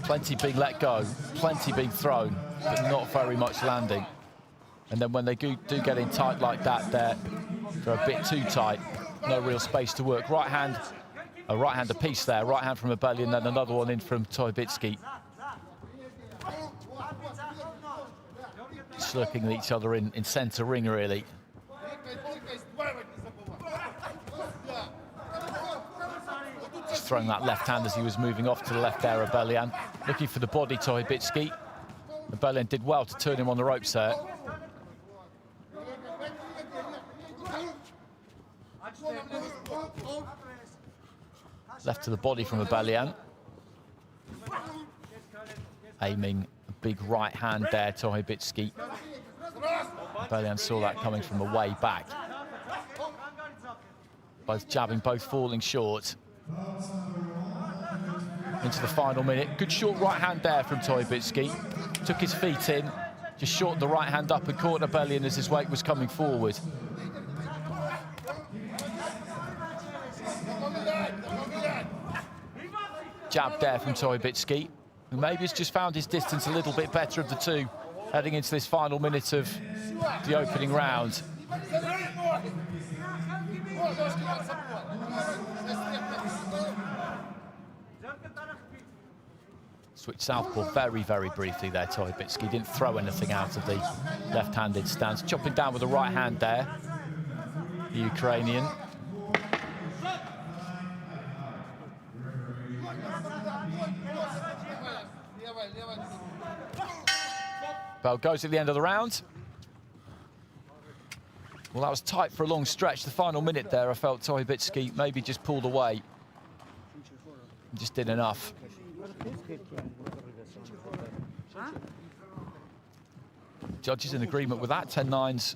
Plenty being let go, plenty being thrown, but not very much landing. And then when they do get in tight like that, they're a bit too tight. No real space to work. Right hand, a right hand apiece there. Right hand from Abeli, and then another one in from Toibitski. Slurping each other in centre ring, really. Just throwing that left hand as he was moving off to the left there, Abelian. Looking for the body, Toibitski. Abelian did well to turn him on the ropes there. Left to the body from Abelian. Aiming a big right hand there, Toibitski. Abelian saw that coming from a way back. Both jabbing, both falling short. Into the final minute. Good short right hand there from Toibitski. Took his feet in, just shortened the right hand up and caught Abelian as his weight was coming forward. Jab there from Toibitski, who maybe has just found his distance a little bit better of the two, heading into this final minute of the opening round. Switch southpaw very, very briefly there, Toibitski. Didn't throw anything out of the left-handed stance. Chopping down with the right hand there, the Ukrainian. Bell goes at the end of the round. Well, that was tight for a long stretch. The final minute there, I felt Toibitski maybe just pulled away. Just did enough. Judges in agreement with that. 10-9s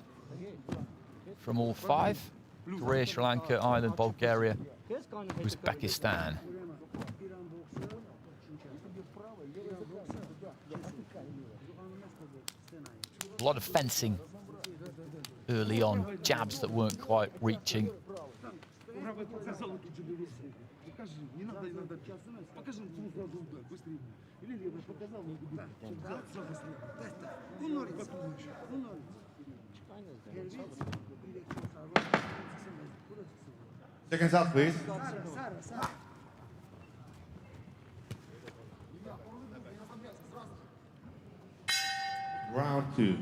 from all five. Korea, Sri Lanka, Ireland, Bulgaria, Uzbekistan. A lot of fencing early on, jabs that weren't quite reaching. Seconds out, please. Round two.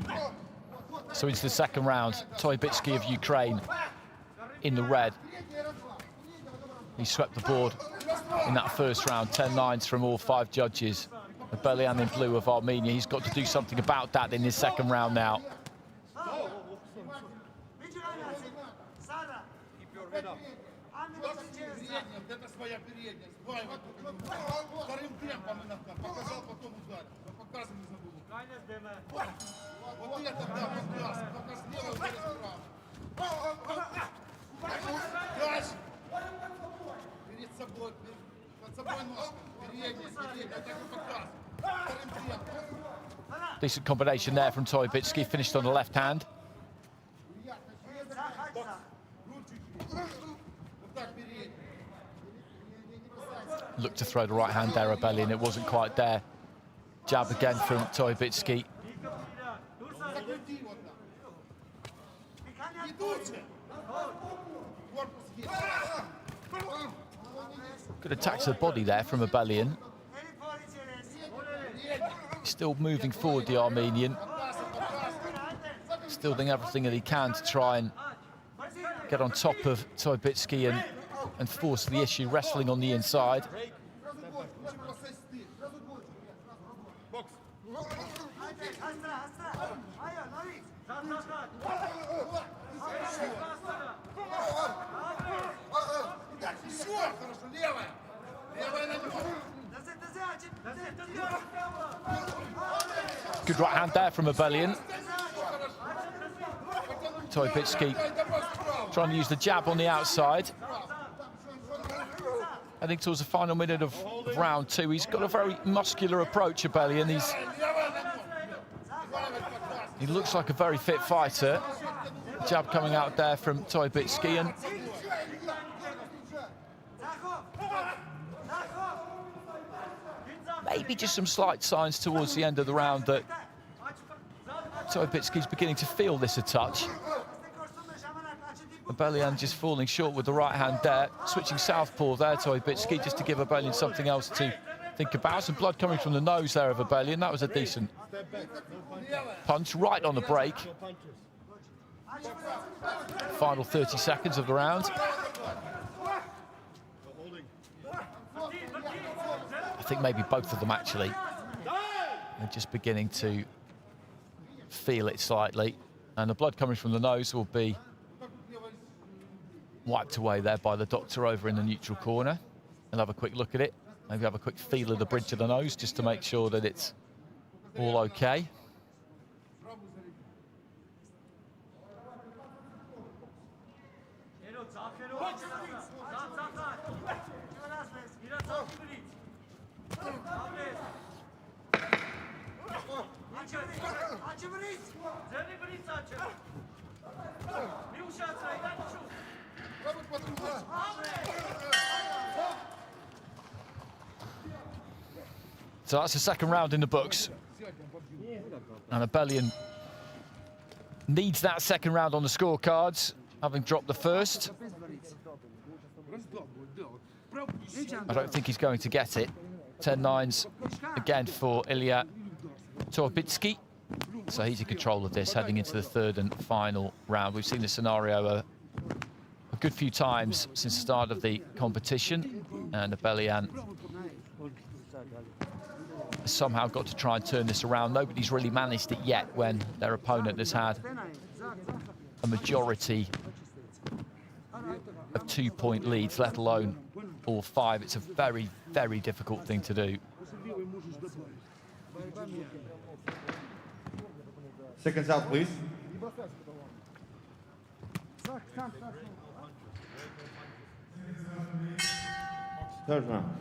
So into the second round, Toibitski of Ukraine in the red. He swept the board in that first round, 10-9s from all five judges. Abelian in blue of Armenia. He's got to do something about that in his second round now. Keep your head up. Decent combination there from Toibitski, finished on the left hand. Looked to throw the right hand there, Abelian, it wasn't quite there. Jab again from Toibitski. Good attack to the body there from Abelian. Still moving forward, the Armenian. Still doing everything that he can to try and get on top of Toibitski and force the issue, wrestling on the inside. Good right hand there from Abelian. Toybitsky trying to use the jab on the outside. I think towards the final minute of round 2, he's got a very muscular approach, Abelian. He looks like a very fit fighter. Jab coming out there from Toybitsky, and maybe just some slight signs towards the end of the round that Toybitsky's beginning to feel this a touch. Abelian just falling short with the right hand there. Switching southpaw there, Toybitsky, just to give Abelian something else to think about. Some blood coming from the nose there of Abelian. That was a decent punch right on the break. Final 30 seconds of the round. I think maybe both of them actually are just beginning to feel it slightly. And the blood coming from the nose will be wiped away there by the doctor over in the neutral corner. He'll have a quick look at it, maybe have a quick feel of the bridge of the nose just to make sure that it's all okay. So that's the second round in the books. And Abelian needs that second round on the scorecards, having dropped the first. I don't think he's going to get it. 10-9s again for Ilya Torbitsky. So he's in control of this heading into the third and final round. We've seen this scenario a good few times since the start of the competition, and Abelian has somehow got to try and turn this around. Nobody's really managed it yet when their opponent has had a majority of 2-point leads, let alone all 5. It's a very, very difficult thing to do. Seconds out, please. Third round.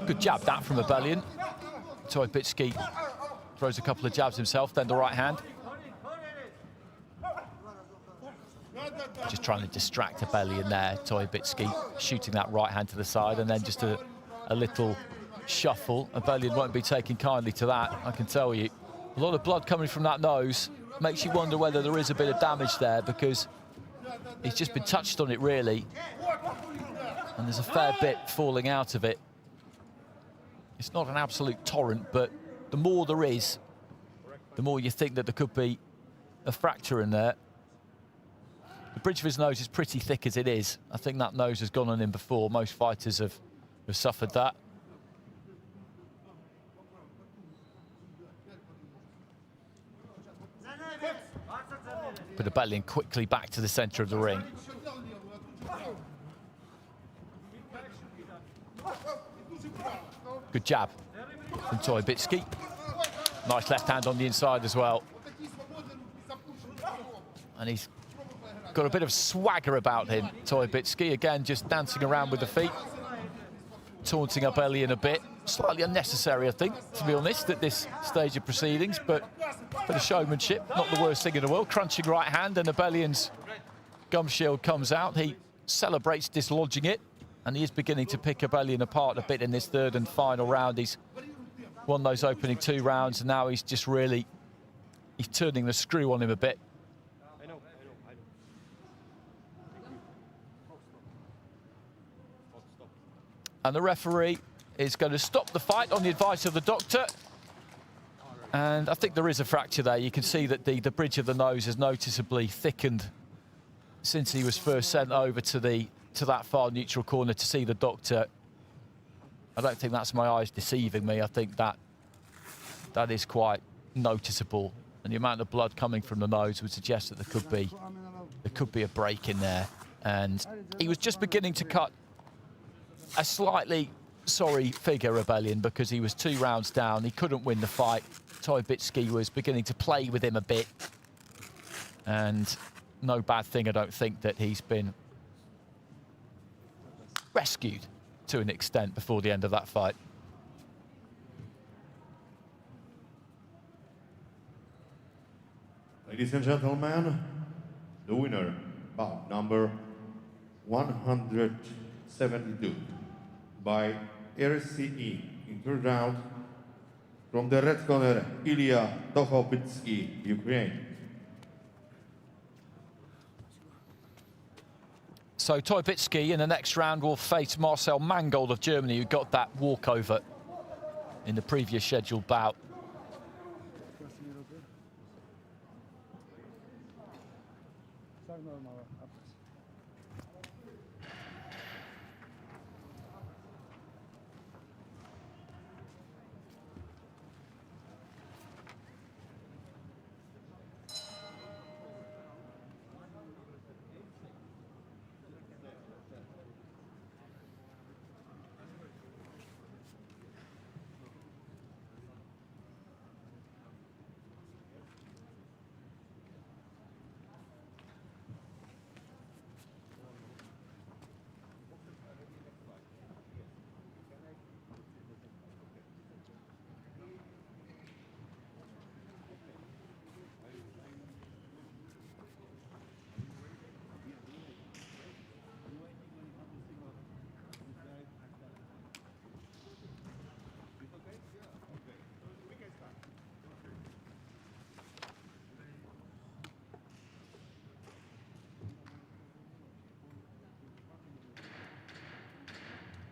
Good jab that from Abelian. Toybitsky throws a couple of jabs himself, then the right hand. Just trying to distract Abelian there. Toybitsky shooting that right hand to the side, and then just a little shuffle. Abelian won't be taking kindly to that, I can tell you. A lot of blood coming from that nose. Makes you wonder whether there is a bit of damage there, because he's just been touched on it, really. And there's a fair bit falling out of it. It's not an absolute torrent, but the more there is, the more you think that there could be a fracture in there. The bridge of his nose is pretty thick as it is. I think that nose has gone on him before. Most fighters have suffered that. But Abelian quickly back to the centre of the ring. Good jab from Toybitsky. Nice left hand on the inside as well. And he's got a bit of swagger about him, Toybitsky. Again, just dancing around with the feet, taunting Abelian a bit. Slightly unnecessary, I think, to be honest, at this stage of proceedings, but for the showmanship, not the worst thing in the world. Crunching right hand, and Abelian's gum shield comes out. He celebrates dislodging it, and he is beginning to pick Abelian apart a bit in this third and final round. He's won those opening 2 rounds, and now he's just really, he's turning the screw on him a bit. And the referee is going to stop the fight on the advice of the doctor. And I think there is a fracture there. You can see that the bridge of the nose has noticeably thickened since he was first sent over to that far neutral corner to see the doctor. I don't think that's my eyes deceiving me. I think that is quite noticeable. And the amount of blood coming from the nose would suggest that there there could be a break in there. And he was just beginning to cut a slightly sorry figure, Rebellion, because he was 2 rounds down. He couldn't win the fight. Toibitsky was beginning to play with him a bit. And no bad thing, I don't think, that he's been rescued to an extent before the end of that fight. Ladies and gentlemen, the winner, bout number 172 by RCE in third round from the red corner, Ilya Tochopitsky, Ukraine. So Toibitsky in the next round will face Marcel Mangold of Germany, who got that walkover in the previous scheduled bout.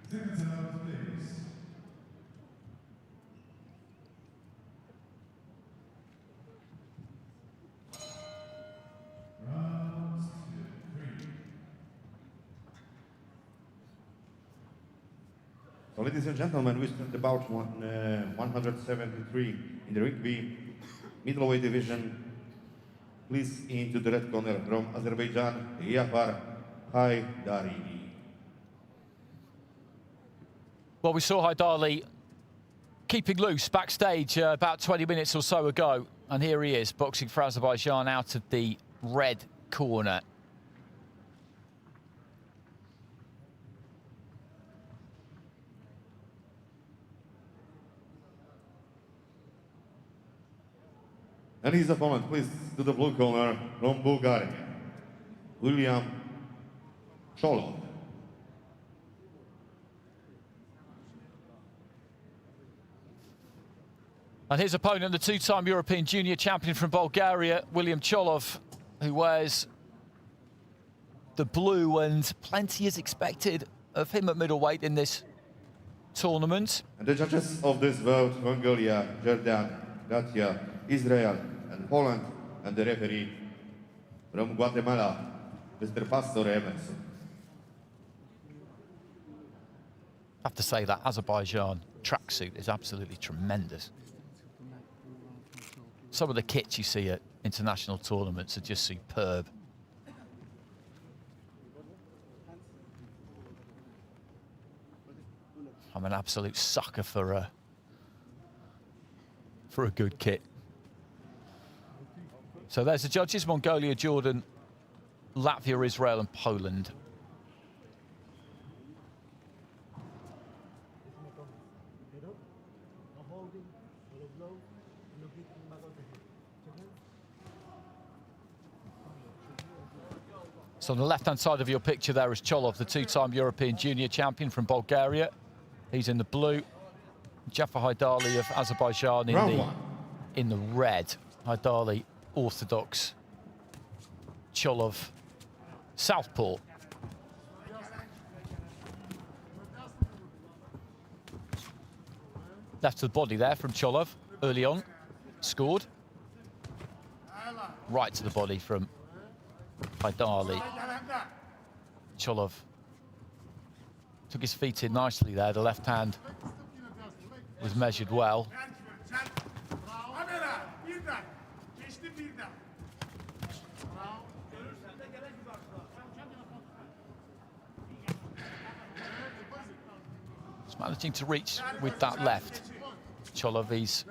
Seconds out, please. Round 3. So, ladies and gentlemen, we stand about 173 in the ring B, middleweight division. Please into the red corner from Azerbaijan, Yafar Haidari. Well, we saw Haidari keeping loose backstage about 20 minutes or so ago. And here he is, boxing for Azerbaijan out of the red corner. And his opponent, please, to the blue corner from Bulgaria, William Cholov. And his opponent, the 2-time European junior champion from Bulgaria, William Cholov, who wears the blue, and plenty is expected of him at middleweight in this tournament. And the judges of this bout, Mongolia, Jordan, Latvia, Israel, and Poland, and the referee from Guatemala, Mr. Pastor Emerson. I have to say that Azerbaijan tracksuit is absolutely tremendous. Some of the kits you see at international tournaments are just superb. I'm an absolute sucker for a good kit. So there's the judges: Mongolia, Jordan, Latvia, Israel, and Poland. So on the left-hand side of your picture there is Cholov, the 2-time European junior champion from Bulgaria. He's in the blue. Jafar Haidari of Azerbaijan in the red. Haidari, orthodox. Cholov, southpaw. Left to the body there from Cholov early on. Scored. Right to the body from Haidari. Cholov took his feet in nicely there. The left hand was measured well. He's managing to reach with that left. Cholov, he's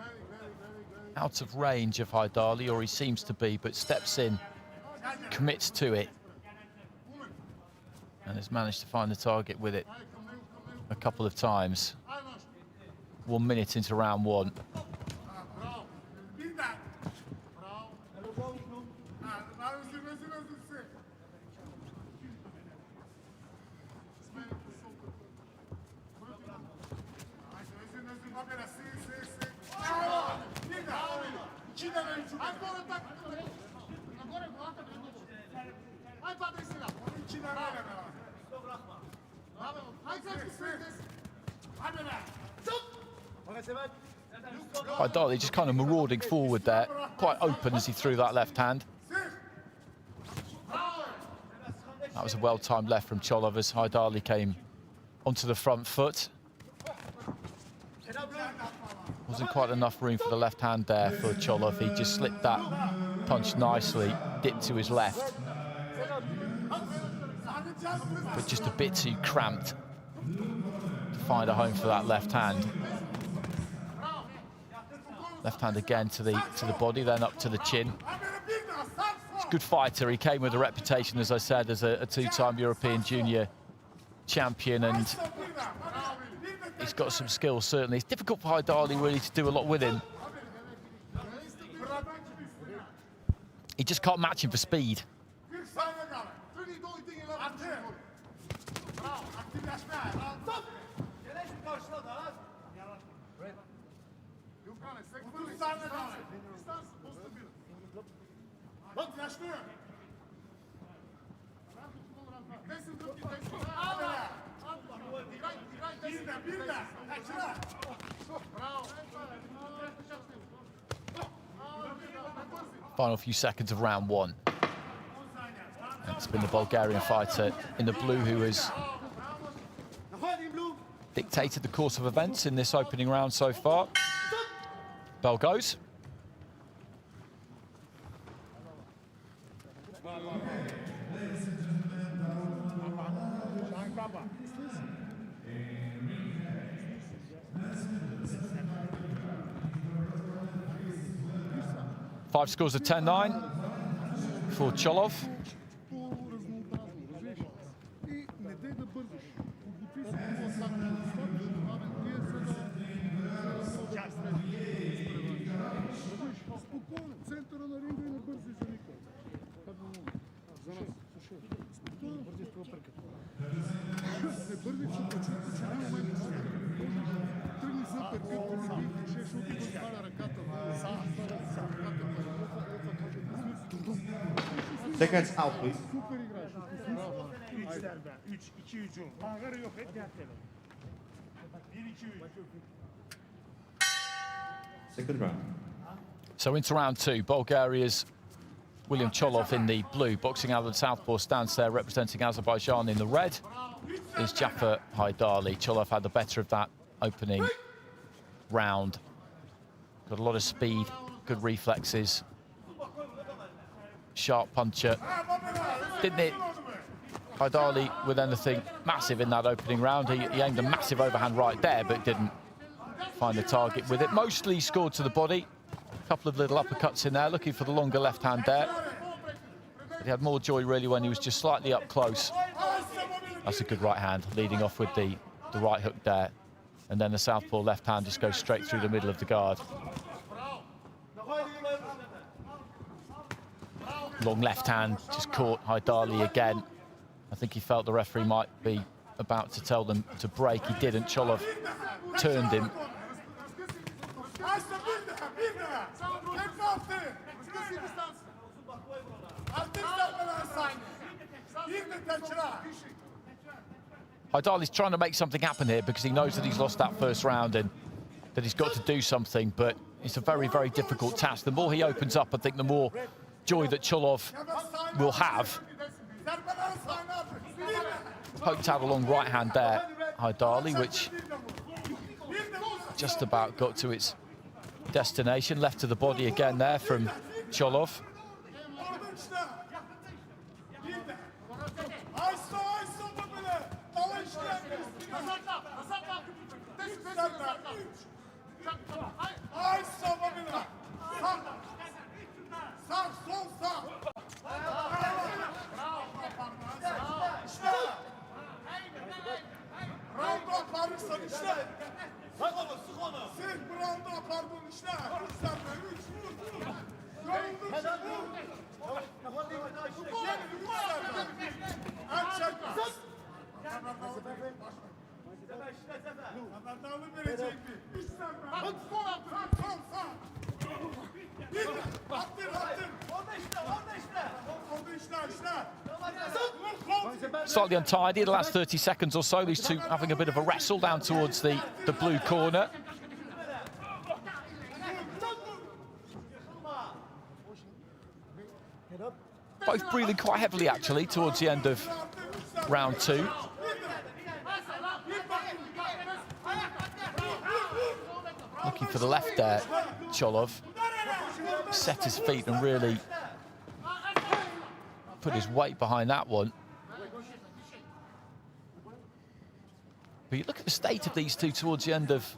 out of range of Haidari, or he seems to be, but steps in, commits to it, and has managed to find the target with it a couple of times. 1 minute into round one. Haidari just kind of marauding forward there, quite open as he threw that left hand. That was a well-timed left from Cholov as Haidari came onto the front foot. Wasn't quite enough room for the left hand there for Cholov. He just slipped that punch nicely, dipped to his left, but just a bit too cramped to find a home for that left hand. Left hand again to the body, then up to the chin. He's a good fighter. He came with a reputation, as I said, as a two-time European junior champion, and he's got some skills, certainly. It's difficult for Haidari really to do a lot with him. He just can't match him for speed. Final few seconds of round one. And it's been the Bulgarian fighter in the blue who has dictated the course of events in this opening round so far. Bell goes. Five scores of 10-9 for Cholov. Seconds out, please. Second round. So into round two, Bulgaria's William Cholov in the blue, boxing out of the southpaw stance there, representing Azerbaijan in the red, is Jafar Haidari. Cholov had the better of that opening round. Got a lot of speed, good reflexes. Sharp puncher. Didn't hit Haidari with anything massive in that opening round. He aimed a massive overhand right there, but didn't find the target with it. Mostly scored to the body. A couple of little uppercuts in there, looking for the longer left hand there. But he had more joy really when he was just slightly up close. That's a good right hand, leading off with the right hook there. And then the southpaw left hand just goes straight through the middle of the guard. Long left hand just caught Haidari again. I think he felt the referee might be about to tell them to break. He didn't. Cholov turned him. Haidari's trying to make something happen here because he knows that he's lost that first round and that he's got to do something, but it's a very, very difficult task. The more he opens up, I think the more joy that Cholov will have. Poked out a long right hand there, Haidari, which just about got to its destination. Left to the body again there from Cholov. Ay sabamına. Sağ. Sağ, sol, sağ. İşte. Round'u aparırsan işte. Sık onu, sık onu. Sık bu round'u apardın işte. Üç serpe, üç, vur. Yoruldun vur. Gelin, üç serpe. Aç çekmez. Haberdarlık verecek mi? Üç serpe. Hadi sol at, sol, sağ. Bir, attır, attır. Orada işte, orada işte. Orada işte, işte. Slightly untidy in the last 30 seconds or so. These two having a bit of a wrestle down towards the blue corner. Both breathing quite heavily, actually, towards the end of round two. Looking for the left there, Cholov. Set his feet and really put his weight behind that one. But you look at the state of these two towards the end of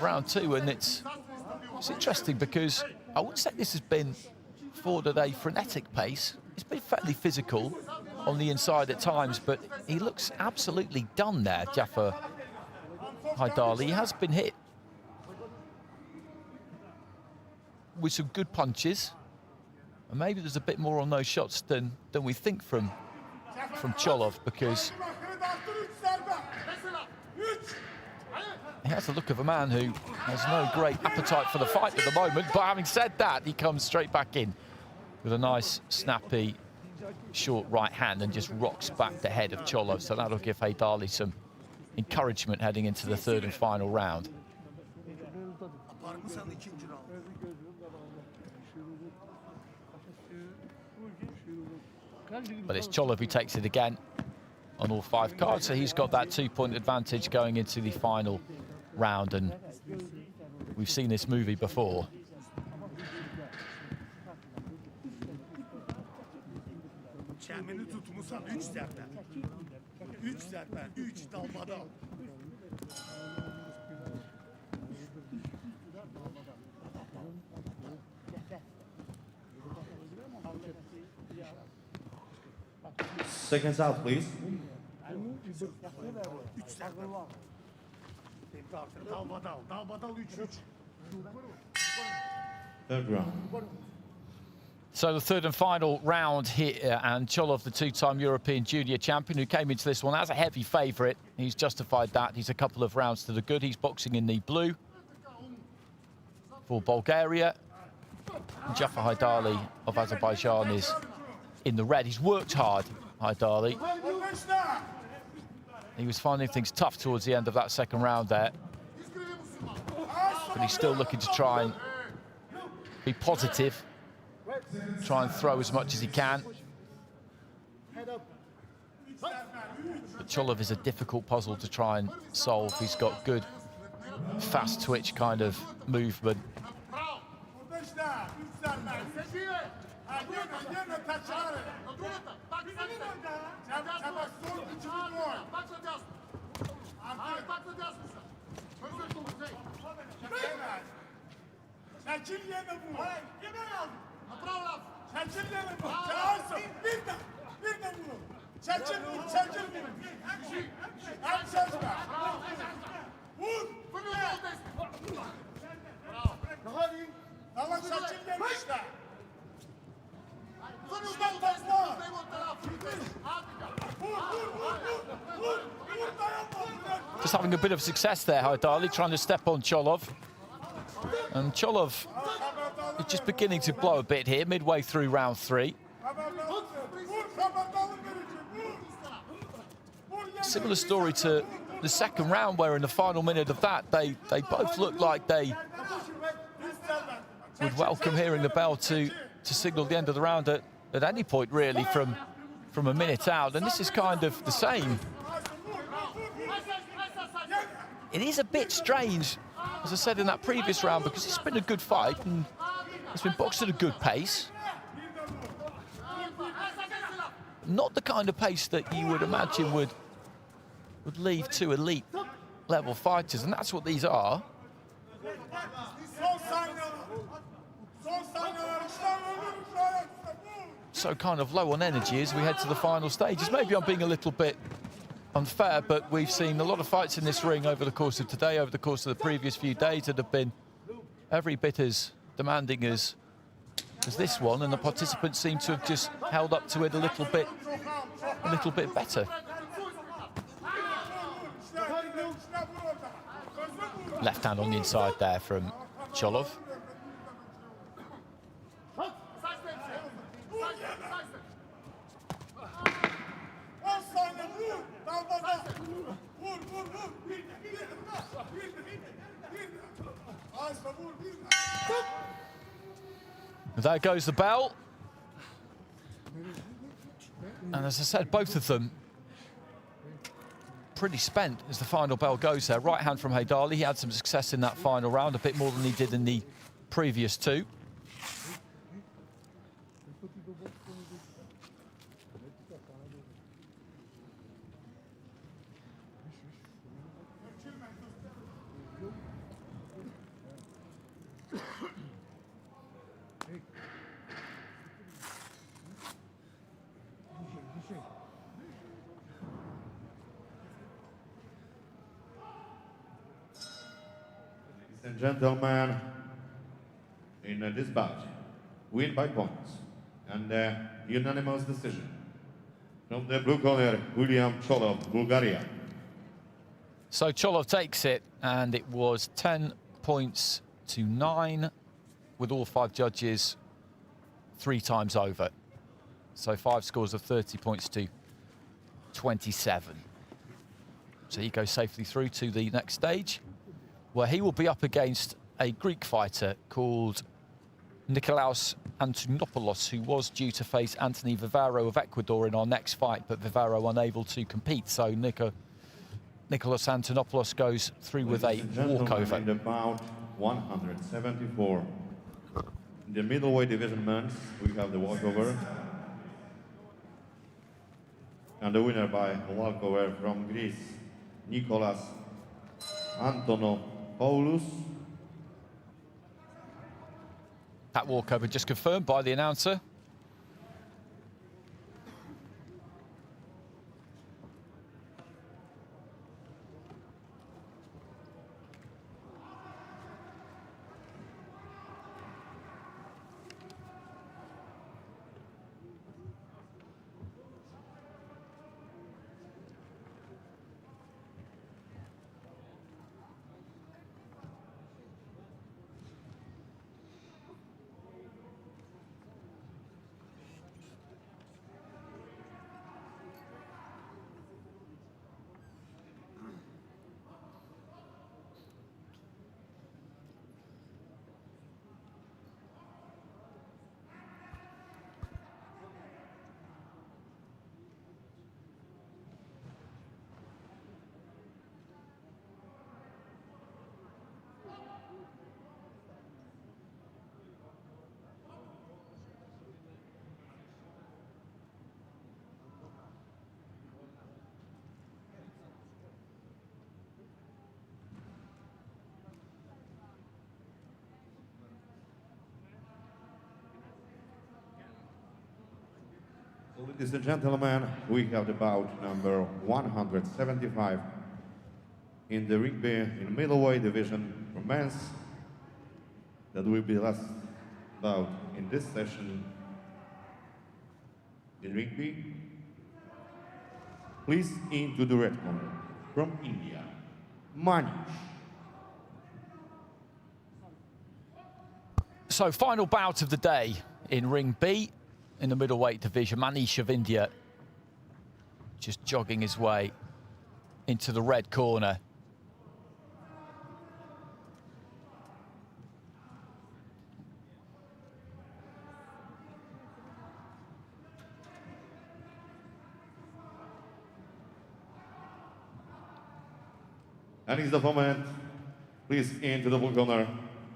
round two, and it's interesting because I wouldn't say this has been fought at a frenetic pace. It's been fairly physical on the inside at times, but he looks absolutely done there, Jaffer Haidari. He has been hit with some good punches, and maybe there's a bit more on those shots than we think from Cholov, because he has the look of a man who has no great appetite for the fight at the moment. But having said that, he comes straight back in with a nice, snappy, short right hand and just rocks back the head of Cholov. So that'll give Haidari some encouragement heading into the third and final round. But it's Cholov who takes it again on all 5 cards, so he's got that 2-point advantage going into the final round, and we've seen this movie before. Çemeni tutmuşsan 3 serpe. 3 serpe, 3 dalmadal. Seconds out, please. 3 serpe. Dalmadal, dalmadal 3. Third round. So the third and final round here, and Cholov, the 2-time European junior champion, who came into this one as a heavy favourite. He's justified that. He's a couple of rounds to the good. He's boxing in the blue for Bulgaria. And Jaffer Haidari of Azerbaijan is in the red. He's worked hard, Haidari. He was finding things tough towards the end of that second round there. But he's still looking to try and be positive. Try and throw as much as he can. But Cholov is a difficult puzzle to try and solve. He's got good, fast twitch kind of movement. Just having a bit of success there, Haidari, trying to step on Cholov. And Cholov is just beginning to blow a bit here, midway through round 3. Similar story to the second round, where in the final minute of that, they both looked like they would welcome hearing the bell to signal the end of the round at any point, really, from a minute out. And this is kind of the same. It is a bit strange, as I said in that previous round, because it's been a good fight and it's been boxed at a good pace. Not the kind of pace that you would imagine would lead to elite level fighters, and that's what these are. Son saniyeler. Son saniyeler. İşler. So kind of low on energy as we head to the final stages. Maybe I'm being a little bit unfair, but we've seen a lot of fights in this ring over the course of today, over the course of the previous few days, that have been every bit as demanding as this one, and the participants seem to have just held up to it a little bit better. Left hand on the inside there from Cholov. There goes the bell. And as I said, both of them pretty spent as the final bell goes there. Right hand from Haydari. He had some success in that final round, a bit more than he did in the previous two. And gentlemen, in this bout, win by points and unanimous decision from the blue corner, William Cholov, Bulgaria. So Cholov takes it, and it was 10 points to 9, with all 5 judges 3 times over. So 5 scores of 30 points to 27. So he goes safely through to the next stage, where he will be up against a Greek fighter called Nikolaos Antonopoulos, who was due to face Anthony Vivaro of Ecuador in our next fight, but Vivaro unable to compete. So Nikolaos Antonopoulos goes through with a walkover. In the bout 174. In the middleweight division men's, we have the walkover. And the winner by walkover from Greece, Nikolaos Antonopoulos. That walkover just confirmed by the announcer. Ladies and gentlemen, we have the bout number 175 in the ring B in middleweight division for men's. That will be the last bout in this session in ring B. Please into the red corner from India, Manish. So final bout of the day in ring B. In the middleweight division, Manish of India just jogging his way into the red corner. And his opponent, please into the blue corner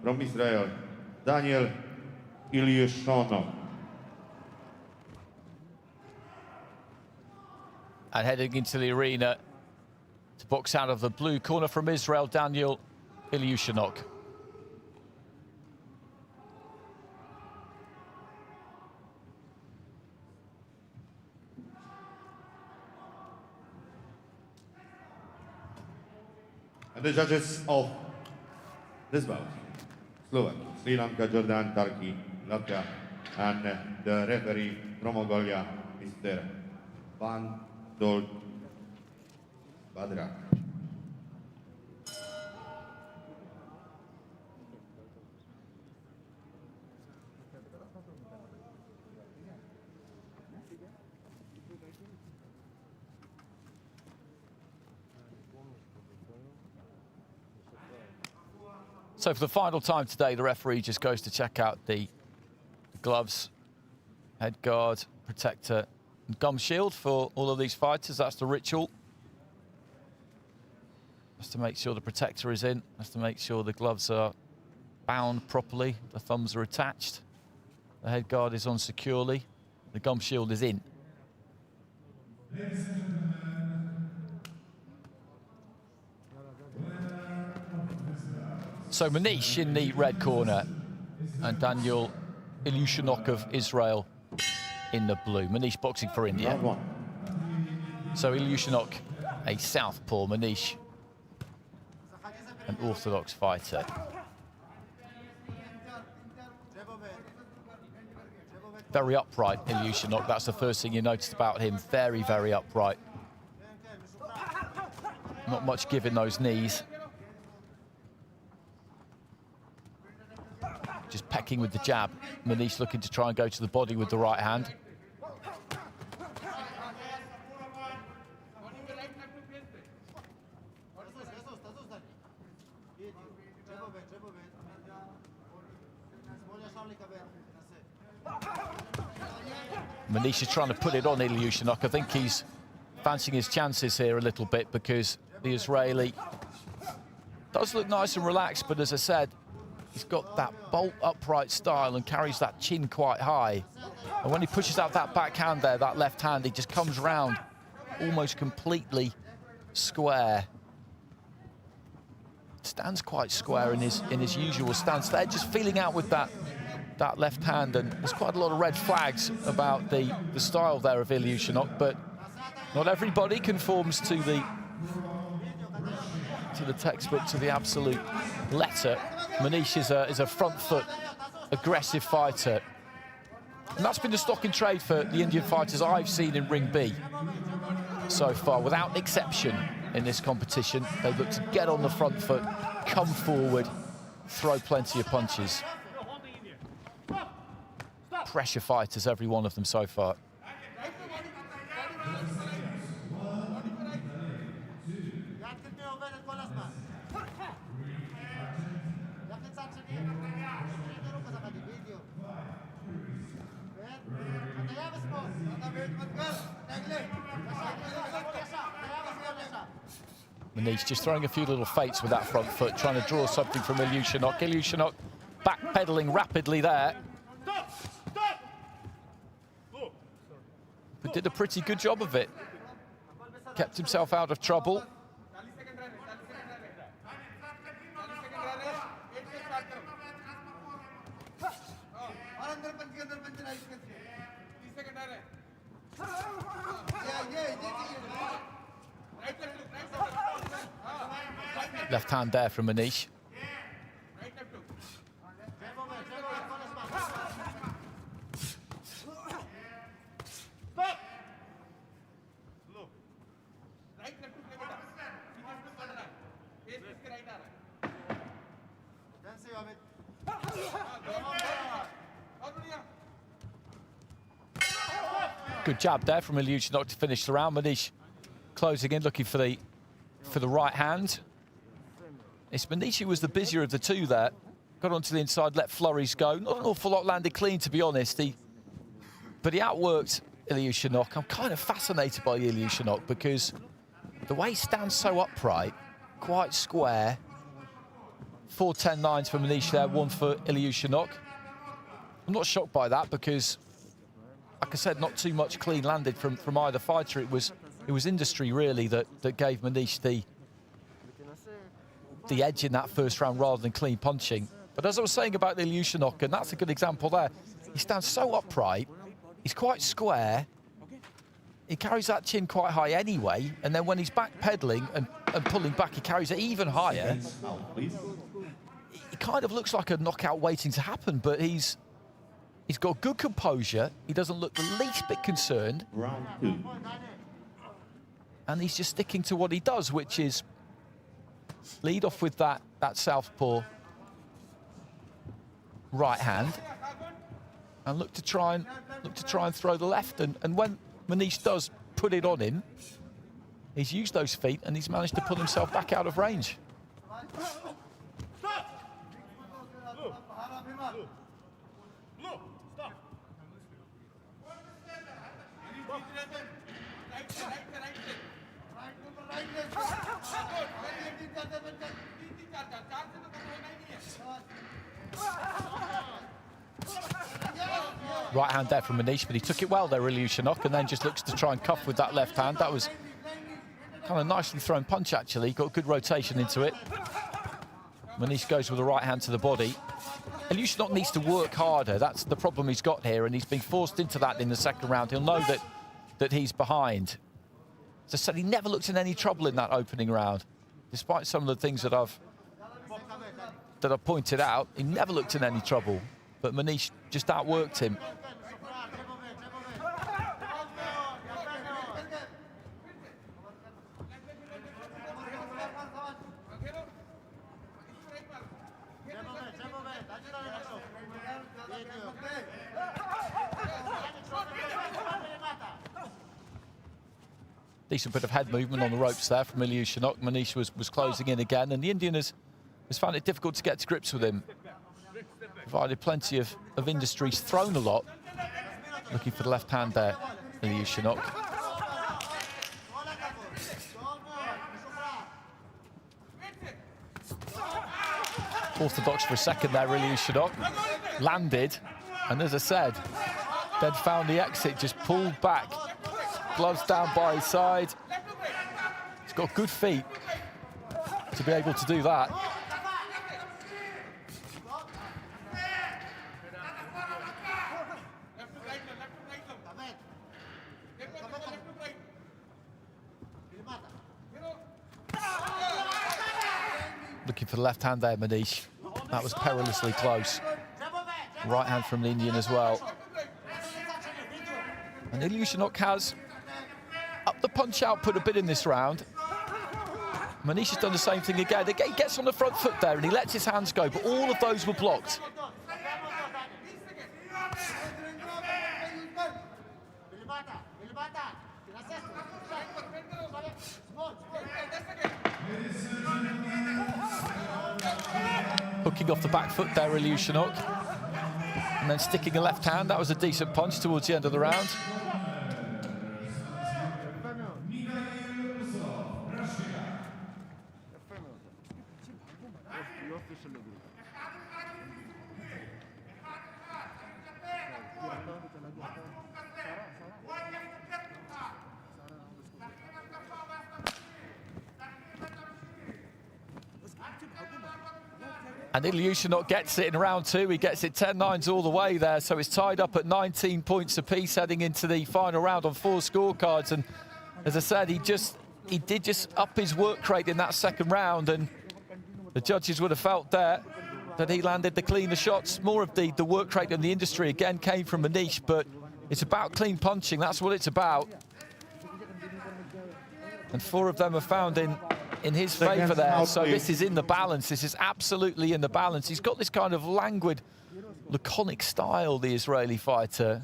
from Israel, Daniel Ilyushonov. And heading into the arena To box out of the blue corner from Israel, Daniel Ilyushinok. And the judges of this bout, Slovak, Sri Lanka, Jordan, Turkey, Latvia, and the referee from Mongolia, Mr. Van Dol Badra. So for the final time today, the referee just goes to check out the gloves, head guard, protector, and gum shield for all of these fighters. That's the ritual. Just to make sure the protector is in, just to make sure the gloves are bound properly, the thumbs are attached, the head guard is on securely, the gum shield is in. Ladies and gentlemen, So Manish in the red corner and Daniel Ilyushinok of Israel in the blue. Manish boxing for India. Round one. So Ilyushinok, a southpaw, Manish, an orthodox fighter. Very upright, Ilyushinok. That's the first thing you noticed about him. Very, very upright. Not much give in those knees. Just pecking with the jab. Manish looking to try and go to the body with the right hand. Manish is trying to put it on Ilyushinok. I think he's fancying his chances here a little bit because the Israeli does look nice and relaxed, but as I said, he's got that bolt upright style and carries that chin quite high. And when he pushes out that backhand there, that left hand, he just comes round almost completely square. Stands quite square in his usual stance there, just feeling out with that left hand. And there's quite a lot of red flags about the style there of Ilyushinok, but not everybody conforms to the textbook, to the absolute letter. Manish is a front foot, aggressive fighter. And that's been the stock in trade for the Indian fighters I've seen in Ring B so far, without exception in this competition. They look to get on the front foot, come forward, throw plenty of punches. Pressure fighters, every one of them so far. Manish just throwing a few little feints with that front foot, trying to draw something from Ilyushinok. Ilyushinok backpedaling rapidly there. But did a pretty good job of it. Kept himself out of trouble. Left hand there from Manish. Good jab there from Ilyushinok to finish the round. Manish closing in, looking for the right hand. It's Manish who was the busier of the two there. Got onto the inside, let flurries go. Not an awful lot landed clean, to be honest. But he outworked Ilyushinok. I'm kind of fascinated by Ilyushinok because the way he stands so upright, quite square. 4 10-9s for Manish there, 1 for Ilyushinok. I'm not shocked by that because, like I said, not too much clean landed from either fighter. It was it was industry really that gave Manish the edge in that first round rather than clean punching. But as I was saying about the Ilyushinok, and that's a good example there, he stands so upright, he's quite square, he carries that chin quite high anyway, and then when he's backpedaling and pulling back, he carries it even higher. He kind of looks like a knockout waiting to happen, but he's got good composure, he doesn't look the least bit concerned. Round 2. And he's just sticking to what he does, which is lead off with that southpaw right hand, and look to try and throw the left. And when Manish does put it on him, he's used those feet and he's managed to pull himself back out of range. Right hand there from Manish, but he took it well there, Ilyushinok, and then just looks to try and cuff with that left hand. That was kind of nicely thrown punch, actually. Got good rotation into it. Manish goes with the right hand to the body. Ilyushinok needs to work harder. That's the problem he's got here, and he's been forced into that in the second round. He'll know that he's behind. As I said, he never looked in any trouble in that opening round. Despite some of the things that I've pointed out, he never looked in any trouble. But Manish just outworked him. Decent bit of head movement on the ropes there from Ilyushinok. Manish was closing in again, and the Indian has found it difficult to get to grips with him. Provided plenty of industry, he's thrown a lot. Looking for the left hand there, Ilyushinok. Orthodox for a second there, Ilyushinok. Landed, and as I said, then found the exit, just pulled back. Gloves down by his side. He's got good feet to be able to do that. Looking for the left hand there, Manish. That was perilously close. Right hand from the Indian as well. And Ilyushinok has upped the punch output a bit in this round. Manish has done the same thing again. He gets on the front foot there and he lets his hands go, but all of those were blocked. Hooking off the back foot there, Ilyushinok. And then sticking a left hand. That was a decent punch towards the end of the round. And Ilyushinok gets it in round two. He gets it 10-9 all the way there. So it's tied up at 19 points apiece heading into the final round on 4 scorecards. And as I said, he did just up his work rate in that second round. And the judges would have felt there that he landed the cleaner shots. More of the work rate in the industry again came from Manish, but it's about clean punching. That's what it's about. And 4 of them are found in his favour there, so this is in the balance. This is absolutely in the balance. He's got this kind of languid, laconic style, the Israeli fighter.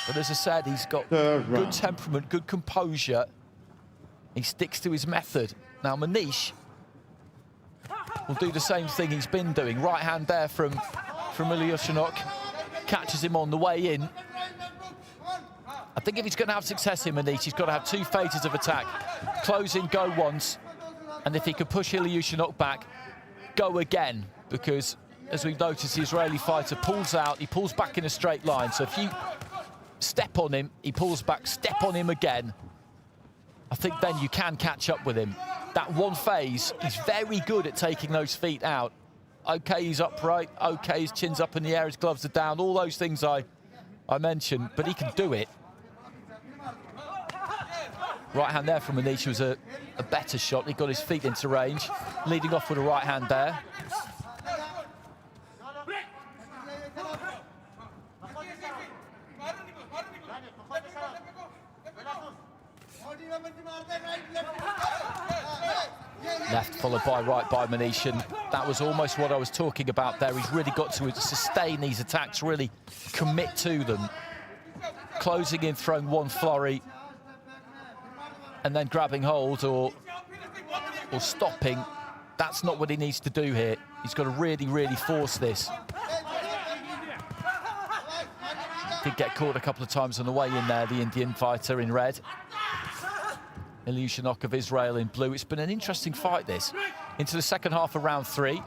But as I said, he's got good temperament, good composure. He sticks to his method. Now, Manish will do the same thing he's been doing. Right hand there from Ilyushinok. Catches him on the way in. I think if he's going to have success here, Manish, he's got to have 2 phases of attack. Close in, go once, and if he can push Ilyushinok back, go again. Because, as we've noticed, the Israeli fighter pulls out, he pulls back in a straight line. So if you step on him, he pulls back, step on him again. I think then you can catch up with him. That one phase, he's very good at taking those feet out. Okay, he's upright. Okay, his chin's up in the air, his gloves are down. All those things I mentioned, but he can do it. Right hand there from Manish was a better shot. He got his feet into range, leading off with a right hand there. Left followed by right by Manish, and that was almost what I was talking about there. He's really got to sustain these attacks, really commit to them. Closing in, throwing one flurry, and then grabbing hold or stopping. That's not what he needs to do here. He's got to really, really force this. Did get caught a couple of times on the way in there, the Indian fighter in red. Ilyushinok of Israel in blue. It's been an interesting fight, this. Into the second half of round 3.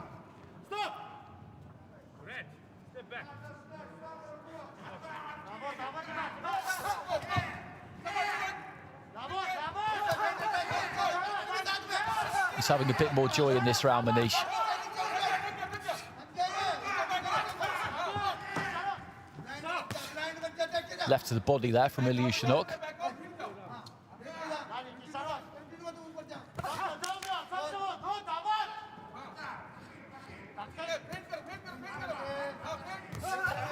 He's having a bit more joy in this round, Manish. Left to the body there from Ilyushinok.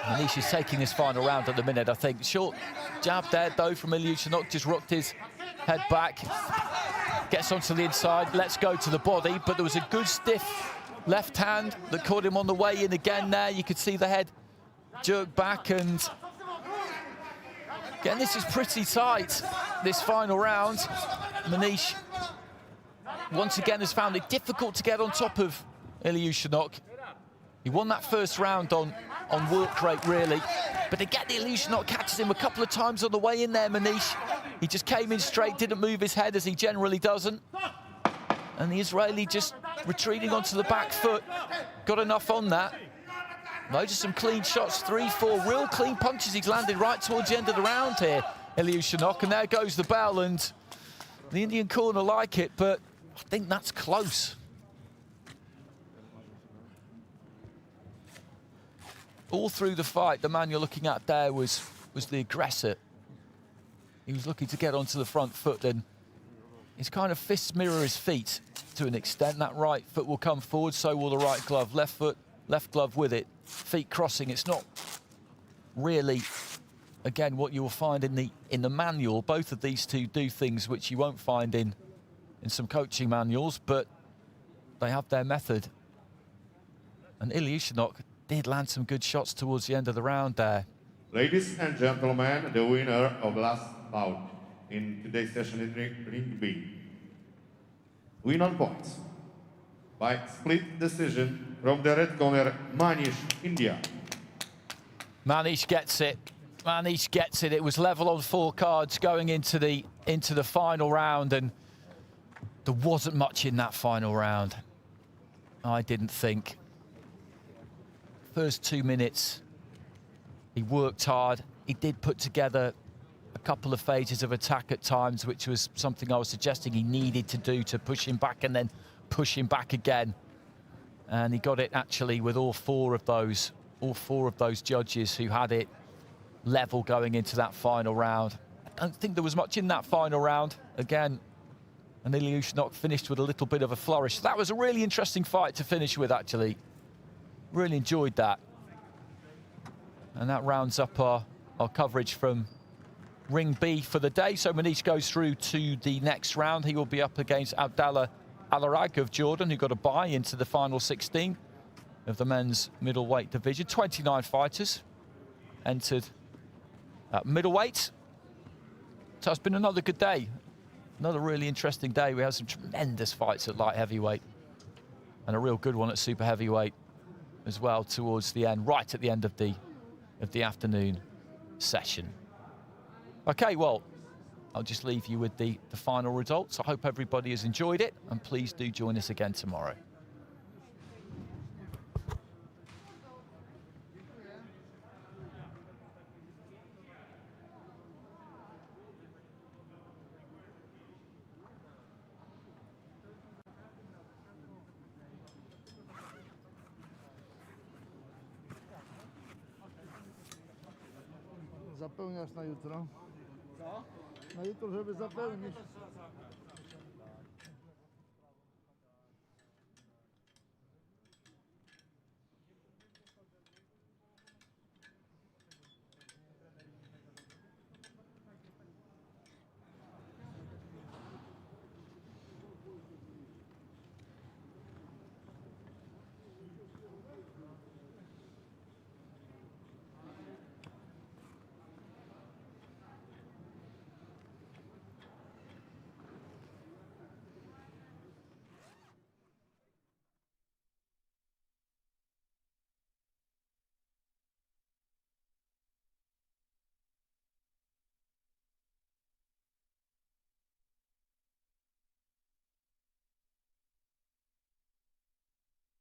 Manish is taking this final round at the minute, I think. Short jab there, though, from Ilyushinok. Just rocked his head back. Gets onto the inside, let's go to the body. But there was a good stiff left hand that caught him on the way in again there. You could see the head jerk back. And again, this is pretty tight, this final round. Manish, once again, has found it difficult to get on top of Ilyushinok. He won that first round on work rate, really. But again, Ilyushinok catches him a couple of times on the way in there, Manish. He just came in straight, didn't move his head, as he generally doesn't. And the Israeli just retreating onto the back foot. Got enough on that. Those are some clean shots, 3, 4 real clean punches he's landed right towards the end of the round here, Ilyushinok. And there goes the bell, and the Indian corner like it, but I think that's close. All through the fight, the man you're looking at there was the aggressor. He was looking to get onto the front foot, and his kind of fists mirror his feet to an extent. That right foot will come forward, so will the right glove. Left foot, left glove with it. Feet crossing. It's not really, again, what you will find in the manual. Both of these two do things which you won't find in some coaching manuals, but they have their method. And Ilyushinok did land some good shots towards the end of the round there. Ladies and gentlemen, the winner of last bout in today's session in Ring B. Win on points by split decision from the red corner, Manish, India. Manish gets it. Manish gets it. It was level on 4 cards going into the final round, and there wasn't much in that final round, I didn't think. First 2 minutes, he worked hard. He did put together a couple of phases of attack at times, which was something I was suggesting he needed to do to push him back and then push him back again. And he got it actually with all four of those judges who had it level going into that final round. I don't think there was much in that final round. Again, and Ilyushinok finished with a little bit of a flourish. That was a really interesting fight to finish with, actually. Really enjoyed that. And that rounds up our coverage from Ring B for the day. So Manish goes through to the next round. He will be up against Abdallah Alarag of Jordan, who got a bye into the final 16 of the men's middleweight division. 29 fighters entered at middleweight. So it's been another good day. Another really interesting day. We had some tremendous fights at light heavyweight and a real good one at super heavyweight as well towards the end, right at the end of the afternoon session. Okay, well, I'll just leave you with the final results. I hope everybody has enjoyed it, and please do join us again tomorrow. Zapełniasz na jutro. Co? Na jutro, żeby zapełnić.